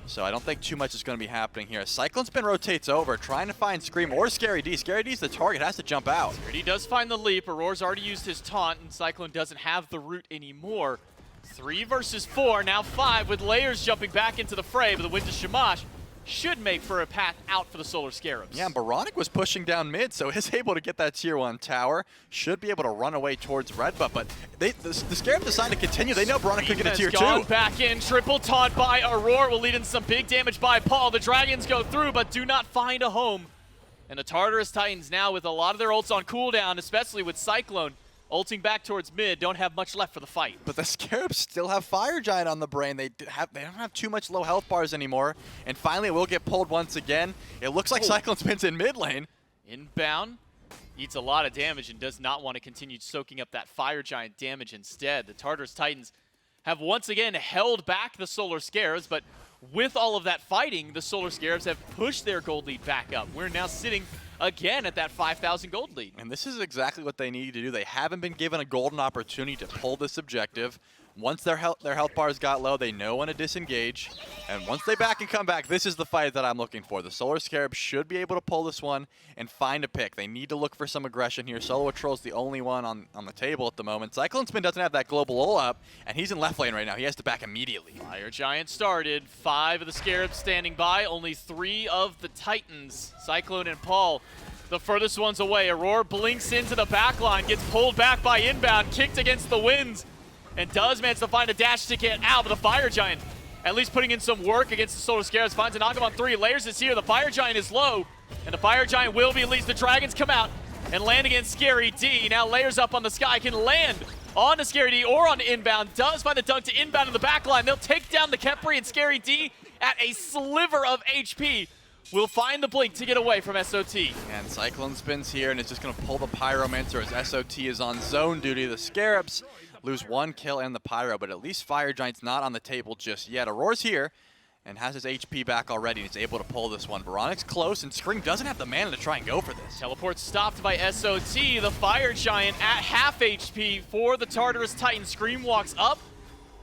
So I don't think too much is going to be happening here. Cyclone Spin rotates over, trying to find Scream or Scary D. Scary D's the target, has to jump out. Scary D does find the leap. Aurora's already used his taunt, and Cyclone doesn't have the root anymore. 3 versus 4, now 5 with Layers jumping back into the fray, but the win to Shamash should make for a path out for the Solar Scarabs. Yeah, and Baronic was pushing down mid, so is able to get that tier 1 tower. Should be able to run away towards Red Buff, but the Scarabs decide to continue. They know Baronic could get a tier 2. Gone back in, triple taunt by Aurora will lead in some big damage by Paul. The Dragons go through, but do not find a home. And the Tartarus Titans now with a lot of their ults on cooldown, especially with Cyclone ulting back towards mid, don't have much left for the fight. But the Scarabs still have Fire Giant on the brain. They don't have too much low health bars anymore. And finally, it will get pulled once again. It looks like Cyclone Spin's in mid lane. Inbound, eats a lot of damage and does not want to continue soaking up that Fire Giant damage instead. The Tartarus Titans have once again held back the Solar Scarabs, but with all of that fighting, the Solar Scarabs have pushed their gold lead back up. We're now sitting again at that 5,000 gold lead. And this is exactly what they need to do. They haven't been given a golden opportunity to pull this objective. Once their health bars got low, they know when to disengage. And once they back and come back, this is the fight that I'm looking for. The Solar Scarab should be able to pull this one and find a pick. They need to look for some aggression here. Solo Troll's the only one on the table at the moment. Cyclone Spin doesn't have that global ult up, and he's in left lane right now. He has to back immediately. Fire Giant started, 5 of the Scarabs standing by, only 3 of the Titans. Cyclone and Paul, the furthest ones away. Aurora blinks into the back line, gets pulled back by Inbound, kicked against the winds, and does manage to find a dash to get out. But the Fire Giant, at least putting in some work against the Solar Scarabs, finds a knock on 3. Layers is here. The Fire Giant is low, and the Fire Giant will be released. The Dragons come out and land against Scary D. Now Layers up on the sky can land on to Scary D or on Inbound. Does find the dunk to Inbound in the back line. They'll take down the Kepri, and Scary D at a sliver of HP will find the blink to get away from SOT. And Cyclone Spin's here, and it's just going to pull the Pyromancer as SOT is on zone duty. The Scarabs lose 1 kill and the Pyro, but at least Fire Giant's not on the table just yet. Aurora's here and has his HP back already, and he's able to pull this one. Veronic's close, and Scream doesn't have the mana to try and go for this. Teleport stopped by SOT. The Fire Giant at half HP for the Tartarus Titan. Scream walks up,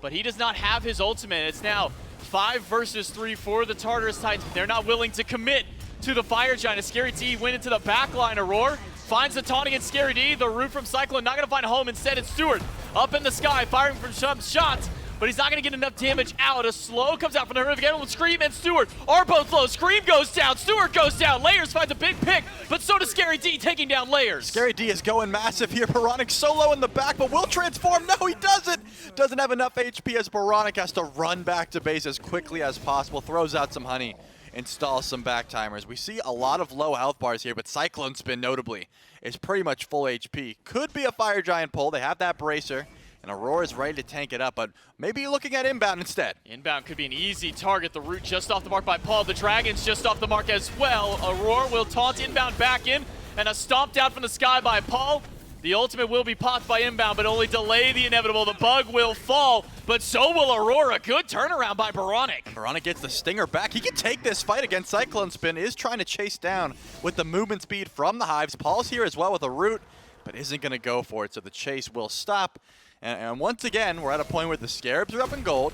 but he does not have his ultimate. It's now 5 versus 3 for the Tartarus Titans. They're not willing to commit to the Fire Giant. As Scary D went into the back line. Aurora finds the taunt against Scary D. The root from Cyclone not going to find a home. Instead, it's Stewart up in the sky, firing from some shots, but he's not going to get enough damage out. A slow comes out from the Herd again with Scream and Stewart are both low. Scream goes down, Stewart goes down. Layers finds a big pick, but so does Scary D, taking down Layers. Scary D is going massive here. Baronic solo in the back, but will transform. No, he doesn't. Doesn't have enough HP as Baronic has to run back to base as quickly as possible. Throws out some honey, installs some back timers. We see a lot of low health bars here, but Cyclone Spin notably is pretty much full HP. Could be a Fire Giant pull. They have that bracer, and Aurora's ready to tank it up, but maybe looking at Inbound instead. Inbound could be an easy target. The root just off the mark by Paul. The Dragons just off the mark as well. Aurora will taunt Inbound back in, and a stomp down from the sky by Paul. The ultimate will be popped by Inbound, but only delay the inevitable. The bug will fall, but so will Aurora. Good turnaround by Baronic. Baronic gets the stinger back. He can take this fight against Cyclone Spin. Is trying to chase down with the movement speed from the Hives. Paul's here as well with a root, but isn't going to go for it, so the chase will stop. And once again, we're at a point where the Scarabs are up in gold.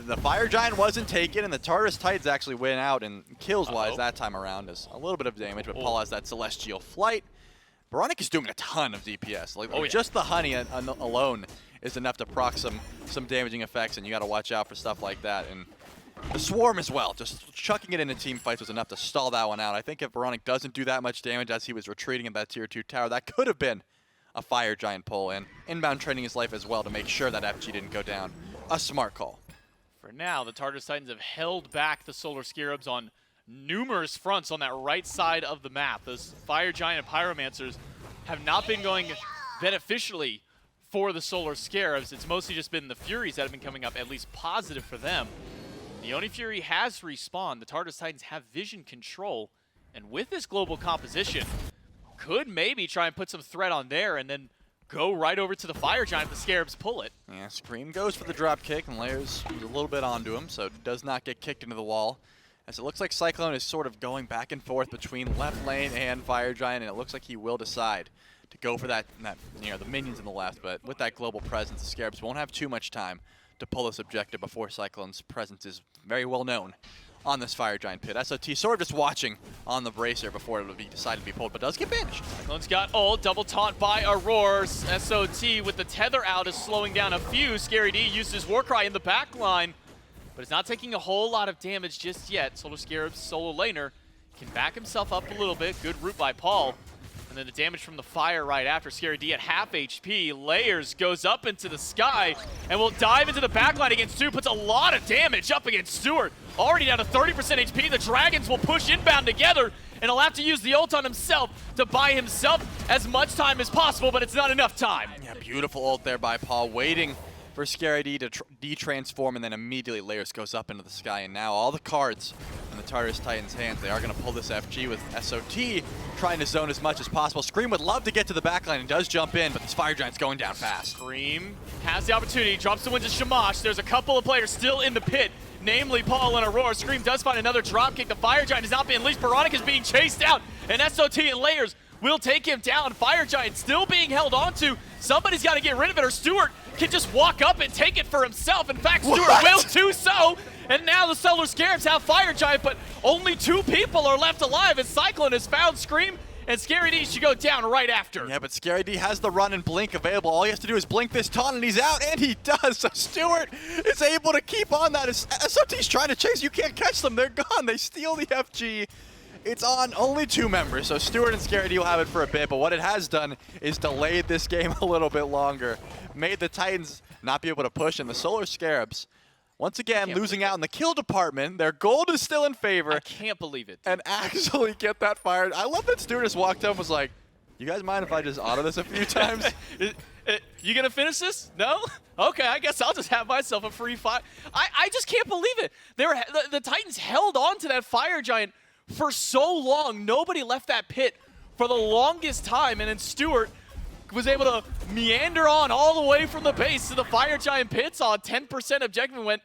The Fire Giant wasn't taken, and the Tartarus Titans actually went out, and kills-wise that time around is a little bit of damage, but Paul has that Celestial Flight. Baronic is doing a ton of DPS. Just the honey alone is enough to proc some damaging effects, and you got to watch out for stuff like that. And the Swarm as well, just chucking it into team fights was enough to stall that one out. I think if Baronic doesn't do that much damage as he was retreating in that tier 2 tower, that could have been a Fire Giant pull, and Inbound training his life as well to make sure that FG didn't go down. A smart call. For now, the Tartarus Titans have held back the Solar Scarabs on numerous fronts on that right side of the map. Those Fire Giant and Pyromancers have not been going beneficially for the Solar Scarabs. It's mostly just been the Furies that have been coming up at least positive for them. The Oni Fury has respawned. The Tartarus Titans have vision control, and with this global composition, could maybe try and put some threat on there and then go right over to the Fire Giant if the Scarabs pull it. Yeah, Scream goes for the drop kick, and Layers is a little bit onto him, so does not get kicked into the wall. As it looks like Cyclone is sort of going back and forth between left lane and Fire Giant, and it looks like he will decide to go for that the minions in the left, but with that global presence, the Scarabs won't have too much time to pull this objective before Cyclone's presence is very well known on this Fire Giant pit. SOT sort of just watching on the bracer before it would be decided to be pulled, but does get banished. Cyclone's got ult, double taunt by Aurora. SOT with the tether out is slowing down a few. Scary D used his Warcry in the back line, but it's not taking a whole lot of damage just yet. Solar Scarabs, solo laner, can back himself up a little bit. Good route by Paul. And then the damage from the fire right after. Scary D at half HP. Layers goes up into the sky and will dive into the backline against Stu. Puts a lot of damage up against Stewart. Already down to 30% HP. The Dragons will push inbound together, and he'll have to use the ult on himself to buy himself as much time as possible, but it's not enough time. Yeah, beautiful ult there by Paul, waiting for Scary D to de-transform, and then immediately Layers goes up into the sky, and now all the cards in the Tartarus Titans' hands. They are going to pull this FG with SOT trying to zone as much as possible. Scream would love to get to the backline and does jump in, but this Fire Giant's going down fast. Scream has the opportunity, drops the win to Shamash. There's a couple of players still in the pit, namely Paul and Aurora. Scream does find another dropkick. The Fire Giant is not being unleashed. Veronica's being chased out, and SOT and Layers will take him down. Fire Giant still being held onto. Somebody's got to get rid of it, or Stewart can just walk up and take it for himself. In fact, Stewart will do so. And now the Solar Scarabs have Fire Giant, but only 2 people are left alive as Cyclone has found Scream, and Scary D should go down right after. Yeah, but Scary D has the run and blink available. All he has to do is blink this taunt, and he's out, and he does. So Stewart is able to keep on that. SOT's trying to chase. You can't catch them. They're gone. They steal the FG. It's on only 2 members, so Stewart and Scary D will have it for a bit, but what it has done is delayed this game a little bit longer. Made the Titans not be able to push, and the Solar Scarabs, once again, losing out in the kill department. Their gold is still in favor. I can't believe it. And actually get that fired. I love that Stewart just walked up and was like, you guys mind if I just auto this a few times? You gonna finish this? No? Okay, I guess I'll just have myself a free fire. I just can't believe it. The Titans held on to that Fire Giant for so long. Nobody left that pit for the longest time, and then Stewart was able to meander on all the way from the base to the Fire Giant pits on 10% objective and went,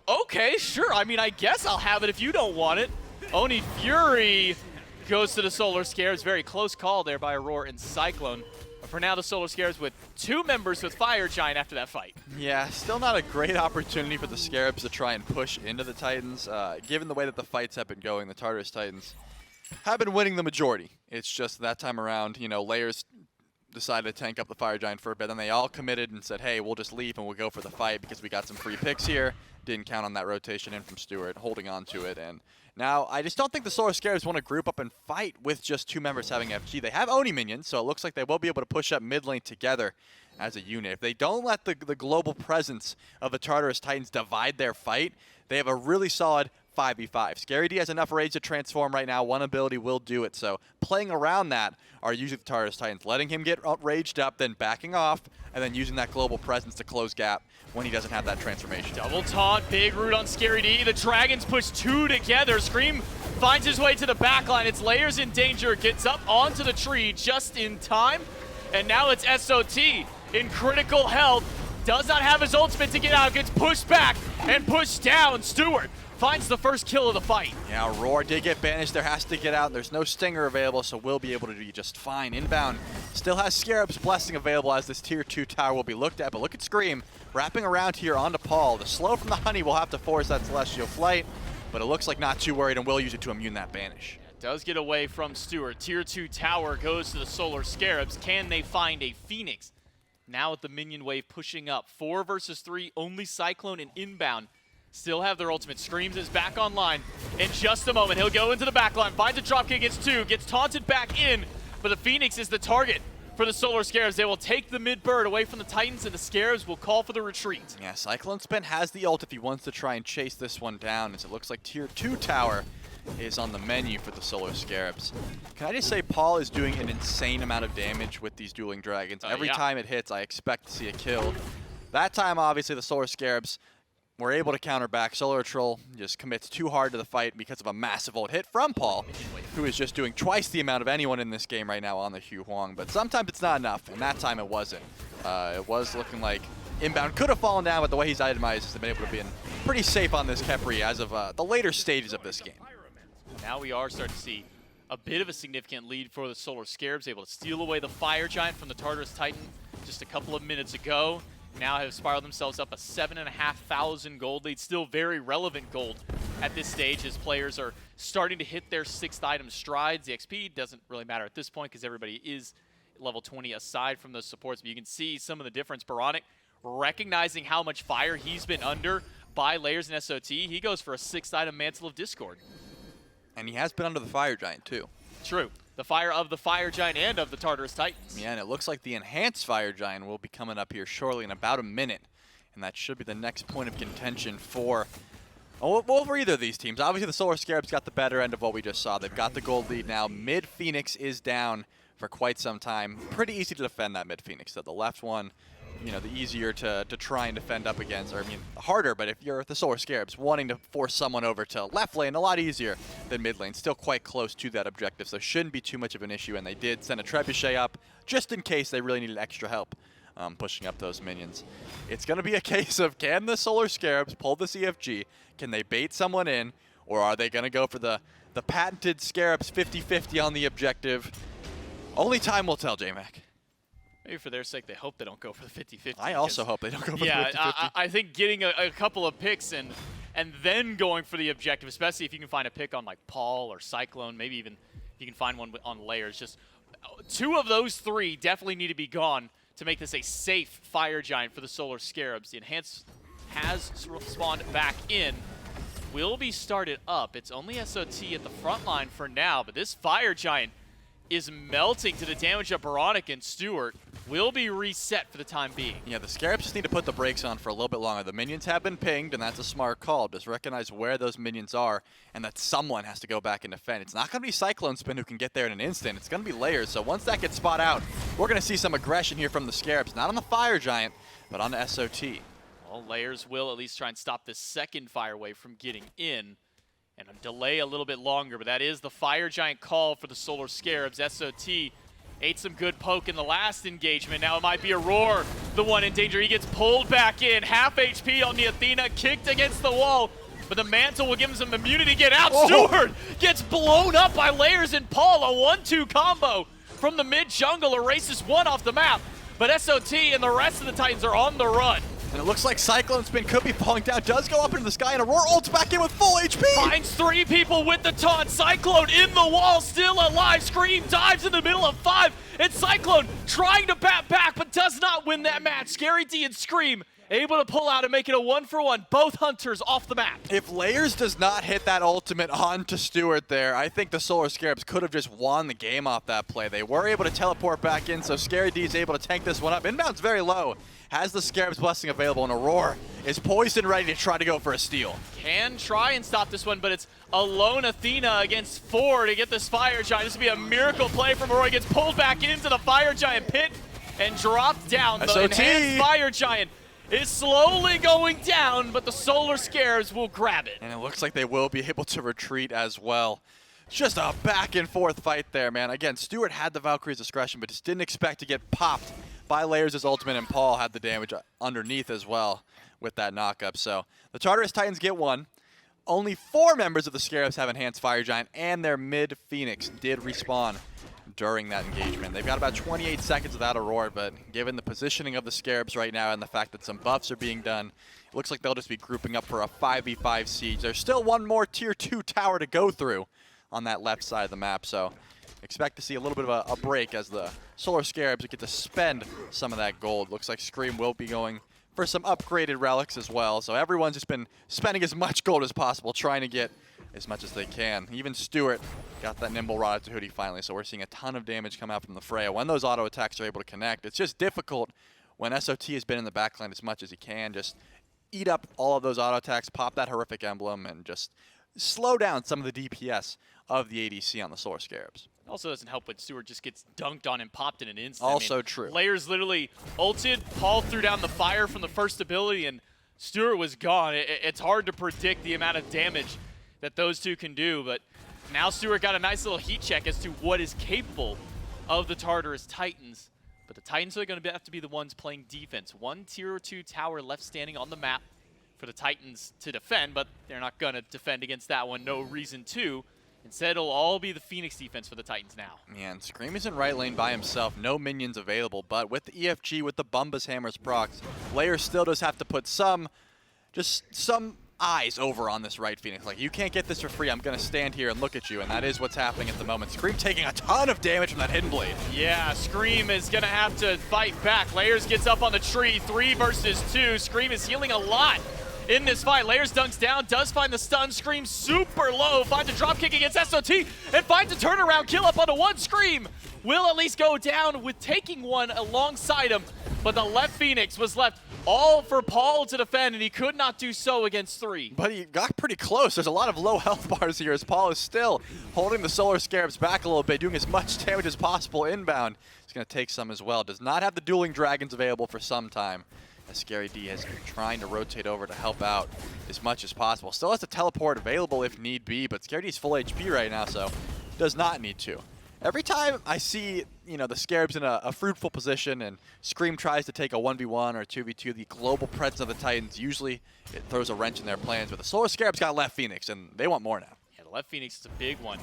okay, sure. I mean, I guess I'll have it if you don't want it. Oni Fury goes to the Solar Scarabs. Very close call there by Aurora and Cyclone. But for now, the Solar Scarabs with 2 members with Fire Giant after that fight. Yeah, still not a great opportunity for the Scarabs to try and push into the Titans. Given the way that the fights have been going, the Tartarus Titans have been winning the majority. It's just that time around, you know, Layers decided to tank up the Fire Giant for a bit. Then they all committed and said, hey, we'll just leave and we'll go for the fight because we got some free picks here. Didn't count on that rotation in from Stewart, holding on to it. And now, I just don't think the Solar Scarabs want to group up and fight with just 2 members having FG. They have Oni minions, so it looks like they will be able to push up mid lane together as a unit. If they don't let the global presence of the Tartarus Titans divide their fight, they have a really solid 5v5. Scary D has enough rage to transform right now. One ability will do it. So playing around that are usually the Tartarus Titans, letting him get raged up, then backing off, and then using that global presence to close gap when he doesn't have that transformation. Double taunt, big root on Scary D. The Dragons push 2 together. Scream finds his way to the backline. It's Layers in danger, gets up onto the tree just in time. And now it's SOT in critical health. Does not have his ultimate to get out, gets pushed back and pushed down. Stewart finds the first kill of the fight. Yeah, Roar did get banished. There has to get out. There's no Stinger available, so we'll be able to do just fine. Inbound still has Scarab's Blessing available as this Tier 2 tower will be looked at, but look at Scream wrapping around here onto Paul. The slow from the Honey will have to force that Celestial Flight, but it looks like not too worried and will use it to immune that banish. Does get away from Stewart. Tier 2 tower goes to the Solar Scarabs. Can they find a Phoenix? Now with the minion wave pushing up. 4 versus 3, only Cyclone and Inbound still have their ultimate. Screams is back online in just a moment. He'll go into the backline, finds a dropkick against 2, gets taunted back in, but the Phoenix is the target for the Solar Scarabs. They will take the mid bird away from the Titans, and the Scarabs will call for the retreat. Yeah, Cyclone Spin has the ult if he wants to try and chase this one down, as it looks like Tier 2 tower is on the menu for the Solar Scarabs. Can I just say Paul is doing an insane amount of damage with these dueling dragons. Every time it hits, I expect to see a kill. That time, obviously, the Solar Scarabs were able to counter back. Solar Troll just commits too hard to the fight because of a massive ult hit from Paul, who is just doing twice the amount of anyone in this game right now on the Hugh Huang. But sometimes it's not enough, and that time it wasn't. It was looking like Inbound could have fallen down, but the way he's itemized has been able to be pretty safe on this Khepri as of the later stages of this game. Now we are starting to see a bit of a significant lead for the Solar Scarabs, able to steal away the Fire Giant from the Tartarus Titan just a couple of minutes ago. now have spiraled themselves up a 7,500 gold lead. Still very relevant gold at this stage as players are starting to hit their 6th item strides. The XP doesn't really matter at this point because everybody is level 20 aside from those supports. But you can see some of the difference. Boronic recognizing how much fire he's been under by Layers and SOT. He goes for a 6th item Mantle of Discord. And he has been under the Fire Giant, too. True. The fire of the Fire Giant and of the Tartarus Titans. Yeah, and it looks like the Enhanced Fire Giant will be coming up here shortly in about a minute. And that should be the next point of contention for for either of these teams. Obviously, the Solar Scarabs got the better end of what we just saw. They've got the gold lead now. Mid Phoenix is down for quite some time. Pretty easy to defend that Mid Phoenix. So the left one, you know, the easier to try and defend up against, or I mean, harder, but if you're the Solar Scarabs, wanting to force someone over to left lane, a lot easier than mid lane. Still quite close to that objective, so shouldn't be too much of an issue, and they did send a Trebuchet up just in case they really needed extra help pushing up those minions. It's going to be a case of, can the Solar Scarabs pull the CFG? Can they bait someone in, or are they going to go for the patented Scarabs 50-50 on the objective? Only time will tell, J-Mac. Maybe for their sake, they hope they don't go for the 50-50. I also hope they don't go for the 50-50. I think getting a couple of picks and then going for the objective, especially if you can find a pick on like Paul or Cyclone, maybe even if you can find one on Layers. Just 2 of those 3 definitely need to be gone to make this a safe Fire Giant for the Solar Scarabs. The Enhance has spawned back in. Will be started up. It's only SOT at the front line for now, but this Fire Giant is melting to the damage of Boronic and Stewart. Will be reset for the time being. Yeah, the Scarabs just need to put the brakes on for a little bit longer. The minions have been pinged, and that's a smart call. Just recognize where those minions are, and that someone has to go back and defend. It's not going to be Cyclone Spin who can get there in an instant. It's going to be Layers. So once that gets spot out, we're going to see some aggression here from the Scarabs. Not on the Fire Giant, but on the SOT. Well, Layers will at least try and stop this second Fire Wave from getting in. And delay a little bit longer, but that is the Fire Giant call for the Solar Scarabs. SOT ate some good poke in the last engagement. Now it might be Aurora, the one in danger. He gets pulled back in. Half HP on the Athena, kicked against the wall, but the Mantle will give him some immunity. Get out. Oh. Stewart gets blown up by Layers and Paul. A 1-2 combo from the mid jungle erases one off the map, but SOT and the rest of the Titans are on the run. And it looks like Cyclone Spin could be falling down. Does go up into the sky, and Aurora ults back in with full HP. Finds 3 people with the taunt. Cyclone in the wall, still alive. Scream dives in the middle of 5. And Cyclone trying to bat back, but does not win that match. Scary D and Scream able to pull out and make it a 1-for-1. Both Hunters off the map. If Layers does not hit that ultimate onto Stewart there, I think the Solar Scarabs could have just won the game off that play. They were able to teleport back in, so Scary D is able to tank this one up. Inbound's very low. Has the Scarabs Blessing available, and Aurora is poised and ready to try to go for a steal. Can try and stop this one, but it's a lone Athena against 4 to get this Fire Giant. This would be a miracle play from Aurora. He gets pulled back into the Fire Giant pit and dropped down. The SOT. Enhanced Fire Giant is slowly going down, but the Solar Scarabs will grab it. And it looks like they will be able to retreat as well. Just a back and forth fight there, man. Again, Stewart had the Valkyrie's discretion, but just didn't expect to get popped by Layers' ultimate, and Paul had the damage underneath as well with that knockup. So the Tartarus Titans get 1. Only 4 members of the Scarabs have Enhanced Fire Giant, and their mid Phoenix did respawn during that engagement. They've got about 28 seconds without Aurora, but given the positioning of the Scarabs right now and the fact that some buffs are being done, it looks like they'll just be grouping up for a 5v5 siege. There's still one more tier 2 tower to go through on that left side of the map, so expect to see a little bit of a break as the Solar Scarabs get to spend some of that gold. Looks like Scream will be going for some upgraded relics as well, so everyone's just been spending as much gold as possible, trying to get as much as they can. Even Stewart got that nimble rod out to Hootie finally, so we're seeing a ton of damage come out from the Freya. When those auto attacks are able to connect, it's just difficult when SOT has been in the backline as much as he can. Just eat up all of those auto attacks, pop that horrific emblem, and just slow down some of the DPS of the ADC on the Solar Scarabs. Also doesn't help when Stewart just gets dunked on and popped in an instant. Also true. Layers literally ulted, Paul threw down the fire from the first ability, and Stewart was gone. It's hard to predict the amount of damage that those two can do, but now Stewart got a nice little heat check as to what is capable of the Tartarus Titans. But the Titans are going to have to be the ones playing defense. 1 tier 2 tower left standing on the map for the Titans to defend, but they're not going to defend against that one. No reason to. Instead, it'll all be the Phoenix defense for the Titans now. Man, Scream is in right lane by himself, no minions available, but with the EFG, with the Bumbus Hammers procs, Layer still does have to put some eyes over on this right Phoenix. Like, you can't get this for free, I'm gonna stand here and look at you, and that is what's happening at the moment. Scream taking a ton of damage from that Hidden Blade. Yeah, Scream is gonna have to fight back. Layers gets up on the tree, 3 versus 2. Scream is healing a lot in this fight. Layers dunks down, does find the stun. Scream super low, finds a drop kick against SOT, and finds a turnaround kill up onto one. Scream will at least go down with taking one alongside him, but the left Phoenix was left all for Paul to defend, and he could not do so against 3. But he got pretty close. There's a lot of low health bars here as Paul is still holding the Solar Scarabs back a little bit, doing as much damage as possible inbound. He's going to take some as well. Does not have the dueling dragons available for some time, as Scary D has been trying to rotate over to help out as much as possible. Still has the teleport available if need be, but Scary D's full HP right now, so does not need to. Every time I see, the Scarabs in a fruitful position and Scream tries to take a 1v1 or 2v2, the global presence of the Titans, usually it throws a wrench in their plans, but the Solar Scarabs got left Phoenix, and they want more now. Yeah, the left Phoenix is a big one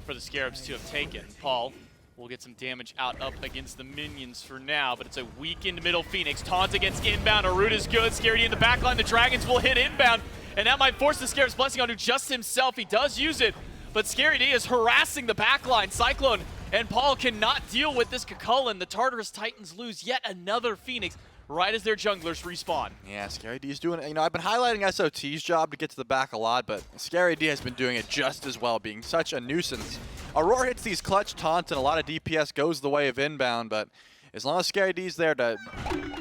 for the Scarabs to have taken. Paul will get some damage out up against the minions for now, but it's a weakened middle Phoenix. Taunt against inbound. A root is good. Scary D in the backline. The Dragons will hit inbound, and that might force the Scarabs Blessing onto just himself. He does use it, but Scary D is harassing the backline. Cyclone and Paul cannot deal with this Cucullin. The Tartarus Titans lose yet another Phoenix right as their junglers respawn. Yeah, Scary D's doing it. I've been highlighting SOT's job to get to the back a lot, but Scary D has been doing it just as well, being such a nuisance. Aurora hits these clutch taunts, and a lot of DPS goes the way of inbound, but as long as Scary D's there to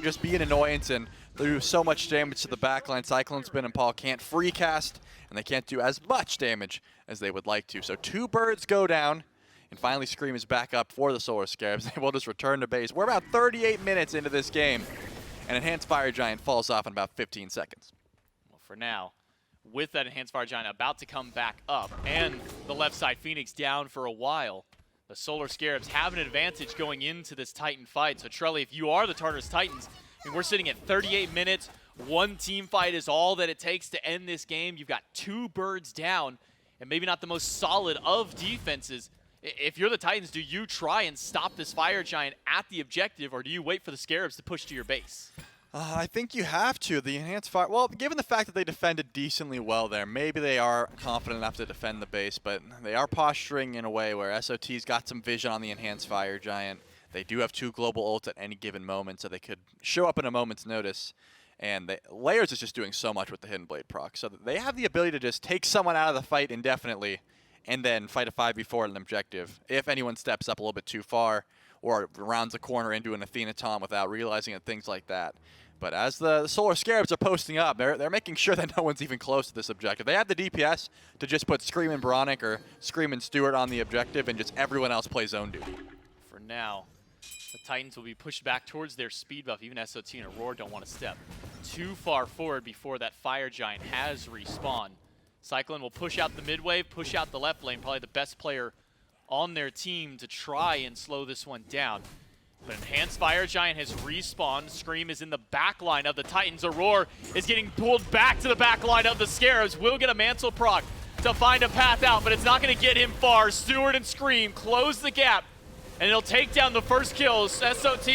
just be an annoyance and do so much damage to the backline, Cyclone Spin and Paul can't free cast, and they can't do as much damage as they would like to. So 2 birds go down. And finally, Scream is back up for the Solar Scarabs. They will just return to base. We're about 38 minutes into this game, and Enhanced Fire Giant falls off in about 15 seconds. Well, for now, with that Enhanced Fire Giant about to come back up, and the left side Phoenix down for a while, the Solar Scarabs have an advantage going into this Titan fight. So, Trelly, if you are the Tartarus Titans, and we're sitting at 38 minutes, 1 team fight is all that it takes to end this game. You've got 2 birds down, and maybe not the most solid of defenses. If you're the Titans, do you try and stop this Fire Giant at the objective, or do you wait for the Scarabs to push to your base? I think you have to. The Enhanced Fire... Well, given the fact that they defended decently well there, maybe they are confident enough to defend the base, but they are posturing in a way where SOT's got some vision on the Enhanced Fire Giant. They do have 2 global ults at any given moment, so they could show up in a moment's notice. And Layers is just doing so much with the Hidden Blade proc, so they have the ability to just take someone out of the fight indefinitely and then fight a 5v4 at an objective if anyone steps up a little bit too far or rounds a corner into an Athena Tom without realizing it, things like that. But as the Solar Scarabs are posting up, they're making sure that no one's even close to this objective. They have the DPS to just put Scream and Bronic or Scream and Stewart on the objective, and just everyone else play zone duty. For now, the Titans will be pushed back towards their speed buff. Even SOT and Aurora don't want to step too far forward before that Fire Giant has respawned. Cyclone will push out the mid wave, push out the left lane, probably the best player on their team to try and slow this one down. But Enhanced Fire Giant has respawned. Scream is in the back line of the Titans. Aurora is getting pulled back to the back line of the Scarabs. Will get a Mantle proc to find a path out, but it's not going to get him far. Stewart and Scream close the gap, and it'll take down the first kills. SOT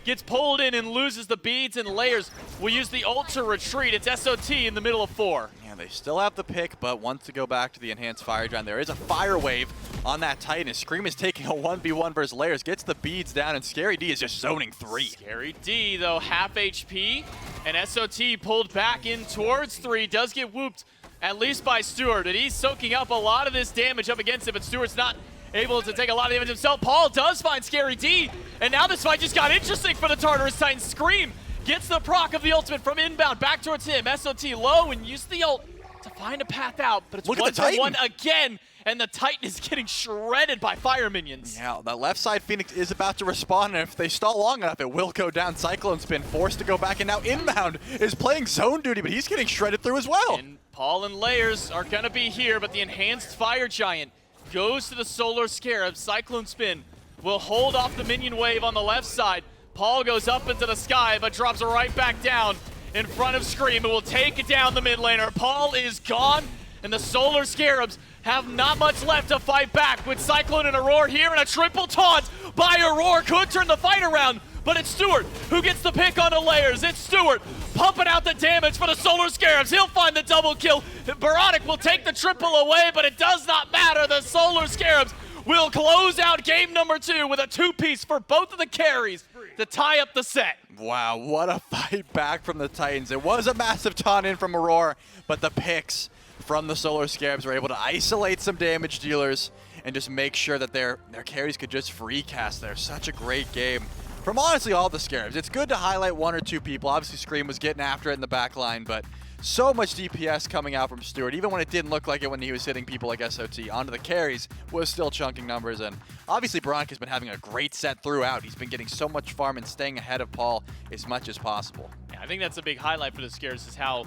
gets pulled in and loses the beads, and Layers will use the ult to retreat. It's SOT in the middle of 4. Yeah, they still have the pick, but wants to go back to the Enhanced Fire Giant. There is a Fire Wave on that Titan. Scream is taking a 1v1 versus Layers, gets the beads down, and Scary D is just zoning 3. Scary D, though, half HP, and SOT pulled back in towards 3. Does get whooped, at least by Stewart, and he's soaking up a lot of this damage up against him, but Stewart's not able to take a lot of damage himself. Paul does find Scary D, and now this fight just got interesting for the Tartarus Titans. Scream gets the proc of the ultimate from inbound back towards him. SOT low and used the ult to find a path out, but it's 1v1 again, and the Titan is getting shredded by fire minions. Yeah, that left side Phoenix is about to respond, and if they stall long enough, it will go down. Cyclone Spin forced to go back, and now inbound is playing zone duty, but he's getting shredded through as well. And Paul and Layers are gonna be here, but the Enhanced Fire Giant goes to the Solar Scarab. Cyclone Spin will hold off the minion wave on the left side. Paul goes up into the sky, but drops right back down in front of Scream. It will take down the mid laner. Paul is gone, and the Solar Scarabs have not much left to fight back with Cyclone and Aurora here, and a triple taunt by Aurora could turn the fight around, but it's Stewart who gets the pick on the layers. It's Stewart pumping out the damage for the Solar Scarabs. He'll find the double kill. Baronic will take the triple away, but it does not matter. The Solar Scarabs will close out game number 2 with a 2-piece for both of the carries to tie up the set. Wow, what a fight back from the Titans. It was a massive taunt in from Aurora, but the picks from the Solar Scarabs were able to isolate some damage dealers and just make sure that their carries could just free cast there. Such a great game from honestly all the Scarabs. It's good to highlight 1 or 2 people. Obviously Scream was getting after it in the back line, but so much DPS coming out from Stewart, even when it didn't look like it when he was hitting people like SOT onto the carries, was still chunking numbers. And obviously Baronic has been having a great set throughout. He's been getting so much farm and staying ahead of Paul as much as possible. Yeah, I think that's a big highlight for the Scarabs, is how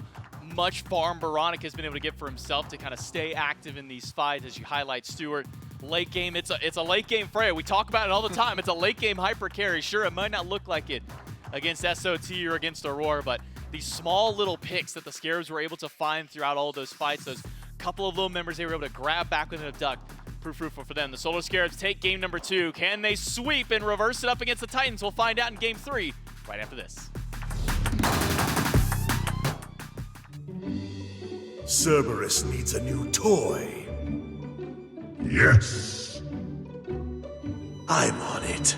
much farm Baronic has been able to get for himself to kind of stay active in these fights. As you highlight Stewart, late game, it's a late game Freya. We talk about it all the time. It's a late game hyper carry. Sure, it might not look like it against SOT or against Aurora, but these small little picks that the Scarabs were able to find throughout all of those fights, those couple of little members they were able to grab back within a duck, proof fruitful for them. The Solar Scarabs take game number 2. Can they sweep and reverse it up against the Titans? We'll find out in game 3 right after this. Cerberus needs a new toy. Yes. I'm on it.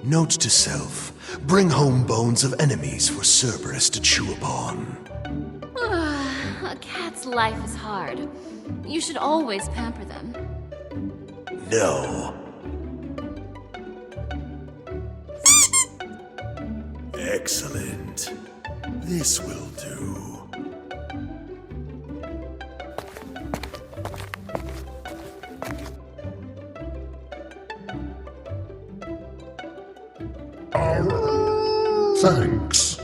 Note to self, bring home bones of enemies for Cerberus to chew upon. A cat's life is hard. You should always pamper them. No. Excellent. This will do. Thanks.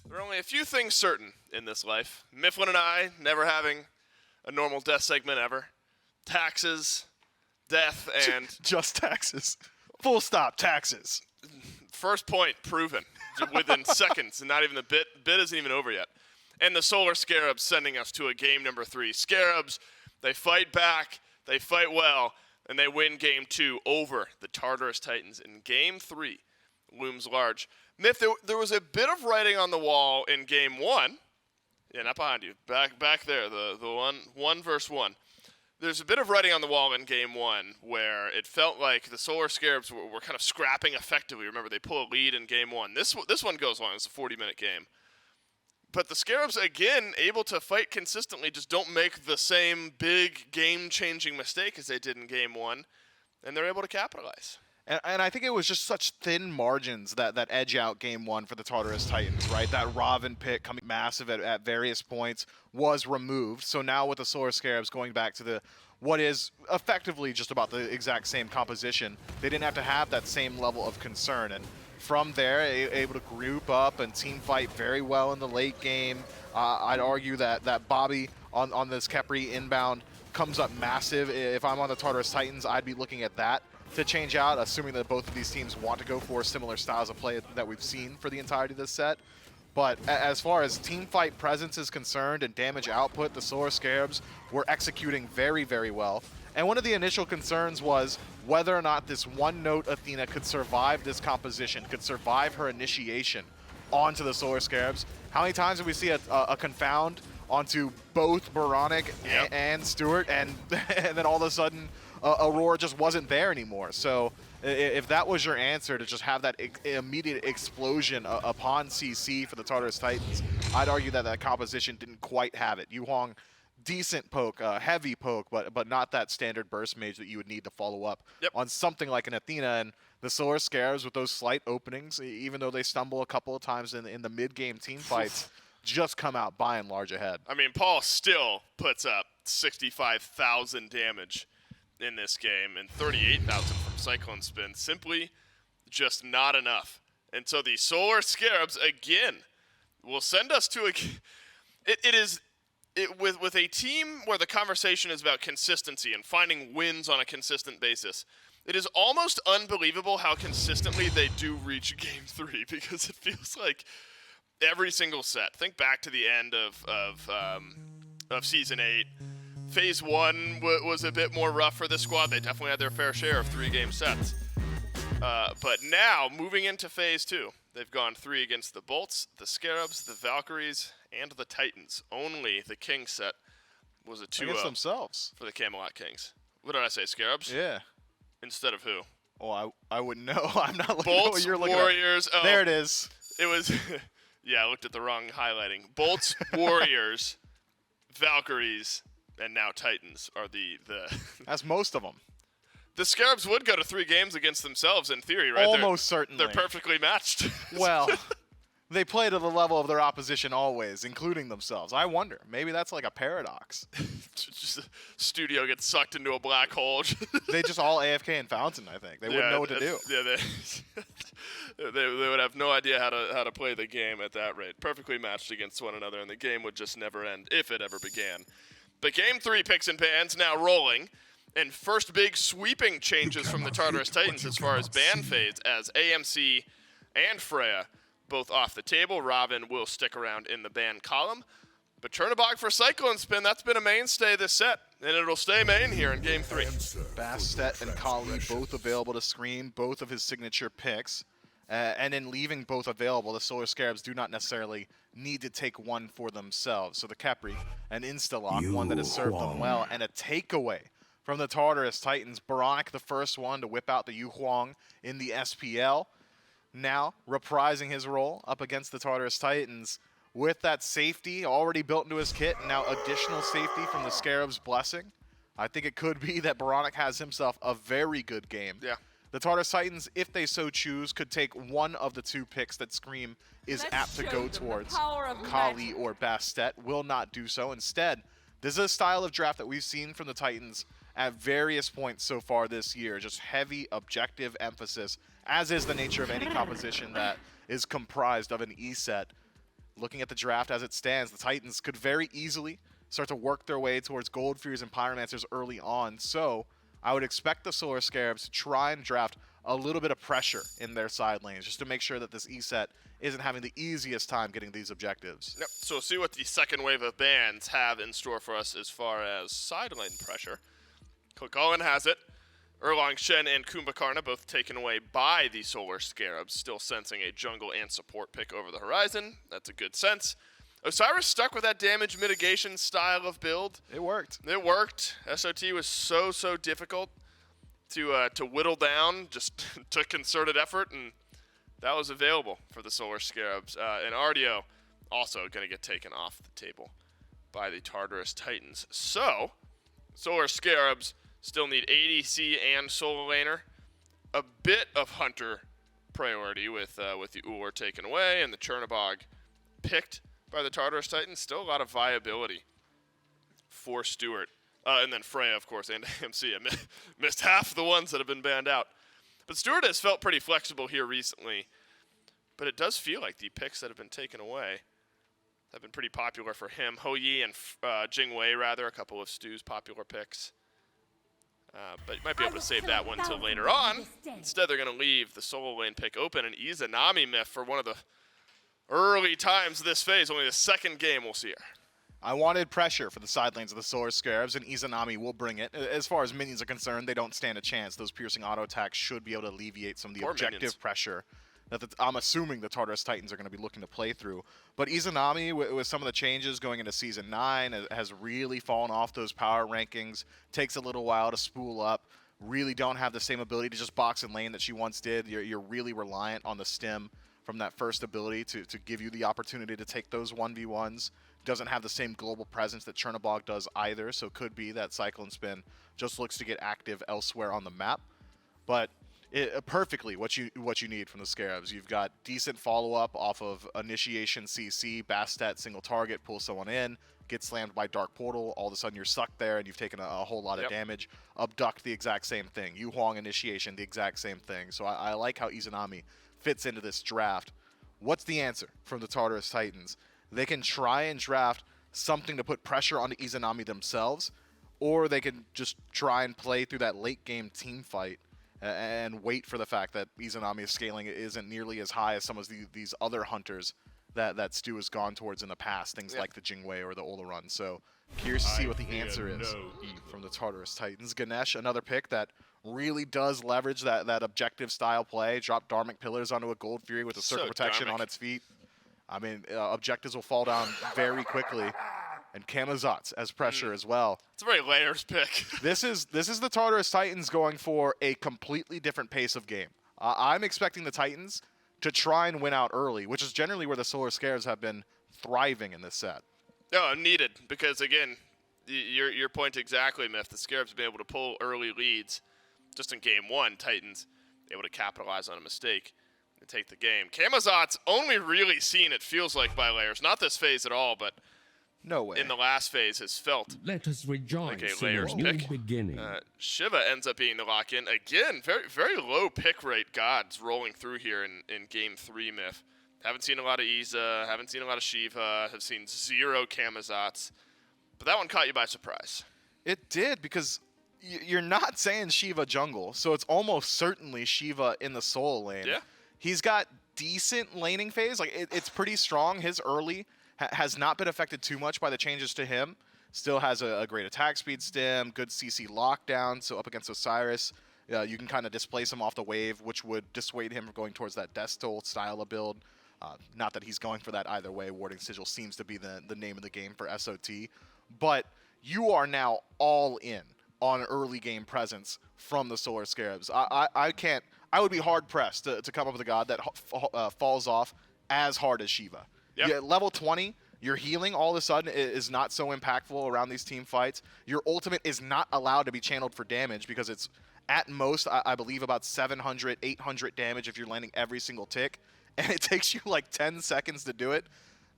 There are only a few things certain in this life. Mifflin and I never having a normal death segment ever. Taxes, death, and Just taxes. Full stop, taxes. first point proven within seconds, and not even the bit isn't even over yet. And the Solar Scarabs sending us to a game number 3. Scarabs, they fight back, they fight well, and they win game 2 over the Tartarus Titans. In game 3 looms large. Miff, there was a bit of writing on the wall in game 1. Yeah, not behind you. Back there, the one versus one. There's a bit of writing on the wall in game 1 where it felt like the Solar Scarabs were kind of scrapping effectively. Remember, they pull a lead in game 1. This one goes long. It's a 40-minute game. But the Scarabs, again, able to fight consistently, just don't make the same big game-changing mistake as they did in game 1, and they're able to capitalize. And I think it was just such thin margins that edge out game 1 for the Tartarus Titans, right? That Robin pick coming massive at various points was removed. So now with the Solar Scarabs going back to what is effectively just about the exact same composition, they didn't have to have that same level of concern. And from there, able to group up and team fight very well in the late game. I'd argue that Bobby on this Khepri inbound comes up massive. If I'm on the Tartarus Titans, I'd be looking at that to change out, assuming that both of these teams want to go for similar styles of play that we've seen for the entirety of this set. But as far as team fight presence is concerned and damage output, the Solar Scarabs were executing very, very well. And one of the initial concerns was whether or not this one-note Athena could survive this composition, could survive her initiation onto the Solar Scarabs. How many times did we see a confound onto both Baronic and Stewart, and then all of a sudden Aurora just wasn't there anymore? So if that was your answer, to just have that immediate explosion upon CC for the Tartarus Titans, I'd argue that composition didn't quite have it. Yuhong, decent poke, heavy poke, but not that standard burst mage that you would need to follow up on something like an Athena. And the Solar Scarabs, with those slight openings, even though they stumble a couple of times in the mid-game team fights, just come out by and large ahead. I mean, Paul still puts up 65,000 damage in this game and 38,000 from Cyclone Spin. Simply just not enough. And so the Solar Scarabs, again, will send us to a. It is with a team where the conversation is about consistency and finding wins on a consistent basis. It is almost unbelievable how consistently they do reach Game 3 because it feels like every single set. Think back to the end of Season 8. Phase 1 was a bit more rough for this squad. They definitely had their fair share of 3-game sets. But now, moving into Phase 2, they've gone 3 against the Bolts, the Scarabs, the Valkyries, and the Titans. Only the King set was a 2-0 Against themselves. for the Camelot Kings. What did I say, Scarabs? Yeah. Instead of who? Oh, I wouldn't know. I'm not looking at Bolts, what you're looking Warriors. at. Oh, There it is. It was, yeah, I looked at the wrong highlighting. Bolts, Warriors, Valkyries, and now Titans are the That's most of them. The Scarabs would go to 3 games against themselves in theory, right? Almost certainly. They're perfectly matched. Well, they play to the level of their opposition always, including themselves. I wonder. Maybe that's like a paradox. Just the studio gets sucked into a black hole. They just all AFK in Fountain, I think. They wouldn't know what to do. Yeah, they would have no idea how to play the game at that rate. Perfectly matched against one another, and the game would just never end if it ever began. But Game 3 picks and pans now rolling. And first big sweeping changes from the Tartarus Titans as far as ban fades, as AMC and Freya both off the table. Robin will stick around in the ban column. But Chernobog for Cyclone Spin, that's been a mainstay this set, and it'll stay main here in Game 3. Bastet and Kali both available to scream, both of his signature picks. And in leaving both available, the Solar Scarabs do not necessarily need to take one for themselves. So the Khepri, an insta-lock, one that has served them well, and a takeaway from the Tartarus Titans. Baronic, the first one to whip out the Yu Huang in the SPL. Now reprising his role up against the Tartarus Titans with that safety already built into his kit, and now additional safety from the Scarabs' Blessing. I think it could be that Baronic has himself a very good game. Yeah. The Tartarus Titans, if they so choose, could take one of the 2 picks that Scream is apt to go towards. Kali or Bastet will not do so. Instead, this is a style of draft that we've seen from the Titans at various points so far this year. Just heavy objective emphasis, as is the nature of any composition that is comprised of an E-set. Looking at the draft as it stands, the Titans could very easily start to work their way towards Gold Furies and Pyromancers early on. So I would expect the Solar Scarabs to try and draft a little bit of pressure in their side lanes, just to make sure that this E-set isn't having the easiest time getting these objectives. Yep. So we'll see what the second wave of bans have in store for us as far as side lane pressure. Kokolin has it. Erlang Shen and Kumbhakarna both taken away by the Solar Scarabs, still sensing a jungle and support pick over the horizon. That's a good sense. Osiris stuck with that damage mitigation style of build. It worked. It worked. SOT was so difficult to whittle down. Just took concerted effort, and that was available for the Solar Scarabs. And Ardio also going to get taken off the table by the Tartarus Titans. So, Solar Scarabs still need ADC and solo laner. A bit of Hunter priority with the Ullr taken away and the Chernobog picked by the Tartarus Titans. Still a lot of viability for Stewart. And then Freya, of course, and AMC. I missed half the ones that have been banned out. But Stewart has felt pretty flexible here recently. But it does feel like the picks that have been taken away have been pretty popular for him. Ho Yi and Jing Wei, rather, a couple of Stu's popular picks. But you might be able to save that one till later on. Instead, they're going to leave the solo lane pick open and Izanami Myth for one of the early times of this phase. Only the second game we'll see her. I wanted pressure for the side lanes of the Solar Scarabs, and Izanami will bring it. As far as minions are concerned, they don't stand a chance. Those piercing auto attacks should be able to alleviate some of the objective pressure that I'm assuming the Tartarus Titans are going to be looking to play through. But Izanami, with some of the changes going into Season 9, has really fallen off those power rankings. Takes a little while to spool up. Really don't have the same ability to just box and lane that she once did. You're really reliant on the stim from that first ability to give you the opportunity to take those 1v1s. Doesn't have the same global presence that Chernobog does either, so could be that Cyclone Spin just looks to get active elsewhere on the map. But perfectly what you need from the Scarabs. You've got decent follow-up off of Initiation CC, Bastet, single target, pull someone in, get slammed by Dark Portal, all of a sudden you're stuck there and you've taken a whole lot of damage. Abduct, the exact same thing. Yu Huang Initiation, the exact same thing. So I like how Izanami fits into this draft what's the answer from the Tartarus Titans? They can try and draft something to put pressure onto Izanami themselves, or they can just try and play through that late game team fight and wait for the fact that Izanami's scaling isn't nearly as high as some of these other hunters that Stu has gone towards in the past, things like the Jingwei or the Olarun. So curious to see what the answer is from the Tartarus Titans. Ganesh, another pick that really does leverage that objective style play. Drop Dharmic Pillars onto a Gold Fury with a Circle Protection on its feet. I mean, objectives will fall down very quickly. And Kamazotz as pressure as well. It's a very layers pick. This is the Tartarus Titans going for a completely different pace of game. I'm expecting the Titans to try and win out early, which is generally where the Solar Scarabs have been thriving in this set. No, needed, because again, your point exactly, Myth. The Scarabs have been able to pull early leads. Just in game 1, Titans able to capitalize on a mistake and take the game. Kamazotz only really seen, it feels like, by layers. Not this phase at all, but no way. In the last phase has felt Let us rejoice like a layers in a new pick. beginning. Shiva ends up being the lock-in. Again, very, very low pick rate gods rolling through here in game 3, Myth. Haven't seen a lot of Iza, haven't seen a lot of Shiva, have seen 0 Kamazotz. But that one caught you by surprise. It did, because you're not saying Shiva jungle, so it's almost certainly Shiva in the solo lane. Yeah. He's got decent laning phase. Like it's pretty strong. His early has not been affected too much by the changes to him. Still has a great attack speed stem, good CC lockdown, so up against Osiris, you can kind of displace him off the wave, which would dissuade him from going towards that Death Toll style of build. Not that he's going for that either way. Warding Sigil seems to be the name of the game for SOT. But you are now all in on early game presence from the Solar Scarabs. I would be hard-pressed to come up with a god that falls off as hard as Shiva. Yep. Yeah, level 20, your healing all of a sudden is not so impactful around these team fights. Your ultimate is not allowed to be channeled for damage because it's at most, I believe, about 700, 800 damage if you're landing every single tick. And it takes you like 10 seconds to do it.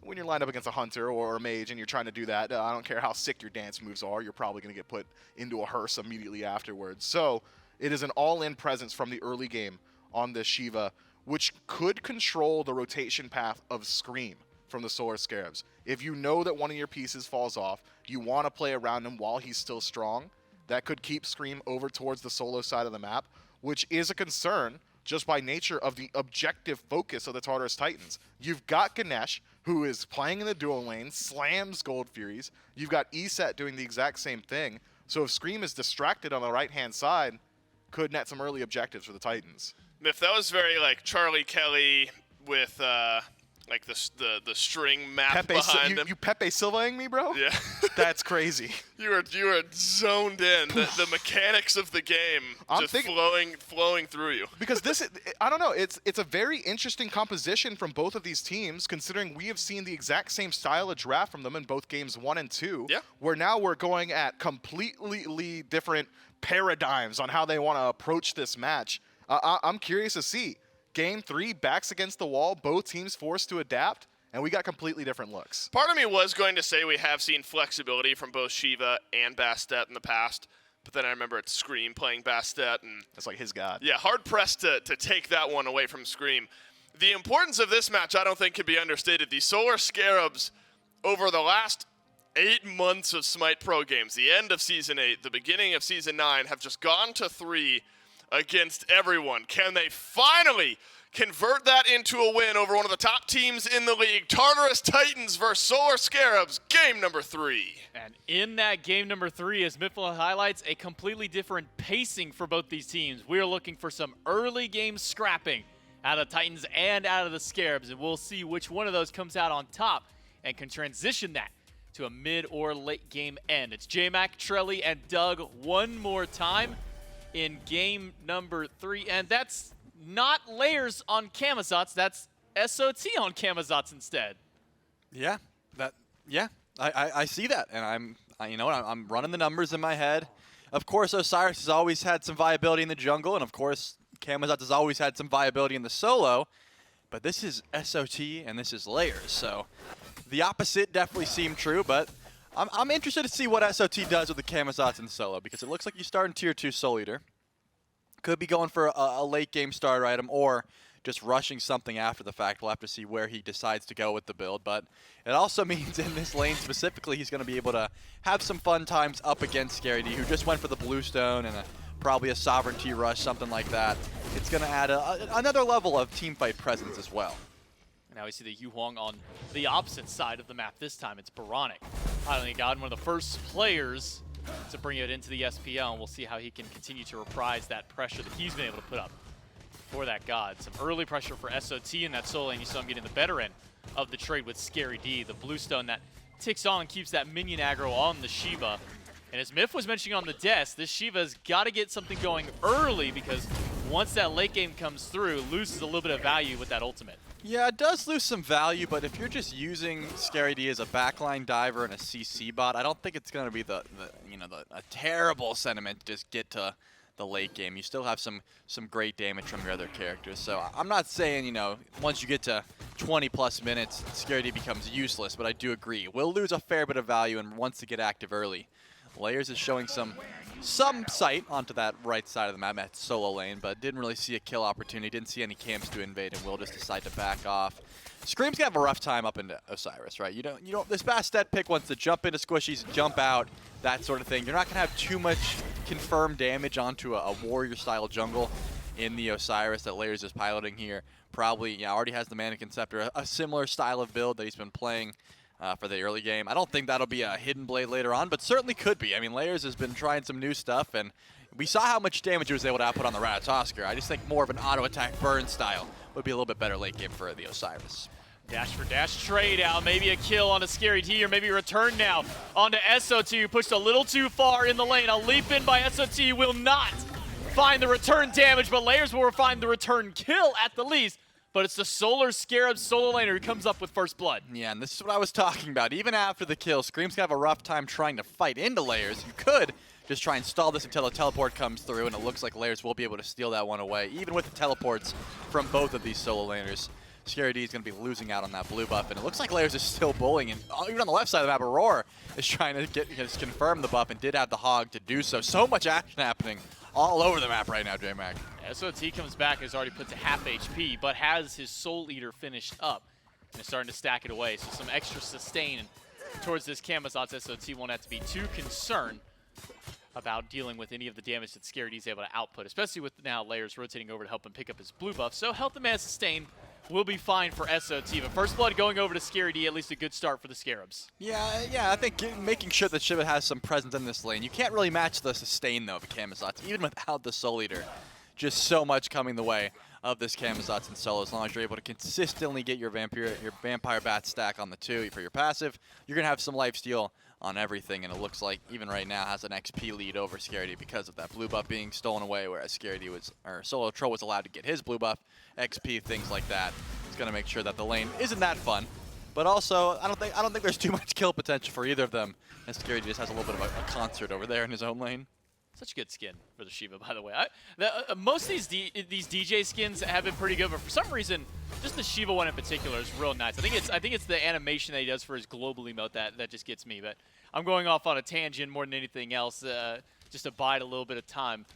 When you're lined up against a hunter or a mage and you're trying to do that, I don't care how sick your dance moves are, you're probably going to get put into a hearse immediately afterwards. So it is an all-in presence from the early game on this Shiva, which could control the rotation path of Scream from the Solar Scarabs. If you know that one of your pieces falls off, you want to play around him while he's still strong, that could keep Scream over towards the solo side of the map, which is a concern just by nature of the objective focus of the Tartarus Titans. You've got Ganesh, who is playing in the dual lane, slams Gold Furies. You've got ESET doing the exact same thing. So if Scream is distracted on the right-hand side, could net some early objectives for the Titans. If that was very like Charlie Kelly with like the string map behind him. You Pepe Silvaing me, bro? Yeah. That's crazy. You were zoned in. The mechanics of the game flowing through you. Because I don't know, it's a very interesting composition from both of these teams, considering we have seen the exact same style of draft from them in both games 1 and 2. Yeah. Where now we're going at completely different paradigms on how they want to approach this match. I'm curious to see. Game 3, backs against the wall, both teams forced to adapt, and we got completely different looks. Part of me was going to say we have seen flexibility from both Shiva and Bastet in the past, but then I remember it's Scream playing Bastet, and that's like his god. Yeah, hard-pressed to take that one away from Scream. The importance of this match, I don't think, can be understated. The Solar Scarabs, over the last 8 months of Smite Pro games, the end of Season 8, the beginning of Season 9, have just gone to 3 against everyone. Can they finally convert that into a win over one of the top teams in the league? Tartarus Titans versus Solar Scarabs, game number 3. And in that game number 3, as Mifflin highlights, a completely different pacing for both these teams. We're looking for some early game scrapping out of Titans and out of the Scarabs, and we'll see which one of those comes out on top and can transition that to a mid or late game end. It's J-Mac, Trelly, and Doug one more time in game number 3, and that's not layers on Kamazotz, that's SOT on Kamazotz instead. Yeah, I see that, and I'm running the numbers in my head. Of course, Osiris has always had some viability in the jungle, and of course, Kamazotz has always had some viability in the solo, but this is SOT and this is layers, so the opposite definitely seemed true, but I'm interested to see what SOT does with the Kamazotz in solo, because it looks like you start in Tier 2 Soul Eater. Could be going for a late game starter item, or just rushing something after the fact. We'll have to see where he decides to go with the build, but it also means in this lane specifically, he's going to be able to have some fun times up against Scary D, who just went for the bluestone and probably a sovereignty rush, something like that. It's going to add another level of teamfight presence as well. Now we see the Yu Huang on the opposite side of the map. This time it's Baronic. Finally got one of the first players to bring it into the SPL, and we'll see how he can continue to reprise that pressure that he's been able to put up for that god. Some early pressure for SOT in that solo lane. You saw him getting the better end of the trade with Scary D, the bluestone that ticks on and keeps that minion aggro on the Shiva. And as Myth was mentioning on the desk, this Shiva's got to get something going early, because once that late game comes through, loses a little bit of value with that ultimate. Yeah, it does lose some value, but if you're just using Scary D as a backline diver and a CC bot, I don't think it's going to be a terrible sentiment to just get to the late game. You still have some great damage from your other characters. So I'm not saying, once you get to 20+ minutes, Scary D becomes useless, but I do agree. We'll lose a fair bit of value and wants to get active early. Layers is showing some sight onto that right side of the map at solo lane, but didn't really see a kill opportunity, didn't see any camps to invade, and will just decide to back off. Scream's gonna have a rough time up into Osiris, right? You don't. This Bastet pick wants to jump into squishies, jump out, that sort of thing. You're not gonna have too much confirmed damage onto a warrior-style jungle in the Osiris that Layers is piloting here. Probably, already has the Mannequin Scepter, a similar style of build that he's been playing for the early game. I don't think that'll be a hidden blade later on, but certainly could be. I mean, Layers has been trying some new stuff, and we saw how much damage he was able to output on the Rat's Oscar. I just think more of an auto-attack burn style would be a little bit better late game for the Osiris. Dash for dash trade out, maybe a kill on a Scary D, or maybe a return now onto SOT, who pushed a little too far in the lane. A leap in by SOT will not find the return damage, but Layers will find the return kill at the least. But it's the Solar Scarab solo laner who comes up with first blood. Yeah, and this is what I was talking about. Even after the kill, Scream's gonna have a rough time trying to fight into Layers. You could just try and stall this until a teleport comes through, and it looks like Layers will be able to steal that one away, even with the teleports from both of these solo laners. Scary D is going to be losing out on that blue buff, and it looks like Layers is still bullying, and even on the left side of the map, Aurora is trying to confirm the buff and did have the hog to do so. So much action happening all over the map right now, J-Mac. SOT comes back, is already put to half HP, but has his Soul Eater finished up and is starting to stack it away. So some extra sustain towards this Camazotz. SOT won't have to be too concerned about dealing with any of the damage that Scary D is able to output, especially with now Layers rotating over to help him pick up his blue buff. So health and mana sustain will be fine for SOT, but first blood going over to Scary D, at least a good start for the Scarabs. Yeah, I think making sure that Shiva has some presence in this lane. You can't really match the sustain, though, of a Camazotz, even without the Soul Eater. Just so much coming the way of this Camazotz in solo. As long as you're able to consistently get your Vampire Bat stack on the 2 for your passive, you're going to have some lifesteal on everything, and it looks like even right now has an XP lead over Scary D because of that blue buff being stolen away, whereas Scary D Solo Troll was allowed to get his blue buff, XP, things like that. It's going to make sure that the lane isn't that fun, but also I don't think there's too much kill potential for either of them, and Scary D just has a little bit of a concert over there in his own lane. Such a good skin for the Shiva, by the way. Most of these DJ skins have been pretty good, but for some reason, just the Shiva one in particular is real nice. I think it's the animation that he does for his global emote that just gets me. But I'm going off on a tangent more than anything else, just to bide a little bit of time.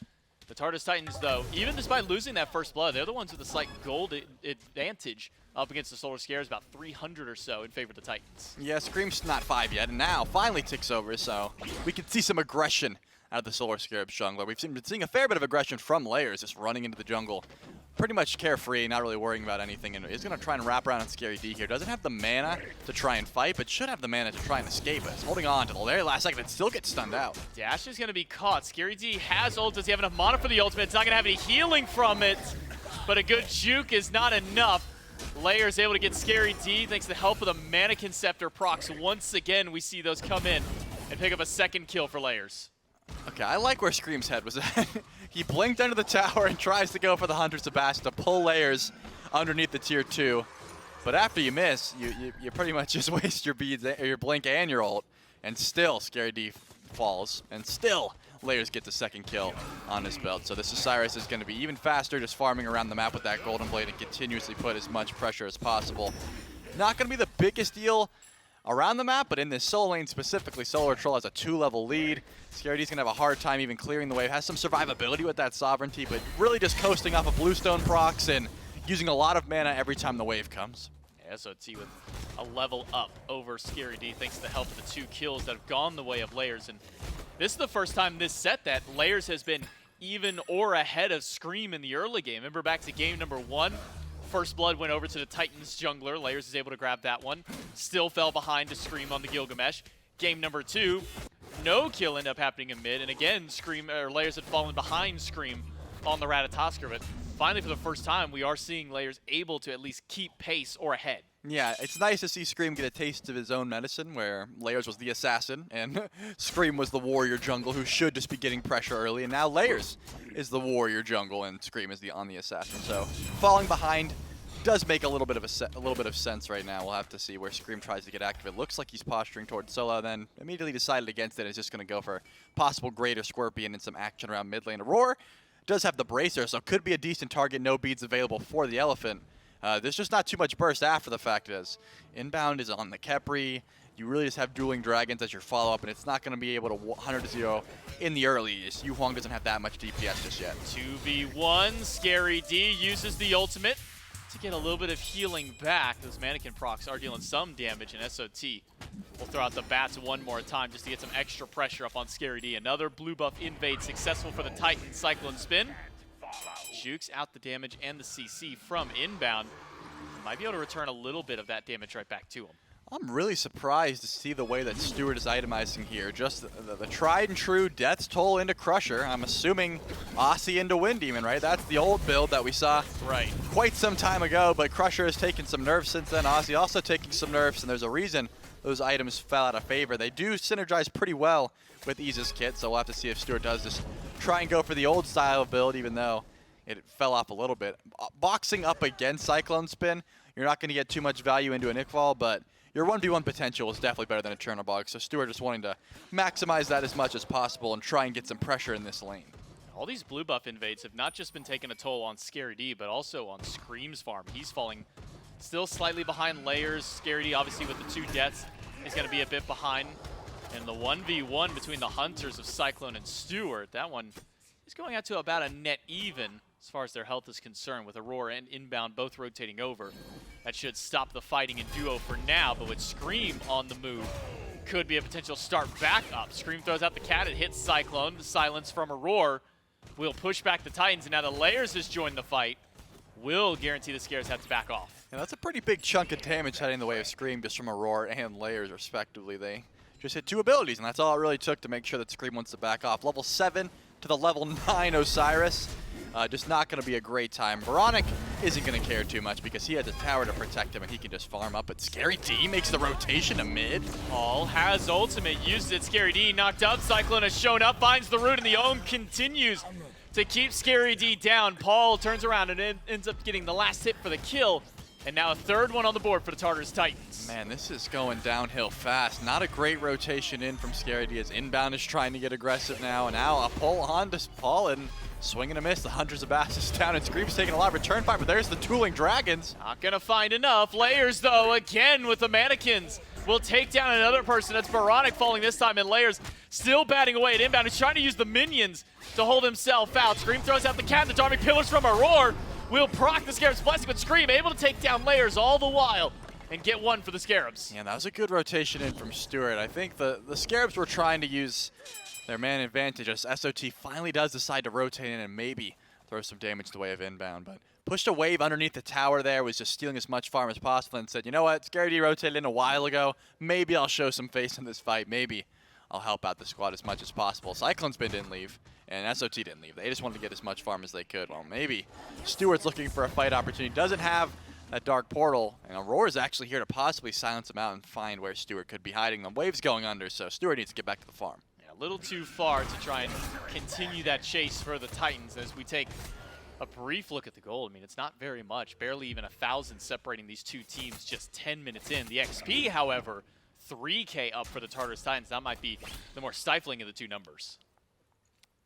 The Tartarus Titans, though, even despite losing that first blood, they're the ones with a slight gold advantage up against the Solar Scares, about 300 or so in favor of the Titans. Yeah, Scream's not 5 yet, and now finally ticks over, so we can see some aggression out of the Solar Scarabs jungler. We've been seeing a fair bit of aggression from Layers, just running into the jungle, pretty much carefree, not really worrying about anything, and he's going to try and wrap around on Scary D here. Doesn't have the mana to try and fight, but should have the mana to try and escape. But it's holding on to the very last second and still gets stunned out. Dash is going to be caught. Scary D has ult. Does he have enough mana for the ultimate? It's not going to have any healing from it, but a good juke is not enough. Layers able to get Scary D thanks to the help of the Mannequin Scepter procs. Once again, we see those come in and pick up a second kill for Layers. Okay, I like where Scream's head was at. He blinked under the tower and tries to go for the Hunter Sebastian to pull Layers underneath the tier 2. But after you miss, you pretty much just waste your beads, your blink and your ult. And still, Scary D falls. And still, Layers gets a second kill on his belt. So this Osiris is going to be even faster, just farming around the map with that Golden Blade and continuously put as much pressure as possible. Not going to be the biggest deal around the map, but in this solo lane specifically, Solar Troll has a 2-level lead. Scary D's gonna have a hard time even clearing the wave. Has some survivability with that sovereignty, but really just coasting off of Bluestone procs and using a lot of mana every time the wave comes. SOT with a level up over Scary D thanks to the help of the 2 kills that have gone the way of Layers. And this is the first time this set that Layers has been even or ahead of Scream in the early game. Remember back to game number 1, First Blood went over to the Titans jungler. Layers is able to grab that one. Still fell behind to Scream on the Gilgamesh. Game number 2, no kill ended up happening in mid. And again, Layers had fallen behind Scream on the Ratatoskr. But finally, for the first time, we are seeing Layers able to at least keep pace or ahead. Yeah, it's nice to see Scream get a taste of his own medicine, where Layers was the assassin, and Scream was the warrior jungle who should just be getting pressure early, and now Layers is the warrior jungle, and Scream is on the assassin. So falling behind does make a little bit of sense right now. We'll have to see where Scream tries to get active. It looks like he's posturing towards solo, then immediately decided against it. It's just going to go for possible Greater Scorpion and some action around mid lane. Aurora does have the bracer, so could be a decent target. No beads available for the Elephant. There's just not too much burst after the fact is. Inbound is on the Khepri. You really just have Dueling Dragons as your follow-up, and it's not going to be able to 100-0 in the earliest. Yu Huang doesn't have that much DPS just yet. 2v1, Scary D uses the ultimate to get a little bit of healing back. Those mannequin procs are dealing some damage, and SOT will throw out the bats one more time just to get some extra pressure up on Scary D. Another blue buff invade successful for the Titan. Cyclone Spin jukes out the damage and the CC from inbound. Might be able to return a little bit of that damage right back to him. I'm really surprised to see the way that Stewart is itemizing here. Just the tried and true Death's Toll into Crusher. I'm assuming Aussie into Wind Demon, right? That's the old build that we saw quite some time ago, but Crusher has taken some nerfs since then. Aussie also taking some nerfs, and there's a reason those items fell out of favor. They do synergize pretty well with Iza's kit, so we'll have to see if Stewart does just try and go for the old style of build, even though it fell off a little bit. Boxing up against Cyclone Spin, you're not going to get too much value into a Nickfall, but your 1v1 potential is definitely better than a Chernobog, so Stewart just wanting to maximize that as much as possible and try and get some pressure in this lane. All these blue buff invades have not just been taking a toll on Scary D, but also on Scream's farm. He's falling still slightly behind Layers. Scary D, obviously, with the 2 deaths, is going to be a bit behind. And the 1v1 between the Hunters of Cyclone and Stewart, that one is going out to about a net even as far as their health is concerned, with Aurora and Inbound both rotating over. That should stop the fighting in duo for now, but with Scream on the move, could be a potential start back up. Scream throws out the cat, it hits Cyclone. The silence from Aurora will push back the Titans, and now the Layers has joined the fight. Will guarantee the Scares have to back off. Yeah, that's a pretty big chunk of damage heading the way of Scream just from Aurora and Layers, respectively. They just hit 2 abilities, and that's all it really took to make sure that Scream wants to back off. Level 7 to the level 9 Osiris. Just not going to be a great time. Veronic isn't going to care too much because he has a tower to protect him and he can just farm up. But Scary D makes the rotation to mid. Paul has ultimate, uses it. Scary D knocked up. Cyclone has shown up, finds the root, and the Ohm continues to keep Scary D down. Paul turns around and ends up getting the last hit for the kill. And now a 3rd one on the board for the Tartarus Titans. Man, this is going downhill fast. Not a great rotation in from Scary D as Inbound is trying to get aggressive now. And now a pull on to Paul and swing and a miss. The Hunters of Bass is down and Scream's taking a lot of return fire, but there's the Dueling Dragons. Not gonna find enough. Layers though, again with the mannequins, will take down another person. That's Veronic falling this time, and Layers still batting away at Inbound. He's trying to use the minions to hold himself out. Scream throws out the cat, the Darming Pillars from Aurora will proc the Scarabs blessing, but Scream able to take down Layers all the while and get one for the Scarabs. Yeah, that was a good rotation in from Stewart. I think the Scarabs were trying to use their man advantage as SOT finally does decide to rotate in and maybe throw some damage the way of Inbound, but pushed a wave underneath the tower there, was just stealing as much farm as possible and said, you know what, Scary D rotated in a while ago, maybe I'll show some face in this fight, maybe I'll help out the squad as much as possible. Cyclone Spin didn't leave, and SOT didn't leave. They just wanted to get as much farm as they could. Well, maybe Stewart's looking for a fight opportunity, doesn't have that dark portal, and Aurora's actually here to possibly silence him out and find where Stewart could be hiding. The wave's going under, so Stewart needs to get back to the farm. A little too far to try and continue that chase for the Titans as we take a brief look at the gold. I mean, it's not very much, barely even 1,000 separating these two teams just 10 minutes in. The XP, however, 3K up for the Tartarus Titans. That might be the more stifling of the 2 numbers.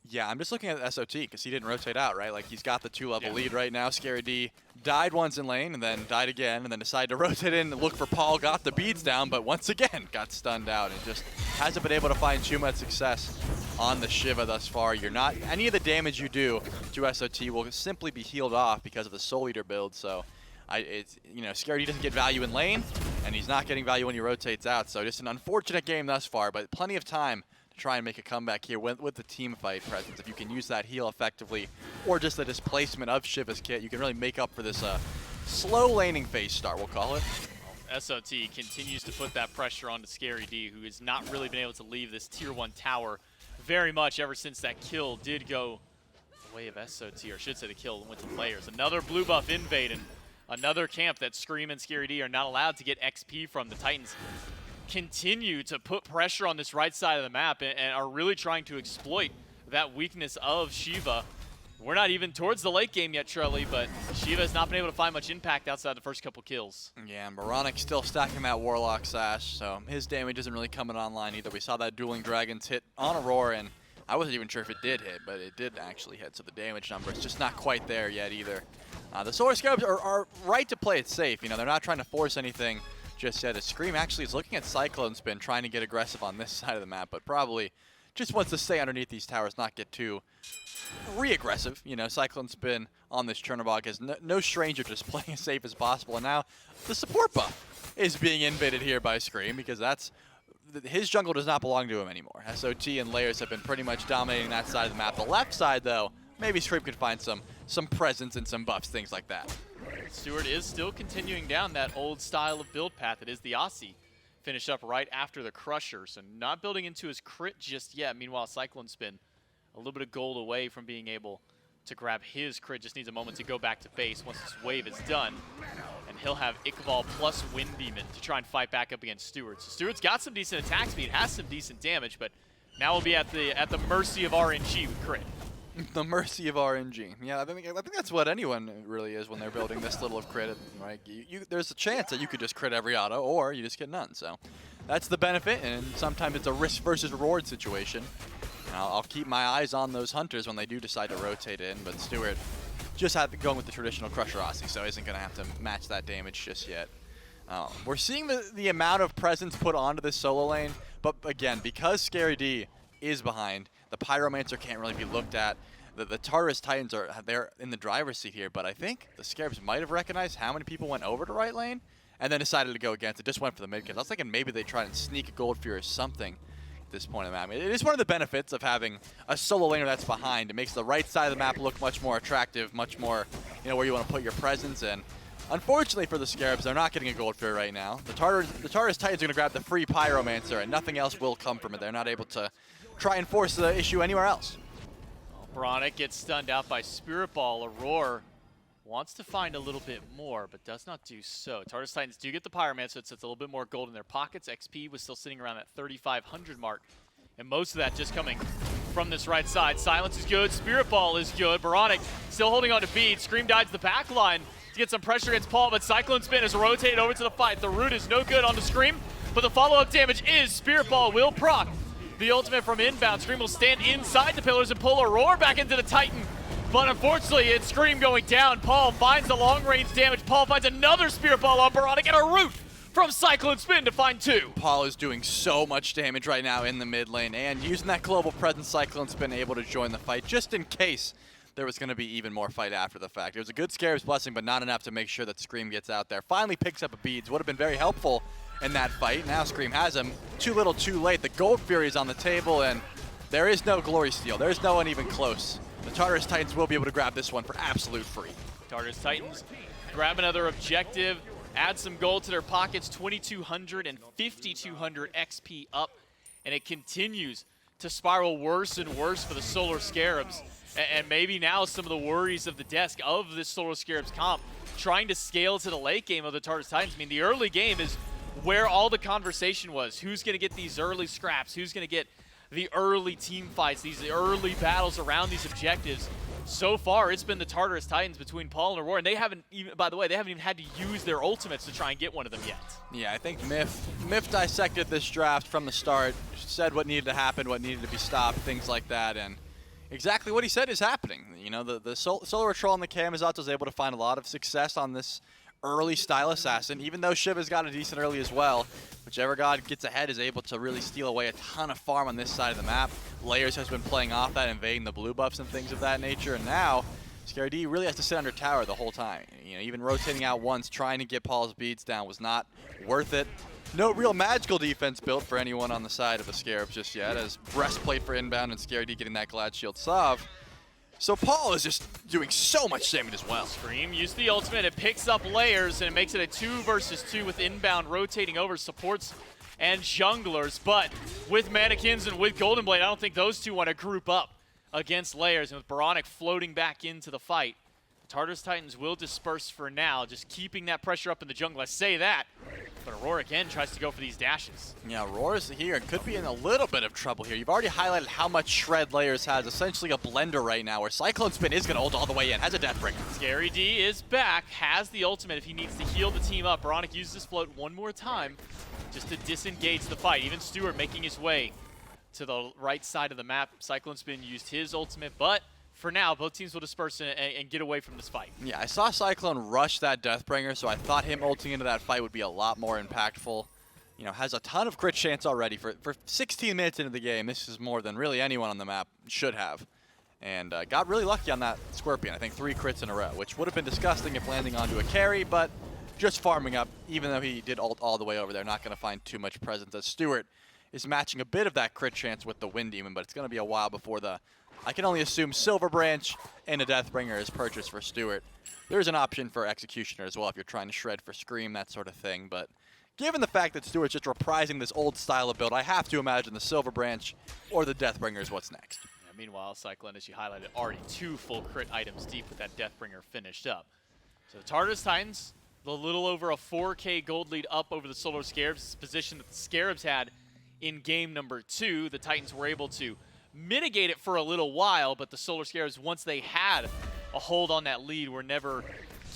Yeah, I'm just looking at SOT because he didn't rotate out, right? Like, he's got the 2-level lead right now. Scary D died once in lane and then died again and then decided to rotate in and look for Paul, got the beads down, but once again got stunned out and just hasn't been able to find too much success on the Shiva thus far. You're not, any of the damage you do to SOT will simply be healed off because of the Soul Eater build. So it's, you know, Scaredy doesn't get value in lane, and he's not getting value when he rotates out. So just an unfortunate game thus far, but plenty of time to try and make a comeback here with the team fight presence. If you can use that heal effectively, or just the displacement of Shiva's kit, you can really make up for this slow laning phase start, we'll call it. SOT continues to put that pressure onto Scary D, who has not really been able to leave this tier 1 tower very much ever since that kill did go the way of SOT, or I should say the kill went to players. Another blue buff invade, and another camp that Scream and Scary D are not allowed to get XP from. The Titans continue to put pressure on this right side of the map and are really trying to exploit that weakness of Shiva. We're not even towards the late game yet, Charlie, but Shiva has not been able to find much impact outside the first couple kills. Yeah, and Baronic's still stacking that Warlock Sash, so his damage isn't really coming online either. We saw that Dueling Dragons hit on Aurora, and I wasn't even sure if it did hit, but it did actually hit, so the damage number is just not quite there yet either. The Solar Scarabs are right to play it safe. You know, they're not trying to force anything just yet. Scream actually is looking at Cyclone Spin, trying to get aggressive on this side of the map, but probably just wants to stay underneath these towers, not get too re-aggressive. You know, Cyclone Spin on this Chernobog is no stranger to just playing as safe as possible. And now the support buff is being invaded here by Scream, because his jungle does not belong to him anymore. SOT and Layers have been pretty much dominating that side of the map. The left side, though, maybe Scream could find some presence and some buffs, things like that. Stewart is still continuing down that old style of build path. It is the Aussie. Finished up right after the Crusher, so not building into his crit just yet. Meanwhile, Cyclone Spin a little bit of gold away from being able to grab his crit. Just needs a moment to go back to base once this wave is done. And he'll have Iqbal plus Wind Demon to try and fight back up against Stewart. So Stewart's got some decent attack speed, has some decent damage, but now we'll be at the mercy of RNG with crit. The mercy of RNG. Yeah, I think that's what anyone really is when they're building this little of crit. Right? There's a chance that you could just crit every auto, or you just get none. So that's the benefit, and sometimes it's a risk versus reward situation. And I'll keep my eyes on those hunters when they do decide to rotate in, but Stewart just had to go with the traditional Crusher Aussie, so isn't going to have to match that damage just yet. We're seeing the amount of presence put onto this solo lane, but again, because Scary D is behind, the Pyromancer can't really be looked at. The Tartarus Titans they're in the driver's seat here, but I think the Scarabs might have recognized how many people went over to right lane and then decided to go against it. Just went for the mid kill. I was thinking maybe they tried and sneak a Gold Fury or something at this point in the map. It is one of the benefits of having a solo laner that's behind. It makes the right side of the map look much more attractive, much more, you know, where you want to put your presence in. Unfortunately for the Scarabs, they're not getting a Gold Fury right now. The Tartarus Titans are going to grab the free Pyromancer, and nothing else will come from it. They're not able to try and force the issue anywhere else. Bronic gets stunned out by Spirit Ball. Aurora wants to find a little bit more, but does not do so. Tartarus Titans do get the Pyromancer, so it's a little bit more gold in their pockets. XP was still sitting around that 3,500 mark, and most of that just coming from this right side. Silence is good. Spirit Ball is good. Bronic still holding on to beat. Scream dives the back line to get some pressure against Paul, but Cyclone Spin is rotated over to the fight. The root is no good on the Scream, but the follow-up damage is Spirit Ball will proc the ultimate from inbound. Scream will stand inside the pillars and pull Aurora back into the Titan. But unfortunately, it's Scream going down. Paul finds the long-range damage. Paul finds another Spirit Ball on Baronic and a root from Cyclone Spin to find 2. Paul is doing so much damage right now in the mid lane, and using that global presence, Cyclone Spin able to join the fight just in case there was going to be even more fight after the fact. It was a good Scarab's Blessing, but not enough to make sure that Scream gets out there. Finally picks up a beads. Would have been very helpful in that fight. Now Scream has him. Too little, too late. The Gold Fury is on the table, and there is no Glory Steal. There is no one even close. The Tartarus Titans will be able to grab this one for absolute free. Tartarus Titans grab another objective, add some gold to their pockets, 2,200 and 5,200 XP up, and it continues to spiral worse and worse for the Solar Scarabs. And maybe now some of the worries of the desk of this Solar Scarabs comp trying to scale to the late game of the Tartarus Titans. I mean, the early game is where all the conversation was. Who's going to get these early scraps? Who's going to get the early team fights, these early battles around these objectives? So far, it's been the Tartarus Titans between Paul and Aurora, and they haven't even, by the way, they haven't even had to use their ultimates to try and get one of them yet. Yeah, I think Myth dissected this draft from the start, said what needed to happen, what needed to be stopped, things like that, and exactly what he said is happening. You know, the Solar Troll and the Camazotz was able to find a lot of success on this early style assassin, even though Shiva's got a decent early as well. Whichever god gets ahead is able to really steal away a ton of farm on this side of the map. Layers has been playing off that, invading the blue buffs and things of that nature, and now Scary D really has to sit under tower the whole time. You know, even rotating out once, trying to get Paul's beads down was not worth it. No real magical defense built for anyone on the side of the Scarabs just yet, as breastplate for inbound and Scary D getting that Glad Shield Sov. So Paul is just doing so much damage as well. Scream used the ultimate, it picks up Layers, and it makes it a 2 versus 2 with inbound rotating over supports and junglers. But with Mannequins and with Golden Blade, I don't think those two want to group up against Layers. And with Baronic floating back into the fight, the Tartarus Titans will disperse for now, just keeping that pressure up in the jungle. I say that, but Aurora again tries to go for these dashes. Yeah, Aurora's here and could be in a little bit of trouble here. You've already highlighted how much shred Layers has, essentially a blender right now, where Cyclone Spin is going to ult all the way in, has a Deathbringer. Scary D is back, has the ultimate if he needs to heal the team up. Baronic uses his float one more time just to disengage the fight. Even Stewart making his way to the right side of the map. Cyclone Spin used his ultimate, but for now, both teams will disperse and get away from this fight. Yeah, I saw Cyclone rush that Deathbringer, so I thought him ulting into that fight would be a lot more impactful. You know, has a ton of crit chance already. For 16 minutes into the game, this is more than really anyone on the map should have. And got really lucky on that Scorpion. I think 3 crits in a row, which would have been disgusting if landing onto a carry, but just farming up, even though he did ult all the way over there, not going to find too much presence, as Stewart is matching a bit of that crit chance with the Wind Demon, but it's going to be a while before the, I can only assume, Silver Branch and a Deathbringer is purchased for Stewart. There's an option for Executioner as well if you're trying to shred for Scream, that sort of thing, but given the fact that Stewart's just reprising this old style of build, I have to imagine the Silver Branch or the Deathbringer is what's next. Yeah, meanwhile, Cyclone, as you highlighted, already 2 full crit items deep with that Deathbringer finished up. So the Tartarus Titans, a little over a 4K gold lead up over the Solar Scarabs, position that the Scarabs had in game number 2. The Titans were able to mitigate it for a little while, but the Solar Scarabs, once they had a hold on that lead, were never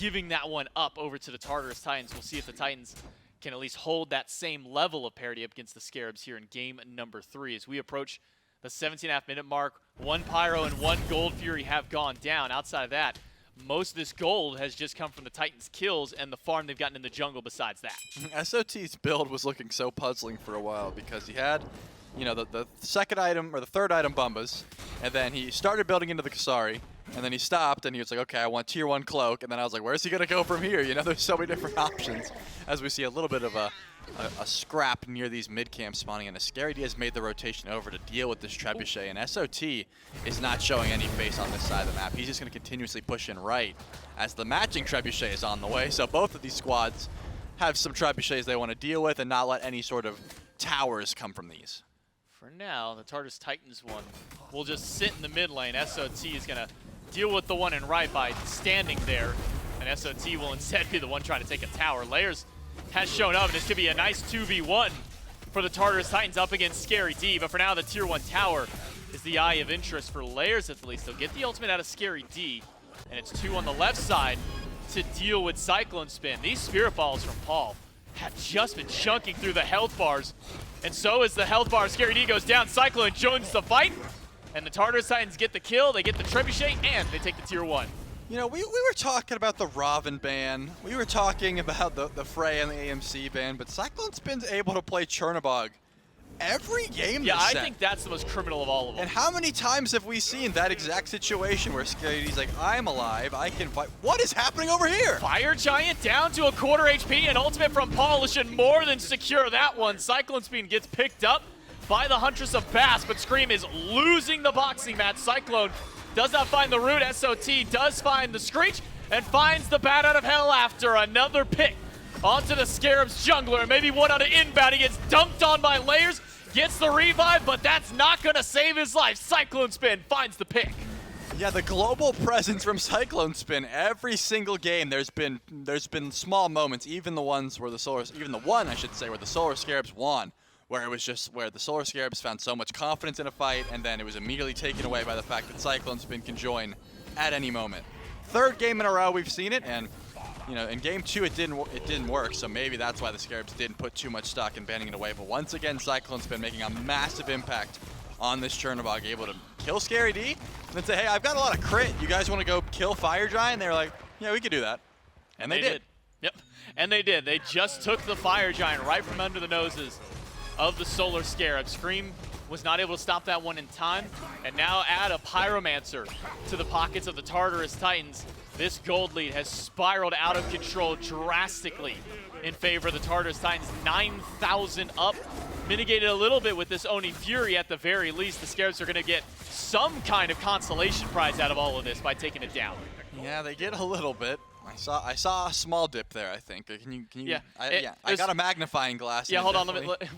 giving that one up over to the Tartarus Titans. We'll see if the Titans can at least hold that same level of parity up against the Scarabs here in game number 3. As we approach the 17.5 minute mark, 1 Pyro and 1 Gold Fury have gone down. Outside of that, most of this gold has just come from the Titans' kills and the farm they've gotten in the jungle besides that. SOT's build was looking so puzzling for a while because he had, you know, the second item or the third item Bumbas, and then he started building into the Kasari, and then he stopped and he was like, okay, I want tier 1 cloak, and then I was like, where's he gonna go from here? You know, there's so many different options as we see a little bit of a scrap near these mid camps spawning, and Scary D has made the rotation over to deal with this Trebuchet, and SOT is not showing any face on this side of the map. He's just going to continuously push in right as the matching Trebuchet is on the way, so both of these squads have some Trebuchets they want to deal with and not let any sort of towers come from these. For now, the Tartarus Titans one will just sit in the mid lane. SOT is going to deal with the one in right by standing there, and SOT will instead be the one trying to take a tower. Layers has shown up, and this could be a nice 2v1 for the Tartarus Titans up against Scary D, but for now the tier 1 tower is the eye of interest for Layers at least. They'll get the ultimate out of Scary D, and it's 2 on the left side to deal with Cyclone Spin. These Spirit Balls from Paul have just been chunking through the health bars, and so is the health bar. Scary D goes down, Cyclone joins the fight, and the Tartarus Titans get the kill, they get the Trebuchet, and they take the tier 1. You know, we were talking about the Robin ban. We were talking about the Frey and the AMC ban, but Cyclone Spin's able to play Chernobog every game Yeah, this I set. think that's the most criminal of all of them. And how many times have we seen that exact situation where Scary D's like, I'm alive, I can fight. What is happening over here? Fire Giant down to a quarter HP, and ultimate from Paul should more than secure that one. Cyclone Spin gets picked up by the Huntress of Bass, but Scream is losing the boxing match. Cyclone does not find the root. SOT does find the Screech and finds the Bat Out of Hell after another pick onto the Scarabs jungler. And maybe one on an inbound. He gets dunked on by Layers, gets the revive, but that's not going to save his life. Cyclone Spin finds the pick. Yeah, the global presence from Cyclone Spin every single game. There's been small moments, even the one where the Solar Scarabs won, where it was just where the Solar Scarabs found so much confidence in a fight, and then it was immediately taken away by the fact that Cyclone Spin can join at any moment. Third game in a row we've seen it, and you know, in game 2 it didn't work, so maybe that's why the Scarabs didn't put too much stock in banning it away. But once again, Cyclone Spin making a massive impact on this Chernobog, able to kill Scary D, and then say, hey, I've got a lot of crit. You guys want to go kill Fire Giant? And they were like, yeah, we could do that. And they did. Yep, and they did. They just took the Fire Giant right from under the noses of the Solar Scarab. Scream was not able to stop that one in time, and now add a Pyromancer to the pockets of the Tartarus Titans. This gold lead has spiraled out of control drastically in favor of the Tartarus Titans. 9,000 up, mitigated a little bit with this Oni Fury at the very least. The Scarabs are going to get some kind of consolation prize out of all of this by taking it down. Yeah, they get a little bit. I saw a small dip there, I think. Can you Yeah, I got a magnifying glass. Yeah, hold on.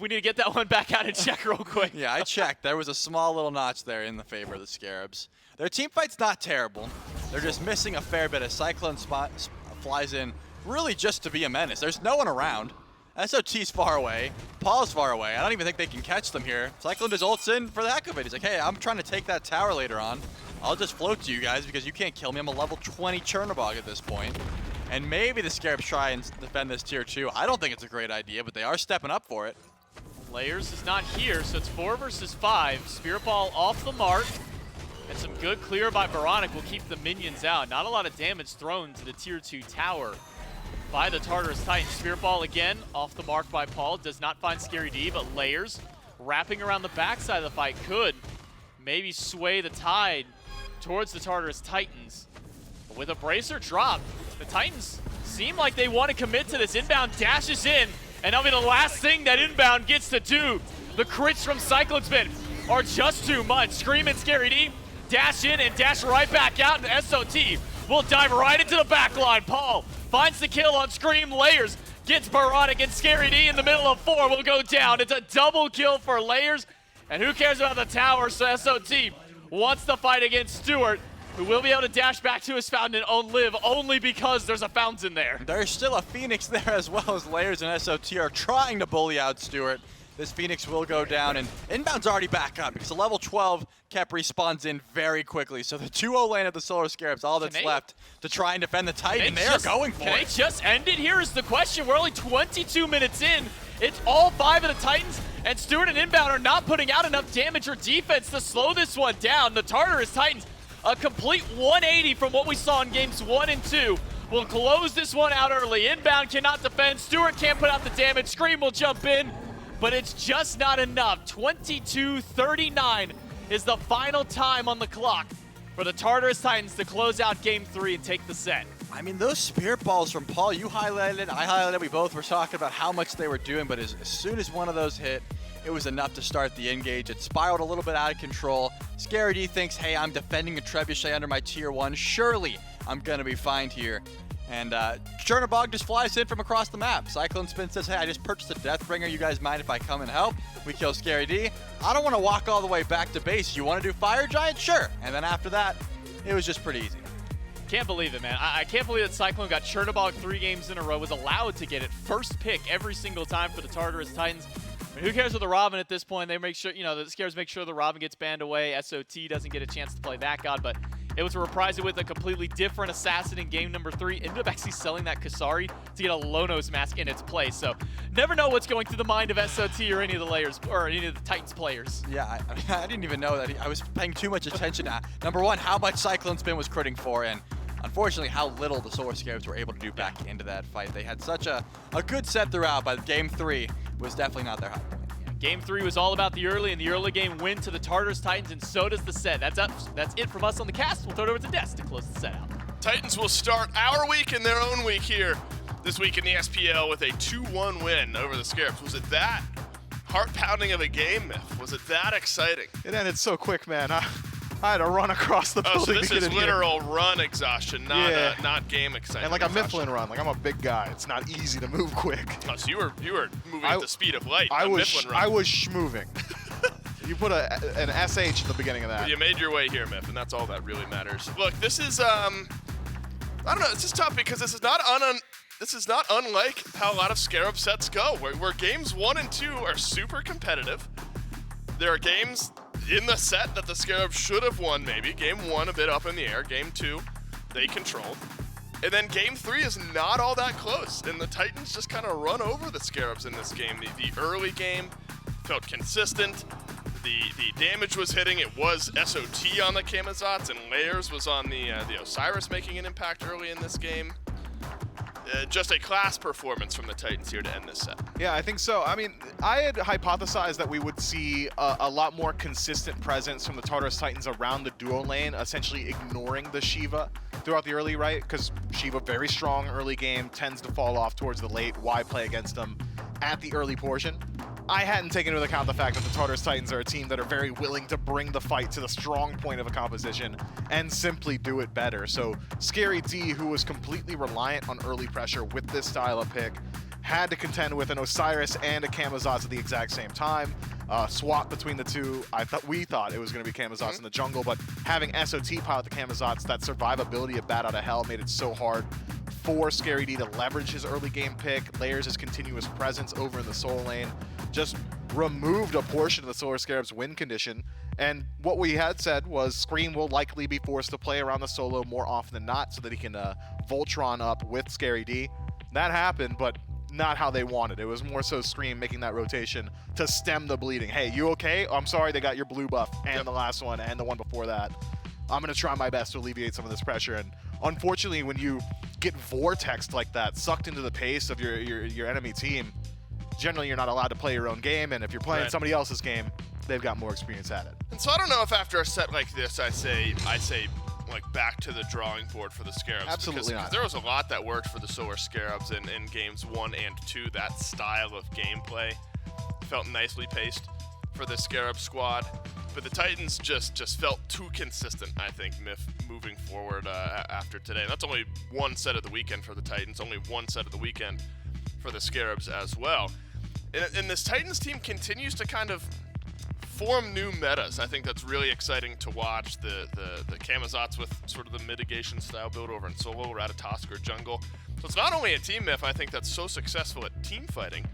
We need to get that one back out and check real quick. Yeah, I checked. There was a small little notch there in the favor of the Scarabs. Their team fight's not terrible. They're just missing a fair bit. As Cyclone flies in really just to be a menace. There's no one around. SOT's far away. Paul's far away. I don't even think they can catch them here. Cyclone just ults in for the heck of it. He's like, hey, I'm trying to take that tower later on. I'll just float to you guys because you can't kill me. I'm a level 20 Chernobog at this point. And maybe the Scarabs try and defend this tier 2. I don't think it's a great idea, but they are stepping up for it. Layers is not here, so it's 4 versus 5. Spirit Ball off the mark. And some good clear by Veronic will keep the minions out. Not a lot of damage thrown to the tier 2 tower by the Tartarus Titans. Spirit Ball again off the mark by Paul. Does not find Scary D, but Layers wrapping around the backside of the fight could maybe sway the tide towards the Tartarus Titans. But with a bracer drop, the Titans seem like they want to commit to this. Inbound dashes in, and that'll be the last thing that Inbound gets to do. The crits from Cyclone Spin are just too much. Scream and Scary D dash in and dash right back out, and SOT will dive right into the back line. Paul finds the kill on Scream. Layers gets Veronic, and Scary D in the middle of 4 will go down. It's a double kill for Layers, and who cares about the tower? So SOT wants the fight against Stewart, who will be able to dash back to his fountain and live only because there's a fountain there. There's still a Phoenix there as well, as Layers and SOT are trying to bully out Stewart. This Phoenix will go down, and Inbound's already back up because the level 12 Kep respawns in very quickly. So the 2-0 lane of the Solar Scarabs, all that's left to try and defend the Titan, and they are going for it. Can they just end it here is the question. We're only 22 minutes in. It's all 5 of the Titans, and Stewart and Inbound are not putting out enough damage or defense to slow this one down. The Tartarus Titans, a complete 180 from what we saw in games 1 and 2, will close this one out early. Inbound cannot defend. Stewart can't put out the damage. Scream will jump in, but it's just not enough. 22:39 is the final time on the clock for the Tartarus Titans to close out game 3 and take the set. I mean, those Spirit Balls from Paul, you highlighted it, I highlighted it, we both were talking about how much they were doing, but as soon as one of those hit, it was enough to start the engage. It spiraled a little bit out of control. Scary D thinks, hey, I'm defending a Trebuchet under my tier 1. Surely I'm going to be fine here. And Chernobog just flies in from across the map. Cyclone Spin says, hey, I just purchased a Deathbringer. You guys mind if I come and help? We kill Scary D. I don't want to walk all the way back to base. You want to do Fire Giant? Sure. And then after that, it was just pretty easy. Can't believe it, man. I can't believe that Cyclone got Chernobog 3 games in a row, was allowed to get it first pick every single time for the Tartarus Titans. I mean, who cares with the Robin at this point? They make sure, you know, the Scarabs make sure the Robin gets banned away. SOT doesn't get a chance to play that god, but it was to reprise it with a completely different assassin in game number 3. Ended up actually selling that Kasari to get a Lonos mask in its place. So never know what's going through the mind of SOT or any of the Layers or any of the Titans players. Yeah, I didn't even know that. I was paying too much attention to, number one, how much Cyclone Spin was critting for, and unfortunately how little the Solar Scarabs were able to do back into that fight. They had such a good set throughout, but game 3 was definitely not their high point. Game 3 was all about the early, and the early game win to the Tartarus Titans, and so does the set. That's it from us on the cast. We'll throw it over to Des to close the set out. Titans will start our week in their own week here this week in the SPL with a 2-1 win over the Scarabs. Was it that heart-pounding of a game, Myth? Was it that exciting? It ended so quick, man. I had to run across the building so this to get is in here. literal run exhaustion, not game excitement. And like a Mifflin run. Like, I'm a big guy. It's not easy to move quick. Oh, so you were moving at the speed of light. I was moving. You put an SH at the beginning of that. Well, you made your way here, Miff, and that's all that really matters. Look, this is I don't know. This is tough because this is not unlike how a lot of Scarab sets go, where games 1 and 2 are super competitive. There are games in the set that the Scarabs should have won, maybe. Game 1 a bit up in the air. Game 2, they controlled. And then game 3 is not all that close, and the Titans just kind of run over the Scarabs in this game. The early game felt consistent. The damage was hitting. It was SOT on the Camazotz, and Layers was on the Osiris making an impact early in this game. just a class performance from the Titans here to end this set. Yeah, I think so. I mean, I had hypothesized that we would see a lot more consistent presence from the Tartarus Titans around the duo lane, essentially ignoring the Shiva throughout the early, right? Because Shiva, very strong early game, tends to fall off towards the late. Why play against them at the early portion? I hadn't taken into account the fact that the Tartarus Titans are a team that are very willing to bring the fight to the strong point of a composition and simply do it better. So Scary D, who was completely reliant on early pressure with this style of pick, had to contend with an Osiris and a Camazotz at the exact same time. Swap between the two. We thought it was going to be Camazotz in the jungle, but having SOT pilot the Camazotz, that survivability of Bat Out of Hell made it so hard for Scary D to leverage his early game pick. Layers his continuous presence over in the Soul lane, just removed a portion of the Solar Scarab's win condition. And what we had said was Scream will likely be forced to play around the solo more often than not so that he can Voltron up with Scary D. That happened, but not how they wanted. It was more so Scream making that rotation to stem the bleeding. Hey, you okay? I'm sorry they got your blue buff and the last one and the one before that. I'm going to try my best to alleviate some of this pressure. And unfortunately, when you get vortexed like that, sucked into the pace of your enemy team, generally you're not allowed to play your own game, and if you're playing somebody else's game, they've got more experience at it. And so I don't know if after a set like this, I say like back to the drawing board for the Scarabs. Absolutely not. Because there was a lot that worked for the Solar Scarabs in games 1 and 2. That style of gameplay felt nicely paced for the Scarab squad. But the Titans just felt too consistent, I think, moving forward after today. And that's only one set of the weekend for the Titans, only one set of the weekend for the Scarabs as well. And this Titans team continues to kind of form new metas. I think that's really exciting to watch. The Camazotz with sort of the mitigation style build over in solo, Ratatosk jungle. So it's not only a team, Myth, I think that's so successful at team fighting,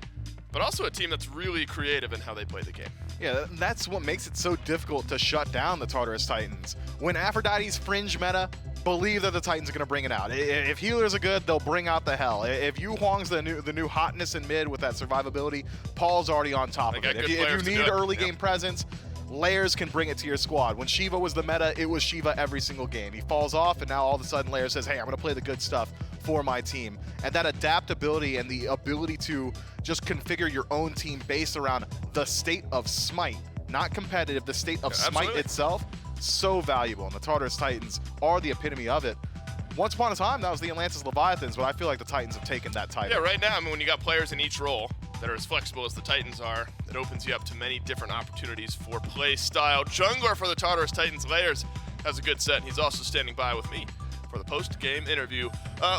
but also a team that's really creative in how they play the game. Yeah, that's what makes it so difficult to shut down the Tartarus Titans. When Aphrodite's fringe meta, believe that the Titans are going to bring it out. If healers are good, they'll bring out the hell. If Yu Huang's the new hotness in mid with that survivability, Paul's already on top of it. If you need early game presence, Layers can bring it to your squad. When Shiva was the meta, it was Shiva every single game. He falls off, and now all of a sudden Layers says, hey, I'm going to play the good stuff for my team. And that adaptability and the ability to just configure your own team based around the state of Smite, not competitive, the state of Smite itself, so valuable. And the Tartarus Titans are the epitome of it. Once upon a time, that was the Atlantis Leviathans, but I feel like the Titans have taken that title. Yeah, right now, I mean, when you got players in each role that are as flexible as the Titans are, it opens you up to many different opportunities for play style. Jungler for the Tartarus Titans, Layers, has a good set, and he's also standing by with me for the post-game interview.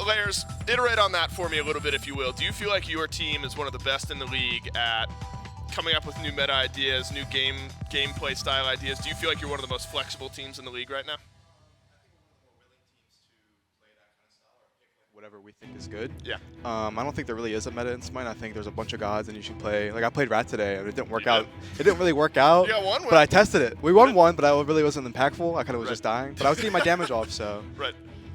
Layers, iterate on that for me a little bit, if you will. Do you feel like your team is one of the best in the league at coming up with new meta ideas, new gameplay style ideas? Do you feel like you're one of the most flexible teams in the league right now? Whatever we think is good. Yeah. I don't think there really is a meta in Smite. I think there's a bunch of gods and you should play. Like I played Rat today and it didn't work out. It didn't really work out. You got one win. But I tested it. We won one, but I really wasn't impactful. I kind of was just dying. But I was getting my damage off, so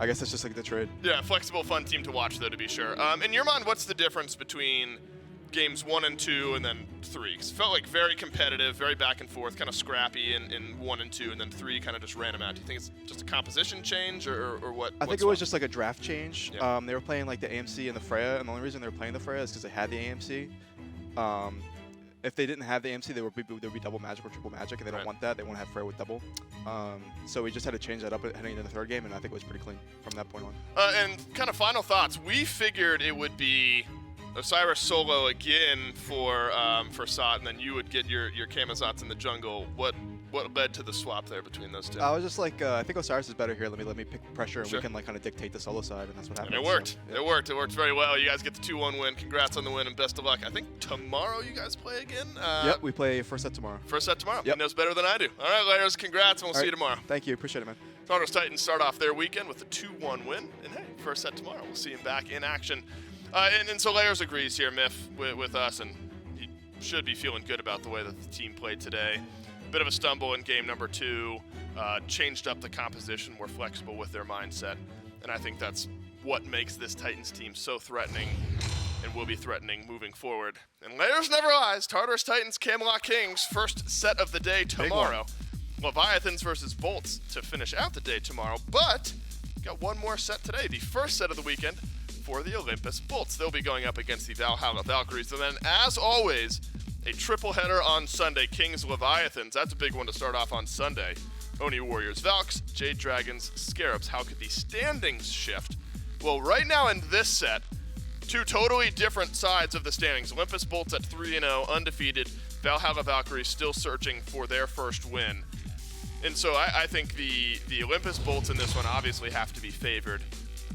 I guess that's just like the trade. Yeah, flexible, fun team to watch, though, to be sure. In your mind, what's the difference between games 1 and 2 and then 3? Because it felt like very competitive, very back and forth, kind of scrappy in 1 and 2, and then 3 kind of just ran them out. Do you think it's just a composition change or what? I think it was just like a draft change. Yeah. They were playing like the AMC and the Freya, and the only reason they were playing the Freya is because they had the AMC. If they didn't have the AMC, there would be double magic or triple magic, and they don't want that. They want to have Freya with double. So we just had to change that up heading into the third game, and I think it was pretty clean from that point on. And kind of final thoughts. We figured it would be Osiris solo again for Sot, and then you would get your Camazotz in the jungle. What led to the swap there between those two? I was just like, I think Osiris is better here. Let me pick pressure, and we can like kind of dictate the solo side, and that's what happened. And it worked. So, yeah. It worked. It worked very well. You guys get the 2-1 win. Congrats on the win, and best of luck. I think tomorrow you guys play again. Yep, we play first set tomorrow. First set tomorrow. Yep. He knows better than I do. All right, Layers, congrats, and we'll see you tomorrow. Thank you. Appreciate it, man. Tartarus Titans start off their weekend with a 2-1 win, and hey, first set tomorrow. We'll see him back in action. And so Layers agrees here, Myth, with us, and he should be feeling good about the way that the team played today. Bit of a stumble in game number 2, changed up the composition, more flexible with their mindset, and I think that's what makes this Titans team so threatening and will be threatening moving forward. And Layers never lies. Tartarus Titans, Camelot Kings, first set of the day tomorrow. Leviathans versus Bolts to finish out the day tomorrow, but got one more set today, the first set of the weekend for the Olympus Bolts. They'll be going up against the Valhalla Valkyries. And then, as always, a triple header on Sunday. Kings Leviathans. That's a big one to start off on Sunday. Oni Warriors Valks, Jade Dragons, Scarabs. How could the standings shift? Well, right now in this set, two totally different sides of the standings. Olympus Bolts at 3-0, undefeated. Valhalla Valkyries still searching for their first win. And so I think the Olympus Bolts in this one obviously have to be favored.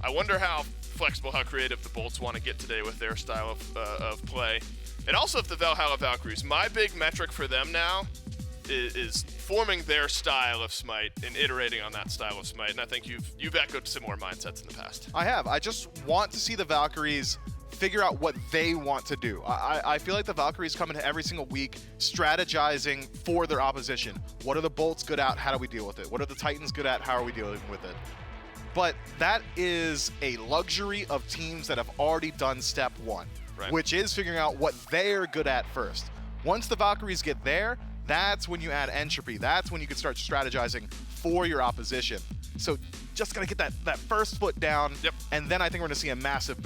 I wonder how flexible, how creative the Bolts want to get today with their style of play. And also if the Valhalla Valkyries, my big metric for them now is forming their style of Smite and iterating on that style of Smite. And I think you've echoed similar mindsets in the past. I have. I just want to see the Valkyries figure out what they want to do. I feel like the Valkyries come into every single week strategizing for their opposition. What are the Bolts good at? How do we deal with it? What are the Titans good at? How are we dealing with it? But that is a luxury of teams that have already done step one, right, which is figuring out what they're good at first. Once the Valkyries get there, that's when you add entropy. That's when you can start strategizing for your opposition. So just got to get that first foot down, yep, and then I think we're going to see a massive